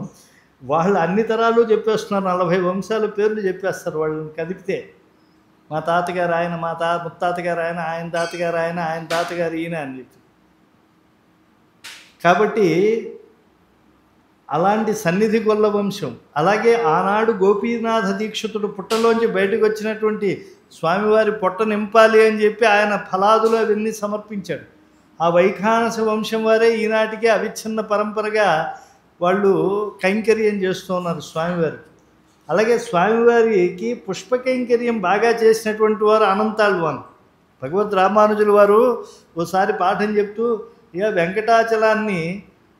వాళ్ళు అన్ని తరాలు చెప్పేస్తున్నారు. 40 వంశాల పేర్లు చెప్పేస్తారు వాళ్ళని కదిపితే. మా తాతగారు ఆయన, మా ముత్తాతగారు ఆయన, ఆయన తాతగారు ఆయన, ఆయన తాతగారు ఈయన అని చెప్పి. కాబట్టి అలాంటి సన్నిధి గొల్ల వంశం. అలాగే ఆనాడు గోపీనాథ దీక్షితుడు పుట్టలోంచి బయటకు వచ్చినటువంటి స్వామివారి పొట్ట నింపాలి అని చెప్పి ఆయన ఫలాదులు అవన్నీ సమర్పించాడు. ఆ వైఖానస వంశం వారే ఈనాటికే అవిచ్ఛిన్న పరంపరగా వాళ్ళు కైంకర్యం చేస్తూ ఉన్నారు స్వామివారికి. అలాగే స్వామివారికి పుష్పకైంకర్యం బాగా చేసినటువంటి వారు అనంతాళ్వాన్. భగవద్ రామానుజుల వారు ఓసారి పాఠం చెప్తూ, ఇక వెంకటాచలాన్ని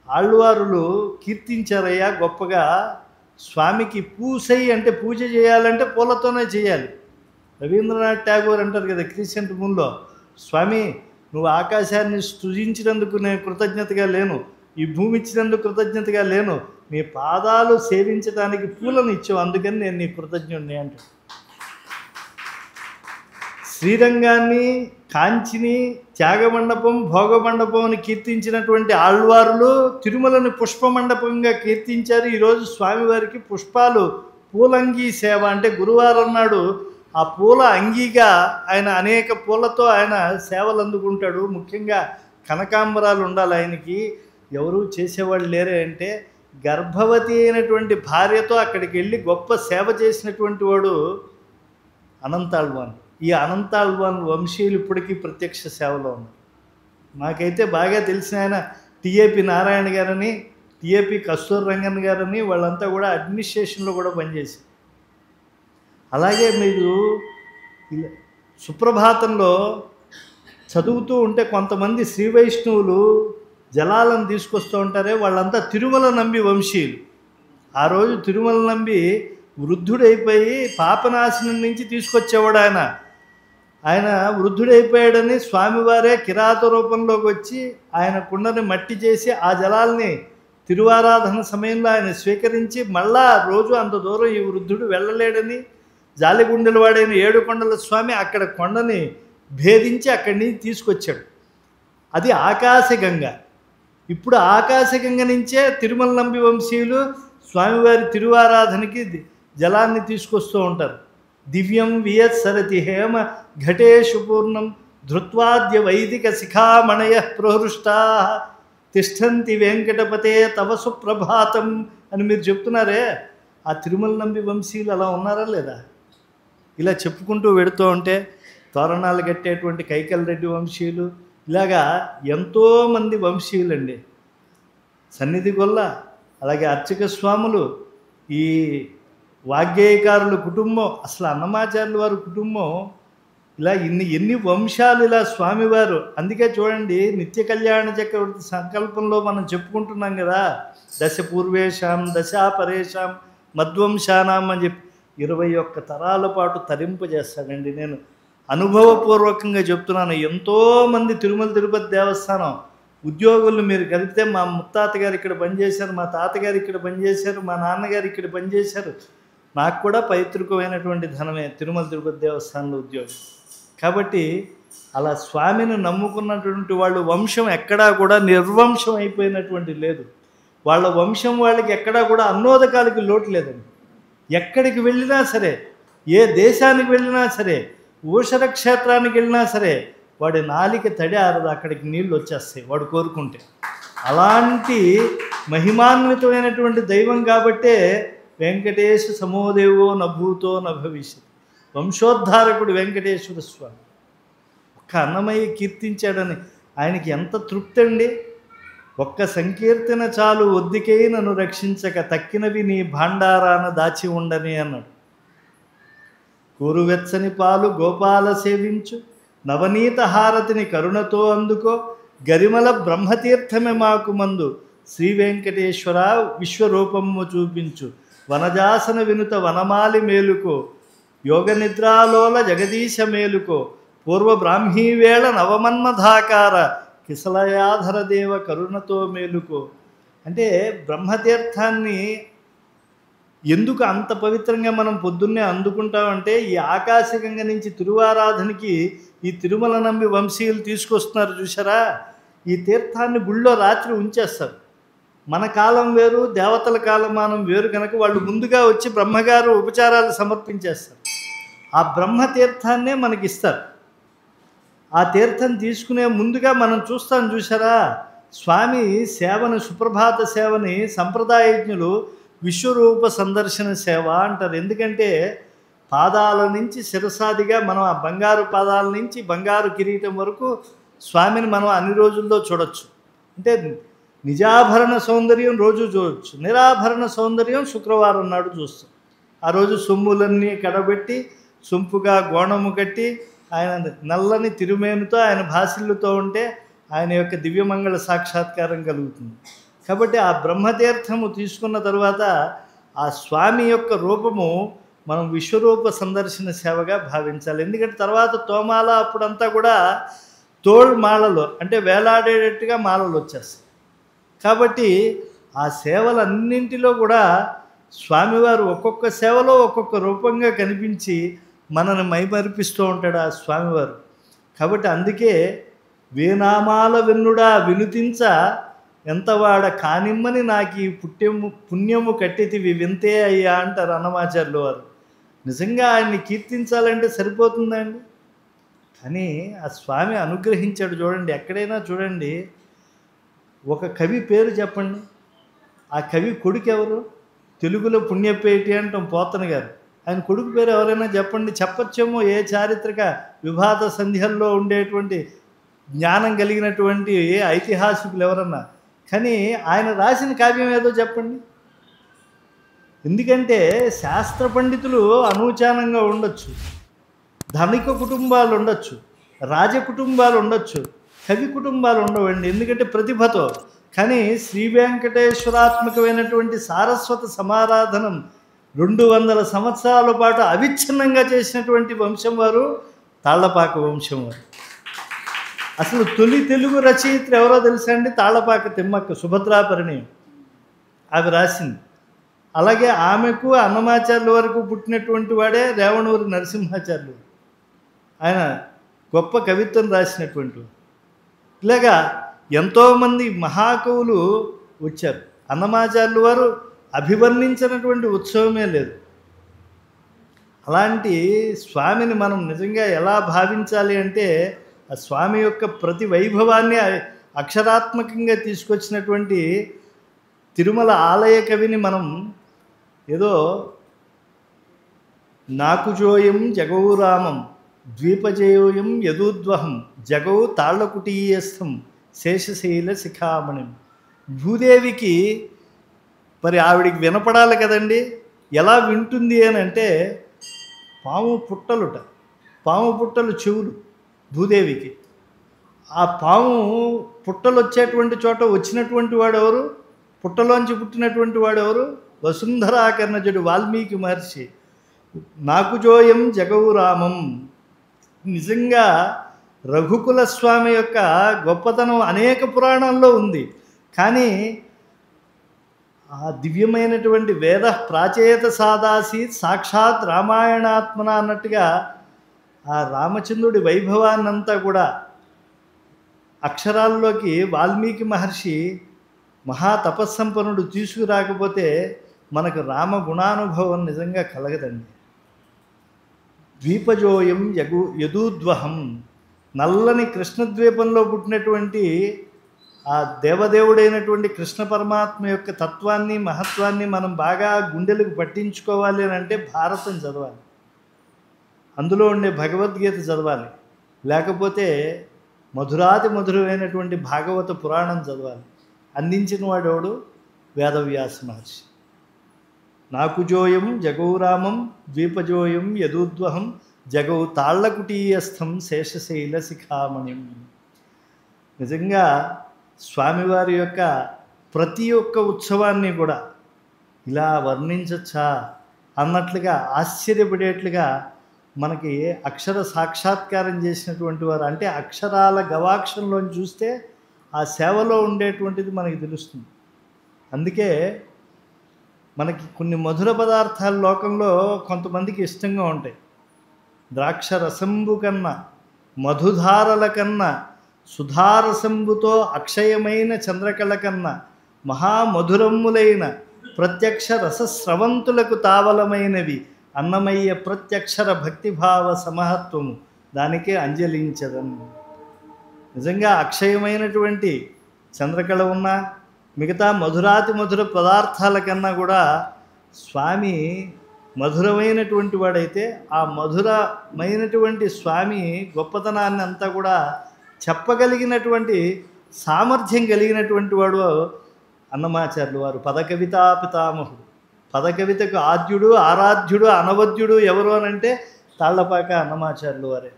ఆళ్వారులు కీర్తించారయ్యా గొప్పగా. స్వామికి పూసై అంటే పూజ చేయాలంటే పూలతోనే చేయాలి. రవీంద్రనాథ్ ఠాగూర్ అంటారు కదా క్రిసెంట్ మూన్లో, స్వామి నువ్వు ఆకాశాన్ని సృజించినందుకు నేను కృతజ్ఞతగా లేను, ఈ భూమి ఇచ్చినందుకు కృతజ్ఞతగా లేను, నీ పాదాలు సేవించడానికి పూలను ఇచ్చావు, అందుకని నేను నీ కృతజ్ఞుడిని అంటాడు. శ్రీరంగాన్ని, కాంచిని, త్యాగమండపం, భోగమండపం అని కీర్తించినటువంటి ఆళ్వారులు తిరుమలని పుష్పమండపంగా కీర్తించారు. ఈరోజు స్వామివారికి పుష్పాలు పూలంగి సేవ, అంటే గురువారం నాడు ఆ పూల అంగీగా ఆయన అనేక పూలతో ఆయన సేవలు అందుకుంటాడు. ముఖ్యంగా కనకాంబరాలు ఉండాలి ఆయనకి. ఎవరు చేసేవాళ్ళు లేరే అంటే గర్భవతి అయినటువంటి భార్యతో అక్కడికి వెళ్ళి గొప్ప సేవ చేసినటువంటి వాడు అనంతాళ్వాన్. ఈ అనంతాళ్వాన్ వంశీయులు ఇప్పటికీ ప్రత్యక్ష సేవలో ఉన్నారు. మాకైతే బాగా తెలిసిన ఆయన టిఏపి నారాయణ గారని, టిఏపి కస్తూరి రంగన్ గారని, వాళ్ళంతా కూడా అడ్మినిస్ట్రేషన్లో కూడా పనిచేశారు. అలాగే మీరు సుప్రభాతంలో చదువుతూ ఉంటే కొంతమంది శ్రీ వైష్ణవులు జలాలను తీసుకొస్తూ ఉంటారే, వాళ్ళంతా తిరుమల నంబి వంశీయులు. ఆ రోజు తిరుమల నంబి వృద్ధుడైపోయి పాపనాశనం నుంచి తీసుకొచ్చేవాడు ఆయన. ఆయన వృద్ధుడైపోయాడని స్వామివారే కిరాత రూపంలోకి వచ్చి ఆయన కుండని మట్టి చేసి ఆ జలాల్ని తిరువారాధన సమయంలో ఆయన స్వీకరించి మళ్ళా రోజు అంత దూరం ఈ వృద్ధుడు వెళ్ళలేడని జాలిగుండెల వాడైన ఏడుకొండల స్వామి అక్కడ కొండని భేదించి అక్కడి నుంచి తీసుకొచ్చాడు. అది ఆకాశగంగ. ఇప్పుడు ఆకాశగంగ నుంచే తిరుమల నంబి వంశీయులు స్వామివారి తిరువారాధనకి జలాన్ని తీసుకొస్తూ ఉంటారు. దివ్యం వియత్సరతి హేమ ఘటేషు పూర్ణం ధృత్వాద్య వైదిక శిఖామణయ ప్రహృష్టా తిష్టంతి వెంకటపతే తవ సుప్రభాతం అని మీరు చెప్తున్నారే, ఆ తిరుమల నంబి వంశీయులు అలా ఉన్నారా లేదా? ఇలా చెప్పుకుంటూ వెడుతూ ఉంటే తోరణాలు కట్టేటువంటి కైకల్ రెడ్డి వంశీయులు, ఇలాగా ఎంతోమంది వంశీయులండి. సన్నిధి గొల్ల, అలాగే అర్చక స్వాములు, ఈ వాగ్గేయకారుల కుటుంబం, అసలు అన్నమాచార్యుల వారి కుటుంబం, ఇలా ఎన్ని వంశాలు ఇలా స్వామివారు. అందుకే చూడండి, నిత్య కళ్యాణ చక్రవర్తి సంకల్పంలో మనం చెప్పుకుంటున్నాం కదా, దశ పూర్వేషాం దశాపరేషాం మధ్వంశానాం అని చెప్పి 21 తరాల పాటు తరింపజేస్తాడండి. నేను అనుభవపూర్వకంగా చెప్తున్నాను. ఎంతోమంది తిరుమల తిరుపతి దేవస్థానం ఉద్యోగులు మీరు కలిపితే, మా ముత్తాత గారు ఇక్కడ పనిచేశారు, మా తాతగారు ఇక్కడ పనిచేశారు, మా నాన్నగారు ఇక్కడ పనిచేశారు. నాకు కూడా పైతృకమైనటువంటి ధనమే తిరుమల తిరుపతి దేవస్థానంలో ఉద్యోగం. కాబట్టి అలా స్వామిని నమ్ముకున్నటువంటి వాళ్ళు వంశం ఎక్కడా కూడా నిర్వంశం అయిపోయినటువంటి లేదు. వాళ్ళ వంశం వాళ్ళకి ఎక్కడా కూడా అన్నోదకాలకి లోటు లేదండి. ఎక్కడికి వెళ్ళినా సరే, ఏ దేశానికి వెళ్ళినా సరే, ఊషర క్షేత్రానికి వెళ్ళినా సరే, వాడి నాలిక తడి ఆరదు, అక్కడికి నీళ్ళు వచ్చేస్తాయి వాడు కోరుకుంటే. అలాంటి మహిమాన్వితమైనటువంటి దైవం కాబట్టే వెంకటేశ సమోదేవో నభూతో నభవిష్యత్. వంశోద్ధారకుడు వెంకటేశ్వర స్వామి. ఒక్క అన్నమయ్య కీర్తించాడని ఆయనకి ఎంత తృప్తి అండి. ఒక్క సంకీర్తన చాలు ఒద్దికై నన్ను రక్షించక, తక్కినవి నీ భాండారాన దాచి ఉండని అన్నాడు. కూరువెచ్చని పాలు గోపాల సేవించు, నవనీత హారతిని కరుణతో అందుకో, గరిమల బ్రహ్మతీర్థమే మాకు మందు, శ్రీ వెంకటేశ్వర విశ్వరూపము చూపించు, వనజాసన వినుత వనమాలి మేలుకో, యోగ నిద్రాలోల జగదీశ మేలుకో, పూర్వ బ్రాహ్మీవేళ నవమన్మధాకార కిసలయాధర దేవ కరుణతో మేలుకో. అంటే బ్రహ్మతీర్థాన్ని ఎందుకు అంత పవిత్రంగా మనం పొద్దున్నే అందుకుంటామంటే, ఈ ఆకాశగంగ నుంచి తిరువారాధనకి ఈ తిరుమల నంబి వంశీయులు తీసుకొస్తున్నారు చూసారా, ఈ తీర్థాన్ని గుళ్ళో రాత్రి ఉంచేస్తారు. మన కాలం వేరు, దేవతల కాలమానం వేరు కనుక వాళ్ళు ముందుగా వచ్చి బ్రహ్మగారు ఉపచారాలు సమర్పించేస్తారు. ఆ బ్రహ్మతీర్థాన్నే మనకిస్తారు. ఆ తీర్థం తీసుకునే ముందుగా మనం చూస్తాం చూసారా, స్వామి సేవను, సుప్రభాత సేవని సంప్రదాయజ్ఞులు విశ్వరూప సందర్శన సేవ అంటారు. ఎందుకంటే పాదాల నుంచి శిరసాదిగా మనం ఆ బంగారు పాదాల నుంచి బంగారు కిరీటం వరకు స్వామిని మనం అన్ని రోజుల్లో చూడొచ్చు. అంటే నిజాభరణ సౌందర్యం రోజు చూడవచ్చు, నిరాభరణ సౌందర్యం శుక్రవారం నాడు చూస్తాం. ఆ రోజు సొమ్ములన్నీ కడబెట్టి సొంపుగా గోణము కట్టి ఆయన నల్లని తిరుమేనుతో ఆయన భాసిల్లుతో ఉంటే ఆయన యొక్క దివ్యమంగళ సాక్షాత్కారం కలుగుతుంది. కాబట్టి ఆ బ్రహ్మతీర్థము తీసుకున్న తర్వాత ఆ స్వామి యొక్క రూపము మనం విశ్వరూప సందర్శన సేవగా భావించాలి. ఎందుకంటే తర్వాత తోమాల అప్పుడంతా కూడా తోళ్ మాలలు అంటే వేలాడేటట్టుగా మాలలు వచ్చేస్తాయి. కాబట్టి ఆ సేవలన్నింటిలో కూడా స్వామివారు ఒక్కొక్క సేవలో ఒక్కొక్క రూపంగా కనిపించి మనల్ని మైమరిపిస్తూ ఉంటాడు ఆ స్వామివారు. కాబట్టి అందుకే వేనామాల వెన్నుడా వినుతించ ఎంతవాడ కానిమ్మని నాకు ఈ పుణ్యము కట్టితివి వింతే అయ్యా అంటారు అన్నమాచార్యుల వారు. నిజంగా ఆయన్ని కీర్తించాలంటే సరిపోతుందా అండి? కానీ ఆ స్వామి అనుగ్రహించాడు చూడండి. ఎక్కడైనా చూడండి, ఒక కవి పేరు చెప్పండి. ఆ కవి కొడుకు ఎవరు? తెలుగులో పుణ్యపేటి అంటాం పోతన గారు. ఆయన కొడుకు పేరు ఎవరైనా చెప్పండి. చెప్పచ్చేమో ఏ చారిత్రక విభాత సంధ్యల్లో ఉండేటువంటి జ్ఞానం కలిగినటువంటి ఐతిహాసికులు ఎవరన్నా. కానీ ఆయన రాసిన కావ్యం ఏదో చెప్పండి. ఎందుకంటే శాస్త్ర పండితులు అనూచానంగా ఉండొచ్చు, ధనిక కుటుంబాలు ఉండొచ్చు, రాజ కుటుంబాలు ఉండొచ్చు, కవి కుటుంబాలు ఉండవండి. ఎందుకంటే ప్రతిభతో. కానీ శ్రీ వెంకటేశ్వరాత్మకమైనటువంటి సారస్వత సమారాధనం 200 సంవత్సరాల పాటు అవిచ్ఛిన్నంగా చేసినటువంటి వంశం వారు తాళ్లపాక వంశం వారు. అసలు తొలి తెలుగు రచయిత్రి ఎవరో తెలుసా అండి? తాళ్లపాక తిమ్మక్క, సుభద్రా పరిణయం ఆమె రాసింది. అలాగే ఆమెకు అన్నమాచార్యుల వరకు పుట్టినటువంటి వాడే రేవణూరి నరసింహాచార్యులు. ఆయన గొప్ప కవిత్వం రాసినటువంటి. ఇలాగా ఎంతోమంది మహాకవులు వచ్చారు. అన్నమాచార్యుల వారు అభివర్ణించినటువంటి ఉత్సవమే లేదు. అలాంటి స్వామిని మనం నిజంగా ఎలా భావించాలి అంటే, ఆ స్వామి యొక్క ప్రతి వైభవాన్ని అక్షరాత్మకంగా తీసుకొచ్చినటువంటి తిరుమల ఆలయ కవిని మనం ఏదో నాకుజోయం జగౌరామం ద్వీపజయోయం యదూద్వహం జగౌ తాళ్లకుటీయస్థం శేషశైల శిఖామణిం. భూదేవికి మరి ఆవిడికి వినపడాలి కదండి. ఎలా వింటుంది అని అంటే, పాము పుట్టలు చెవులు భూదేవికి. ఆ పాము పుట్టలు వచ్చేటువంటి చోట వచ్చినటువంటి వాడెవరు? పుట్టలోంచి పుట్టినటువంటి వాడెవరు? వసుంధరాకర్ణజుడు వాల్మీకి మహర్షి. నాకుజోయం జగౌరామం. నిజంగా రఘుకుల స్వామి యొక్క గొప్పతనం అనేక పురాణాల్లో ఉంది. కానీ ఆ దివ్యమైనటువంటి వేద ప్రాచేత సాదాసి సాక్షాత్ రామాయణాత్మన అన్నట్టుగా ఆ రామచంద్రుడి వైభవాన్నంతా కూడా అక్షరాల్లోకి వాల్మీకి మహర్షి మహాతపస్సంపన్నుడు తీసుకురాకపోతే మనకు రామ గుణానుభవం నిజంగా కలగదండి. ద్వీపజోయం యదూద్వహం. నల్లని కృష్ణద్వీపంలో పుట్టినటువంటి ఆ దేవదేవుడైనటువంటి కృష్ణ పరమాత్మ యొక్క తత్వాన్ని మహత్వాన్ని మనం బాగా గుండెలకు పట్టించుకోవాలి అని అంటే భారతం చదవాలి, అందులో ఉండే భగవద్గీత చదవాలి, లేకపోతే మధురాతి మధురమైనటువంటి భాగవత పురాణం చదవాలి. అందించిన వాడెవడు? వేదవ్యాస మహర్షి. నాకుజోయం జగౌరామం ద్వీపజోయం యదూద్వహం జగౌ తాళ్లకుటీయస్థం శేషశైల శిఖామణిం. నిజంగా స్వామివారి యొక్క ప్రతి ఒక్క ఉత్సవాన్ని కూడా ఇలా వర్ణించచ్చా అన్నట్లుగా ఆశ్చర్యపడేట్లుగా మనకి అక్షర సాక్షాత్కారం చేసినటువంటి వారు. అంటే అక్షరాల గవాక్షంలో చూస్తే ఆ సేవలో ఉండేటువంటిది మనకి తెలుస్తుంది. అందుకే మనకి కొన్ని మధుర పదార్థాల లోకంలో కొంతమందికి ఇష్టంగా ఉంటాయి. ద్రాక్ష రసంబు కన్నా, మధుధారల కన్నా, సుధారసంబుతో అక్షయమైన చంద్రకళ కన్నా, మహామధురమ్ములైన ప్రత్యక్ష రసస్రవంతులకు తావలమైనవి అన్నమయ్య ప్రత్యక్షర భక్తిభావ సమహత్వము, దానికే అంజలించదను. నిజంగా అక్షయమైనటువంటి చంద్రకళ ఉన్నా మిగతా మధురాతి మధుర పదార్థాల కన్నా కూడా స్వామి మధురమైనటువంటి వాడైతే, ఆ మధురమైనటువంటి స్వామి గొప్పతనాన్ని అంతా కూడా చెప్పగలిగినటువంటి సామర్థ్యం కలిగినటువంటి వాడు అన్నమాచార్యులు వారు. పదకవితా పితామహుడు. పదకవితకు ఆద్యుడు, ఆరాధ్యుడు, అనవద్యుడు ఎవరు అనంటే తాళ్లపాక అన్నమాచార్యులు వారే.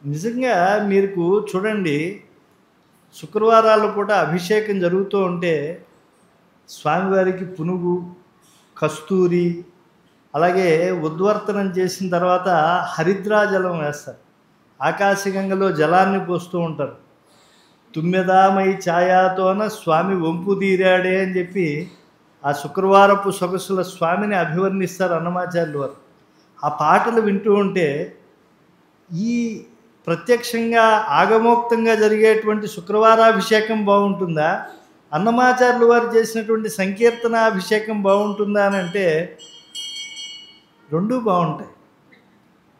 నిజంగా మీరు చూడండి, శుక్రవారాల పూట అభిషేకం జరుగుతూ ఉంటే స్వామివారికి పునుగు, కస్తూరి, అలాగే ఉద్వర్తనం చేసిన తర్వాత హరిద్రాజలం వేస్తారు. ఆకాశగంగలో జలాన్ని పోస్తూ ఉంటారు. తుమ్మెదామై ఛాయాతోన స్వామి వంపు తీరాడే అని చెప్పి ఆ శుక్రవారపు సొగసుల స్వామిని అభివర్ణిస్తారు అన్నమాచార్యులు వారు. ఆ పాటలు వింటూ ఉంటే ఈ ప్రత్యక్షంగా ఆగమోక్తంగా జరిగేటువంటి శుక్రవారాభిషేకం బాగుంటుందా, అన్నమాచార్యులు వారు చేసినటువంటి సంకీర్తనాభిషేకం బాగుంటుందా అని అంటే రెండూ బాగుంటాయి.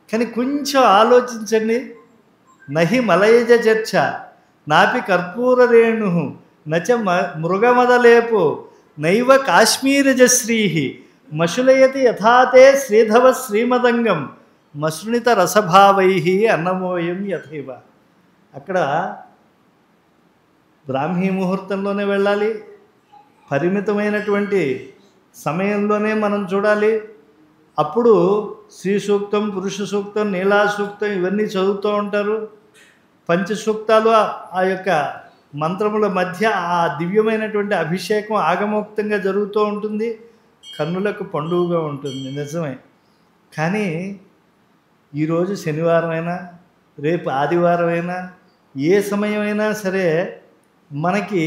కానీ కొంచెం ఆలోచించండి. నహి మలయజ చర్చ నాపి కర్పూర రేణు నచ మృగమదలేపో నైవ కాశ్మీరజశ్రీ మశులయతి యథాతే శ్రీధవ శ్రీమదంగం మశృణిత రసభావై అన్నమోయం యథైవ. అక్కడ బ్రాహ్మీ ముహూర్తంలోనే వెళ్ళాలి, పరిమితమైనటువంటి సమయంలోనే మనం చూడాలి. అప్పుడు శ్రీ సూక్తం, పురుష సూక్తం, నీలా సూక్తం ఇవన్నీ చదువుతూ ఉంటారు. పంచసూక్తాలు ఆ యొక్క మంత్రముల మధ్య ఆ దివ్యమైనటువంటి అభిషేకం ఆగమోక్తంగా జరుగుతూ ఉంటుంది. కన్నులకు పండుగగా ఉంటుంది, నిజమే. కానీ ఈరోజు శనివారం అయినా, రేపు ఆదివారం అయినా, ఏ సమయమైనా సరే మనకి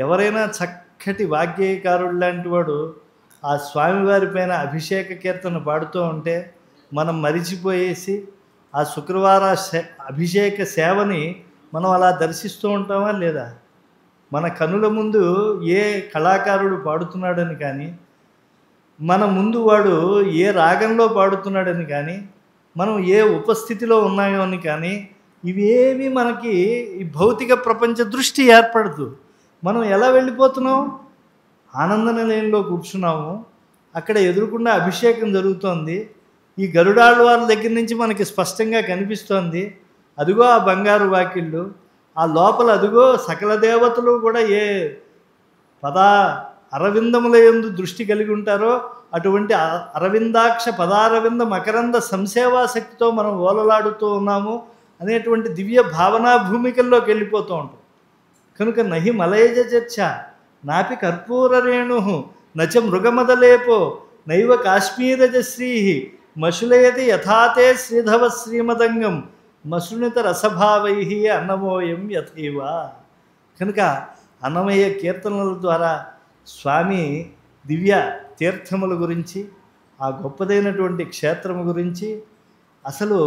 ఎవరైనా చక్కటి వాగ్గేయకారుడు లాంటి వాడు ఆ స్వామివారి పైన అభిషేక కీర్తన పాడుతూ ఉంటే మనం మరిచిపోయేసి ఆ శుక్రవార అభిషేక సేవని మనం అలా దర్శిస్తూ ఉంటామా లేదా? మన కనుల ముందు ఏ కళాకారుడు పాడుతున్నాడని కానీ, మన ముందు వాడు ఏ రాగంలో పాడుతున్నాడని కానీ, మనం ఏ ఉపస్థితిలో ఉన్నాయో అని కానీ, ఇవేమీ మనకి ఈ భౌతిక ప్రపంచ దృష్టి ఏర్పడదు. మనం ఎలా వెళ్ళిపోతున్నాం? ఆనంద నిలయంలో కూర్చున్నాము, అక్కడ ఎదురుకుండా అభిషేకం జరుగుతోంది. ఈ గరుడాళ్ళవారి దగ్గర నుంచి మనకి స్పష్టంగా కనిపిస్తోంది. అదిగో ఆ బంగారు వాకిళ్ళు, ఆ లోపల అదిగో సకల దేవతలు కూడా ఏ అరవిందముల యందు దృష్టి కలిగి ఉంటారో అటువంటి అరవిందాక్ష పదారవింద మకరంద సంసేవాశక్తితో మనం ఓలలాడుతూ ఉన్నాము అనేటువంటి దివ్య భావనా భూమికల్లోకి వెళ్ళిపోతూ ఉంటాం. కనుక నహి మలయజ చర్చ నాపి కర్పూర రేణు నచ మృగమదలేపో నైవ కాశ్మీరజశ్రీ మశులయతి యథాతే శ్రీధవ శ్రీమదంగం మశృణిత రసభావై అన్నమోయం యథైవ. కనుక అన్నమయ్య కీర్తనల ద్వారా స్వామి దివ్య తీర్థముల గురించి, ఆ గొప్పదైనటువంటి క్షేత్రము గురించి అసలు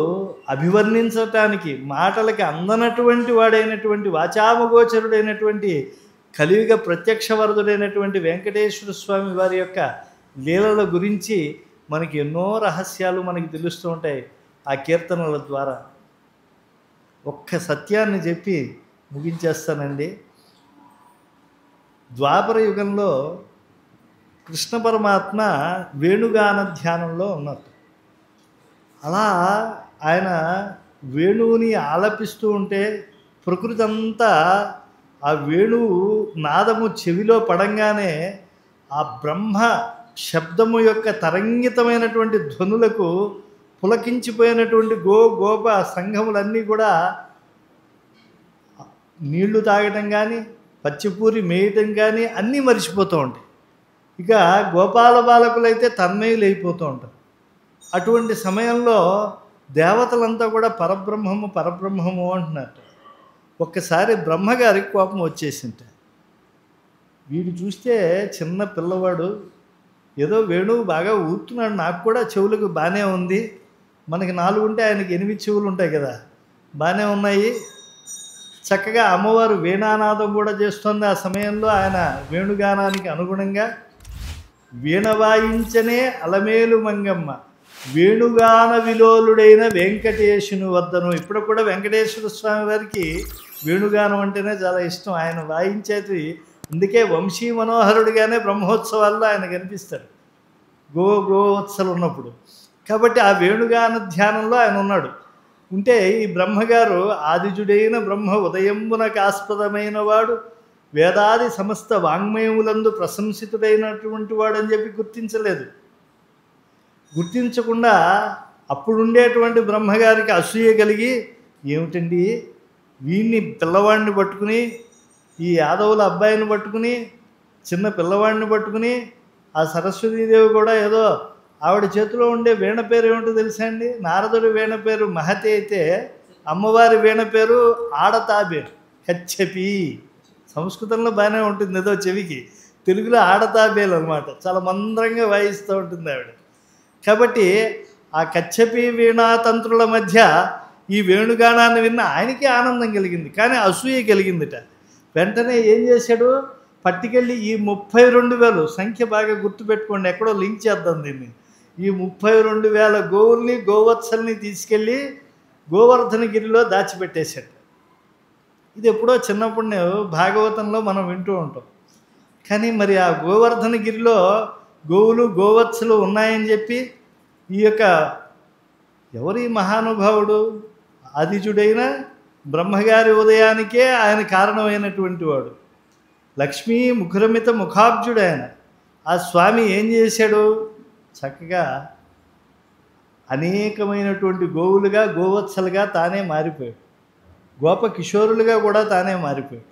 అభివర్ణించటానికి మాటలకి అందనటువంటి వాడైనటువంటి వాచామగోచరుడైనటువంటి కలియుగ ప్రత్యక్ష వరదుడైనటువంటి వెంకటేశ్వర స్వామి వారి యొక్క లీలల గురించి మనకి ఎన్నో రహస్యాలు మనకి తెలుస్తూ ఉంటాయి ఆ కీర్తనల ద్వారా. ఒక్క సత్యాన్ని చెప్పి ముగించేస్తానండి. ద్వాపర యుగంలో కృష్ణ పరమాత్మ వేణుగాన ధ్యానంలో ఉన్నారు. అలా ఆయన వేణువుని ఆలపిస్తూ ఉంటే ప్రకృతి అంతా ఆ వేణువు నాదము చెవిలో పడంగానే ఆ బ్రహ్మ శబ్దము యొక్క తరంగితమైనటువంటి ధ్వనులకు పులకించిపోయినటువంటి గోప సంఘములన్నీ కూడా నీళ్లు తాగటం కానీ, పచ్చిపూరి మేయటం కానీ అన్నీ మరిచిపోతూ ఉంటాయి. ఇక గోపాల బాలకులైతే తన్మయులు అయిపోతూ ఉంటారు. అటువంటి సమయంలో దేవతలంతా కూడా పరబ్రహ్మము పరబ్రహ్మము అంటున్నారు. ఒక్కసారి బ్రహ్మగారికి కోపం వచ్చేసింట. వీడు చూస్తే చిన్న పిల్లవాడు ఏదో వేణువు బాగా ఊపుతున్నాడు, నాకు కూడా చెవులకు బాగానే ఉంది, మనకి 4 ఉంటే ఆయనకి 8 చెవులు ఉంటాయి కదా, బాగానే ఉన్నాయి. చక్కగా అమ్మవారు వీణానాదం కూడా చేస్తుంది. ఆ సమయంలో ఆయన వేణుగానానికి అనుగుణంగా వీణ వాయించనే అలమేలు మంగమ్మ వేణుగాన విలోలుడైన వెంకటేశుని వద్దను. ఇప్పుడు కూడా వెంకటేశ్వర స్వామి వారికి వేణుగానం అంటేనే చాలా ఇష్టం. ఆయన వాయించేది అందుకే వంశీ మనోహరుడిగానే బ్రహ్మోత్సవాల్లో ఆయన కనిపిస్తాడు గోత్సలు ఉన్నప్పుడు. కాబట్టి ఆ వేణుగాన ధ్యానంలో ఆయన ఉన్నాడు. ఉంటే ఈ బ్రహ్మగారు ఆదిజుడైన బ్రహ్మ ఉదయంబునకు ఆస్పదమైన వాడు, వేదాది సమస్త వాంగ్మయములందు ప్రశంసితుడైనటువంటి వాడు అని చెప్పి గుర్తించకుండా అప్పుడుండేటువంటి బ్రహ్మగారికి అసూయ కలిగి, ఏమిటండి వీడిని పిల్లవాడిని పట్టుకుని, ఈ యాదవుల అబ్బాయిని పట్టుకుని, చిన్న పిల్లవాడిని పట్టుకుని, ఆ సరస్వతీదేవి కూడా ఏదో ఆవిడ చేతిలో ఉండే వీణ పేరు ఏమిటో తెలుసా అండి? నారదుడి వీణ పేరు మహతి అయితే అమ్మవారి వీణ పేరు ఆడతాబేరు, కచ్చపి. సంస్కృతంలో బాగానే ఉంటుంది ఏదో చెవికి, తెలుగులో ఆడతాబేలు అనమాట. చాలా మందరంగా వాయిస్తూ ఉంటుంది ఆవిడ. కాబట్టి ఆ కచ్చపి వీణాతంత్రుల మధ్య ఈ వేణుగానాన్ని విన్న ఆయనకి ఆనందం కలిగింది, కానీ అసూయ కలిగిందిట. వెంటనే ఏం చేశాడు? పట్టుకెళ్ళి ఈ 32,000 సంఖ్య బాగా గుర్తుపెట్టుకోండి, ఎక్కడో లింక్ చేద్దాం దీన్ని. ఈ 32,000 గోవుల్ని గోవత్సల్ని తీసుకెళ్ళి గోవర్ధనగిరిలో దాచిపెట్టేశాడు. ఇది ఎప్పుడో చిన్నప్పుడు భాగవతంలో మనం వింటూ ఉంటాం. కానీ మరి ఆ గోవర్ధనగిరిలో గోవులు గోవత్సలు ఉన్నాయని చెప్పి ఈ యొక్క ఎవరి మహానుభావుడు ఆదిజుడైన బ్రహ్మగారి ఉదయానికే ఆయన కారణమైనటువంటి వాడు, లక్ష్మీ ముఖరమిత ముఖాబ్జుడు ఆయన. ఆ స్వామి ఏం చేశాడు? చక్కగా అనేకమైనటువంటి గోవులుగా గోవత్సలుగా తానే మారిపోయాడు, గోప కిషోరులుగా కూడా తానే మారిపోయాడు.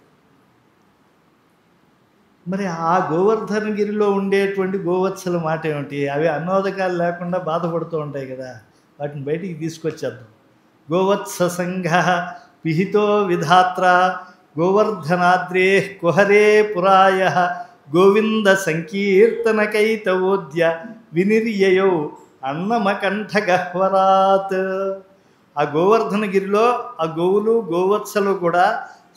మరి ఆ గోవర్ధనగిరిలో ఉండేటువంటి గోవత్సల మాట ఏమిటి? అవి అన్నోదకాలు లేకుండా బాధపడుతూ ఉంటాయి కదా, వాటిని బయటికి తీసుకొచ్చేద్దాం. గోవత్స సంఘ పిహితో విధాత్ర గోవర్ధనాద్రే కుహరే పురాయ గోవింద సంకీర్తనకైతవోద్య వినిర్యయౌ అన్నమకంఠగహ్వరాత్. ఆ గోవర్ధనగిరిలో ఆ గోవులు గోవత్సలు కూడా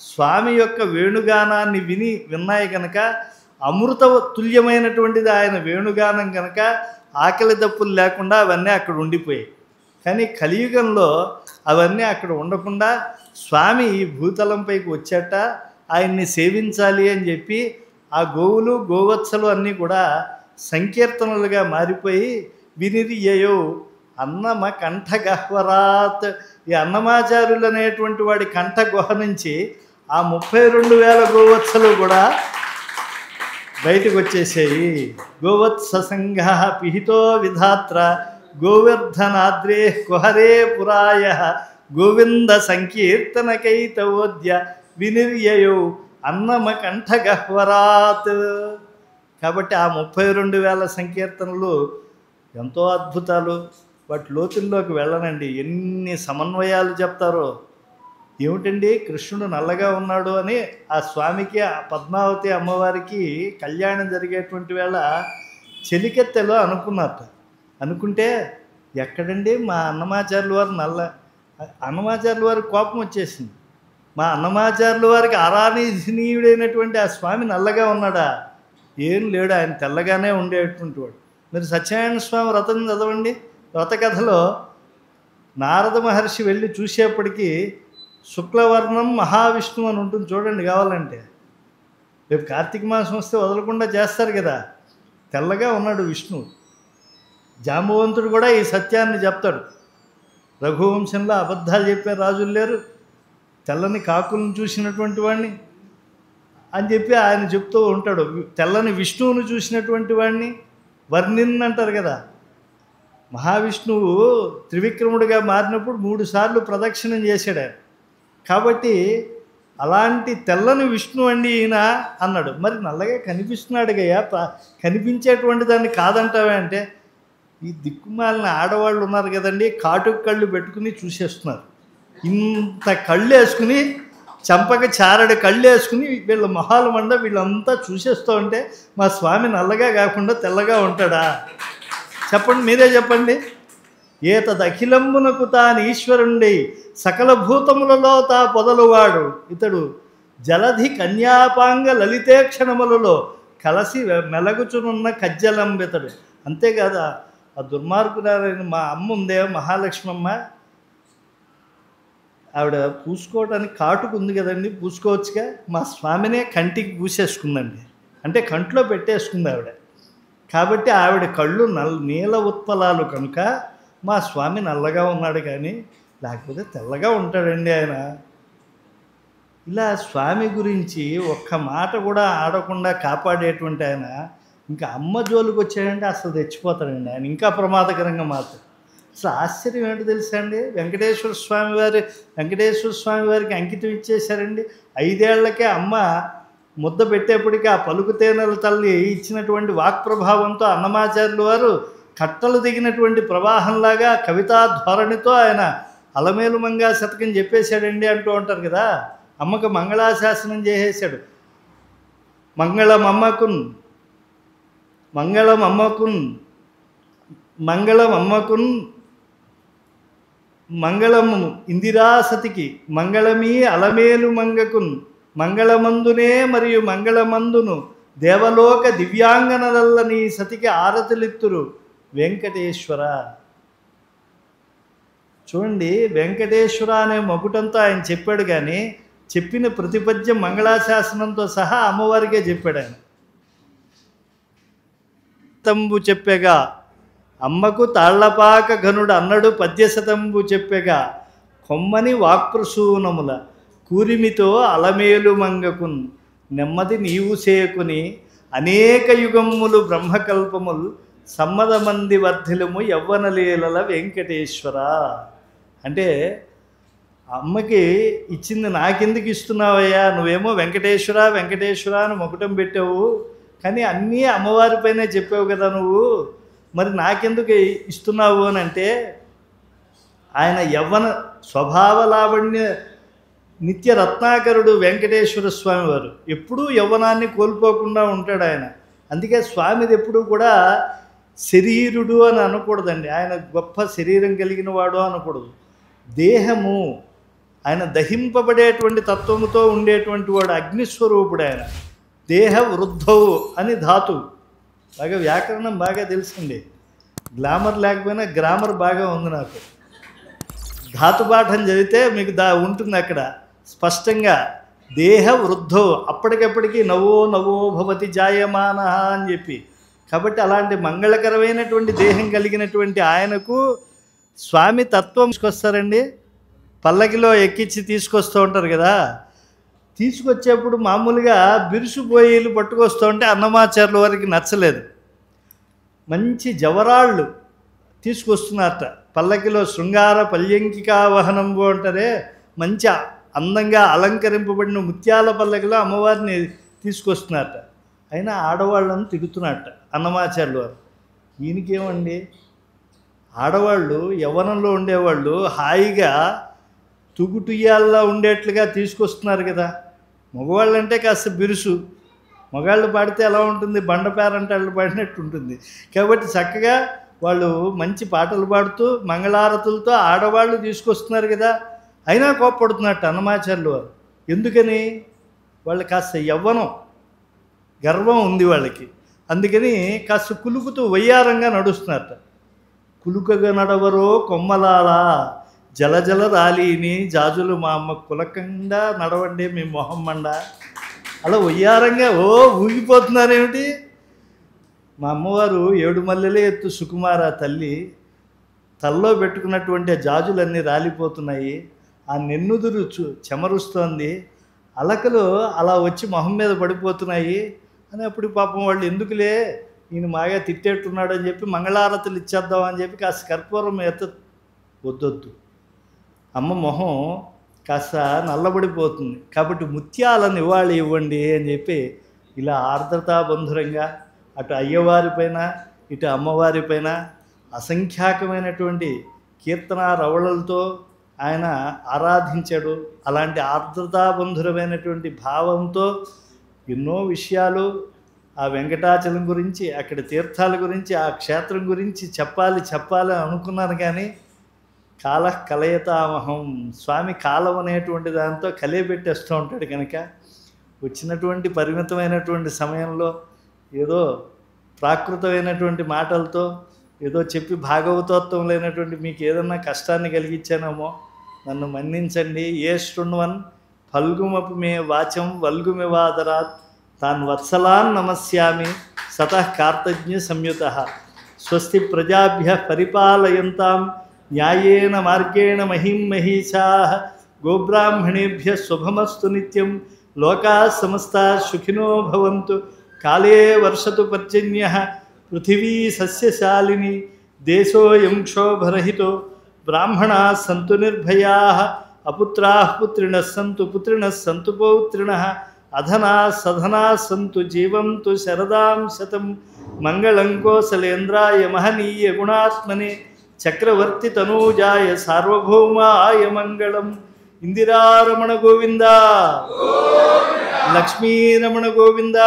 స్వామి యొక్క వేణుగానాన్ని విన్నాయి కనుక, అమృత తుల్యమైనటువంటిది ఆయన వేణుగానం కనుక ఆకలి దప్పులు లేకుండా అవన్నీ అక్కడ ఉండిపోయాయి. కానీ కలియుగంలో అవన్నీ అక్కడ ఉండకుండా స్వామి ఈ భూతలంపైకి వచ్చాట, ఆయన్ని సేవించాలి అని చెప్పి ఆ గోవులు గోవత్సలు అన్నీ కూడా సంకీర్తనలుగా మారిపోయి వినిర్యయో అన్నమ కంఠగహ్వరాత్. ఈ అన్నమాచార్యులు అనేటువంటి వాడి కంఠ గుహ నుంచి ఆ 32,000 గోవత్సలు కూడా బయటకు వచ్చేసాయి. గోవత్స సంఘ పిహితో విధాత్ర గోవర్ధనాద్రే కుహరే పురాయ గోవింద సంకీర్తనకైతవోద్య వినిర్యయౌ అన్నమకంఠగహ్వరాత్. కాబట్టి ఆ 32,000 సంకీర్తనలు ఎంతో అద్భుతాలు. వాటి లోతుల్లోకి వెళ్ళనండి, ఎన్ని సమన్వయాలు చెప్తారో. ఏమిటండి, కృష్ణుడు నల్లగా ఉన్నాడు అని ఆ స్వామికి ఆ పద్మావతి అమ్మవారికి కళ్యాణం జరిగేటువంటి వేళ చెలికెత్తెలో అనుకున్నట్ట. అనుకుంటే ఎక్కడండి మా అన్నమాచార్యుల వారు అన్నమాచార్యుల వారికి కోపం వచ్చేసింది. మా అన్నమాచార్యుల వారికి అరాధనీయుడైనటువంటి ఆ స్వామి నల్లగా ఉన్నాడా? ఏం లేడు, ఆయన తెల్లగానే ఉండేటువంటి వాడు. మీరు సత్యనారాయణ స్వామి వ్రతం చదవండి. వ్రతకథలో నారద మహర్షి వెళ్ళి చూసేప్పటికీ శుక్లవర్ణం మహావిష్ణువు అని ఉంటుంది చూడండి కావాలంటే. రేపు కార్తీక మాసం వస్తే వదలకుండా చేస్తారు కదా, తెల్లగా ఉన్నాడు విష్ణువు. జాంబవంతుడు కూడా ఈ సత్యాన్ని చెప్తాడు. రఘువంశంలో అబద్ధాలు చెప్పే రాజులు లేరు, తెల్లని కాకులను చూసినటువంటి వాడిని అని చెప్పి ఆయన చెప్తూ ఉంటాడు. తెల్లని విష్ణువును చూసినటువంటి వాడిని వర్ణిన్ అంటారు కదా. మహావిష్ణువు త్రివిక్రముడిగా మారినప్పుడు 3 సార్లు ప్రదక్షిణం చేశాడు ఆయన. కాబట్టి అలాంటి తెల్లని విష్ణు అండి ఈయన అన్నాడు. మరి నల్లగా కనిపిస్తున్నాడు గయ్యా, కనిపించేటువంటి దాన్ని కాదంటావే అంటే, ఈ దిక్కుమాలిన ఆడవాళ్ళు ఉన్నారు కదండి, కాటుకు కళ్ళు పెట్టుకుని చూసేస్తున్నారు. ఇంత కళ్ళు వేసుకుని, చంపక చారడి కళ్ళు వేసుకుని వీళ్ళ మొహాలు మండ వీళ్ళంతా చూసేస్తూ ఉంటే మా స్వామి నల్లగా కాకుండా తెల్లగా ఉంటాడా? చెప్పండి, మీరే చెప్పండి. ఏతదఖిలంబునకు తాను ఈశ్వరుండి సకల భూతములలో తా పొదలువాడు ఇతడు జలధి కన్యాపాంగ లలితేక్షణములలో కలసి మెలగుచునున్న కజ్జలంబితడు. అంతేకాదా, ఆ దుర్మార్గురాలైన మా అమ్మ ఉందే మహాలక్ష్మమ్మ, ఆవిడ పూసుకోవడానికి కాటుకు ఉంది కదండి, పూసుకోవచ్చుగా. మా స్వామినే కంటికి పూసేసుకుందండి, అంటే కంట్లో పెట్టేసుకుంది ఆవిడ. కాబట్టి ఆవిడ కళ్ళు నీల ఉత్పలాలు కనుక మా స్వామి నల్లగా ఉన్నాడు, కానీ లేకపోతే తెల్లగా ఉంటాడండి ఆయన. ఇలా స్వామి గురించి ఒక్క మాట కూడా ఆడకుండా కాపాడేటువంటి ఆయన ఇంకా అమ్మ జోలికి వచ్చాడంటే అసలు తెచ్చిపోతాడండి ఆయన, ఇంకా ప్రమాదకరంగా మాత్రం. అసలు ఆశ్చర్యం ఏంటో తెలుసా అండి, వెంకటేశ్వర స్వామి వారికి అంకితం ఇచ్చేశారండి. 5 ఏళ్లకే అమ్మ ముద్ద పెట్టేప్పటికీ ఆ పలుకుతేనెల తల్లి ఇచ్చినటువంటి వాక్ప్రభావంతో అన్నమాచార్యుల వారు కట్టలు దిగినటువంటి ప్రవాహంలాగా కవితా ధోరణితో ఆయన అలమేలు మంగా శతకం చెప్పేశాడండి అంటూ ఉంటారు కదా. అమ్మకు మంగళాశాసనం చేసేశాడు. మంగళమమ్మకున్ మంగళము ఇందిరాసతికి మంగళమీ అలమేలు మంగకున్ మంగళమందునే మరియు మంగళమందును దేవలోక దివ్యాంగనలల్ల నీ సతికి ఆరతులిత్తురు వెంకటేశ్వర. చూడండి, వెంకటేశ్వర అనే మకుటంతో ఆయన చెప్పాడు, కానీ చెప్పిన ప్రతిపద్యం మంగళాశాసనంతో సహా అమ్మవారికే చెప్పాడు ఆయన. తంబు చెప్పెగా అమ్మకు తాళ్లపాక ఘనుడు అన్నడు పద్యశతంబు చెప్పెగా కొమ్మని వాక్ప్రసూనముల కూరిమితో అలమేలు మంగకున్ నెమ్మది నీవు సేకుని అనేక యుగములు బ్రహ్మకల్పములు సమ్మదమంది వర్ధిలము యవ్వనలీలల వెంకటేశ్వర. అంటే అమ్మకి ఇచ్చింది నాకెందుకు ఇస్తున్నావయ్యా, నువ్వేమో వెంకటేశ్వర వెంకటేశ్వర అని మొకటం పెట్టావు, కానీ అన్నీ అమ్మవారిపైనే చెప్పావు కదా నువ్వు, మరి నాకెందుకు ఇస్తున్నావు అని అంటే, ఆయన యవ్వన స్వభావ లావణ్య నిత్య రత్నాకరుడు వెంకటేశ్వర స్వామి వారు. ఎప్పుడూ యవ్వనాన్ని కోల్పోకుండా ఉంటాడు ఆయన. అందుకే స్వామిది ఎప్పుడూ కూడా శరీరుడు అని అనకూడదండి, ఆయన గొప్ప శరీరం కలిగిన వాడు అనకూడదు. దేహము, ఆయన దహింపబడేటువంటి తత్వముతో ఉండేటువంటి వాడు, అగ్నిస్వరూపుడు ఆయన. దేహ వృద్ధవు అని ధాతువు. బాగా వ్యాకరణం బాగా తెలుసండి, గ్లామర్ లేకపోయినా గ్రామర్ బాగా ఉంది నాకు. ధాతుపాఠం చదివితే మీకు ఉంటుంది అక్కడ స్పష్టంగా. దేహ వృద్ధవు, అప్పటికప్పటికి నవో నవో భవతి జాయమాన అని చెప్పి. కాబట్టి అలాంటి మంగళకరమైనటువంటి దేహం కలిగినటువంటి ఆయనకు స్వామి తత్వం తీసుకొస్తారండి. పల్లకిలో ఎక్కించి తీసుకొస్తూ ఉంటారు కదా, తీసుకొచ్చేప్పుడు మామూలుగా బిరుసు పోయిలు పట్టుకొస్తూ ఉంటే అన్నమాచార్యుల వారికి నచ్చలేదు. మంచి జవరాళ్ళు తీసుకొస్తున్నారట పల్లకిలో, శృంగార పల్యంకికా వహనంబు అంటారే, మంచి అందంగా అలంకరింపబడిన ముత్యాల పల్లకిలో అమ్మవారిని తీసుకొస్తున్నారట. అయినా ఆడవాళ్ళను తిడుతున్నట్ట అన్నమాచార్యుల వారు. ఈయనకేమండి, ఆడవాళ్ళు యవ్వనంలో ఉండేవాళ్ళు హాయిగా తుగుటుయ్యాల్లో ఉండేట్లుగా తీసుకొస్తున్నారు కదా. మగవాళ్ళంటే కాస్త బిరుసు, మగాళ్ళు పాడితే ఎలా ఉంటుంది, బండపేరంటాళ్ళు పాడినట్టు ఉంటుంది. కాబట్టి చక్కగా వాళ్ళు మంచి పాటలు పాడుతూ మంగళారతులతో ఆడవాళ్ళు తీసుకొస్తున్నారు కదా. అయినా కోప్పడుతున్నట్టు అన్నమాచార్యుల వారు. ఎందుకని, వాళ్ళు కాస్త యవ్వనం గర్వం ఉంది వాళ్ళకి, అందుకని కాస్త కులుకుతూ వయ్యారంగా నడుస్తున్నారట. కులుకగా నడవరో కొమ్మలాల జలజల రాలిని జాజులు మా అమ్మ కులకండా నడవండి మీ మొహం మండ. అలా వయ్యారంగా ఊగిపోతున్నారేమిటి. మా అమ్మవారు 7 మల్లెలే ఎత్తు సుకుమార తల్లి, తల్లో పెట్టుకున్నటువంటి జాజులన్నీ రాలిపోతున్నాయి, ఆ నెన్నుదురు చెమరుస్తోంది, అలకలు అలా వచ్చి మొహం మీద పడిపోతున్నాయి అని. అప్పుడు పాపం వాళ్ళు ఎందుకులే ఈయన మాగా తిట్టేట్టున్నాడు అని చెప్పి మంగళారతులు ఇచ్చేద్దాం అని చెప్పి కాస్త కర్పూరం వద్దొద్దు, అమ్మ మొహం కాస్త నల్లబడిపోతుంది, కాబట్టి ముత్యాలను ఇవ్వండి అని చెప్పి ఇలా ఆర్ద్రతాబంధురంగా అటు అయ్యవారిపైన ఇటు అమ్మవారిపైన అసంఖ్యాకమైనటువంటి కీర్తన రవళలతో ఆయన ఆరాధించాడు. అలాంటి ఆర్ద్రతాబంధురమైనటువంటి భావంతో ఎన్నో విషయాలు ఆ వెంకటాచలం గురించి, అక్కడ తీర్థాల గురించి, ఆ క్షేత్రం గురించి చెప్పాలి అనుకున్నాను, కానీ కాల కలయతామహం, స్వామి కాలం అనేటువంటి దాంతో కలియబెట్టేస్తూ ఉంటాడు కనుక వచ్చినటువంటి పరిమితమైనటువంటి సమయంలో ఏదో ప్రాకృతమైనటువంటి మాటలతో ఏదో చెప్పి భాగవతోత్వం లేనటువంటి మీకు ఏదన్నా కష్టాన్ని కలిగించానేమో నన్ను మన్నించండి. ఏ శృణ్వన్ ఫల్గుమపు మే వాచం వల్గుమివాదరాత్ తాన్ వత్సలాన్ నమస్యామి సతః కార్తజ్ఞ సంయుత స్వస్తి ప్రజాభ్య పరిపాలయంతాం న్యాయేన మార్గేణ మహిం మహిషాః గోబ్రాహ్మణేభ్య శుభమస్తు నిత్యం లోకాః సమస్తాః సుఖినో భవంతు కాలే వర్షతు పర్జన్యః పృథివీ సస్యశాలిని దేశోయం క్షోభరహితో బ్రాహ్మణాः సంతు నిర్భయాः అపుత్రాः పుత్రిణः సంతు పౌత్రిణः అధనాः సధనాः సంతు జీవంతు శరదాం శతం మంగళం కోసలేంద్రాయ మహనీయ గుణాత్మనే చక్రవర్తి తనూజాయ సార్వభౌమాయ మంగళం. ఇందిరారమణ గోవింద, లక్ష్మీరమణ గోవింద,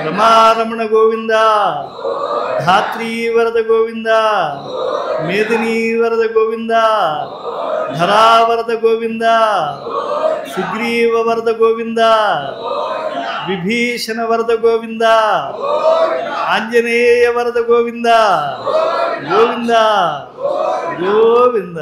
రమారమణ గోవింద, ధాత్రీవరద గోవింద, మేదినీవరద గోవింద, ధరావరద గోవింద, సుగ్రీవవరద గోవింద, విభీషణ వరద గోవింద, ఆంజనేయ వరద గోవింద, గోవింద గోవింద.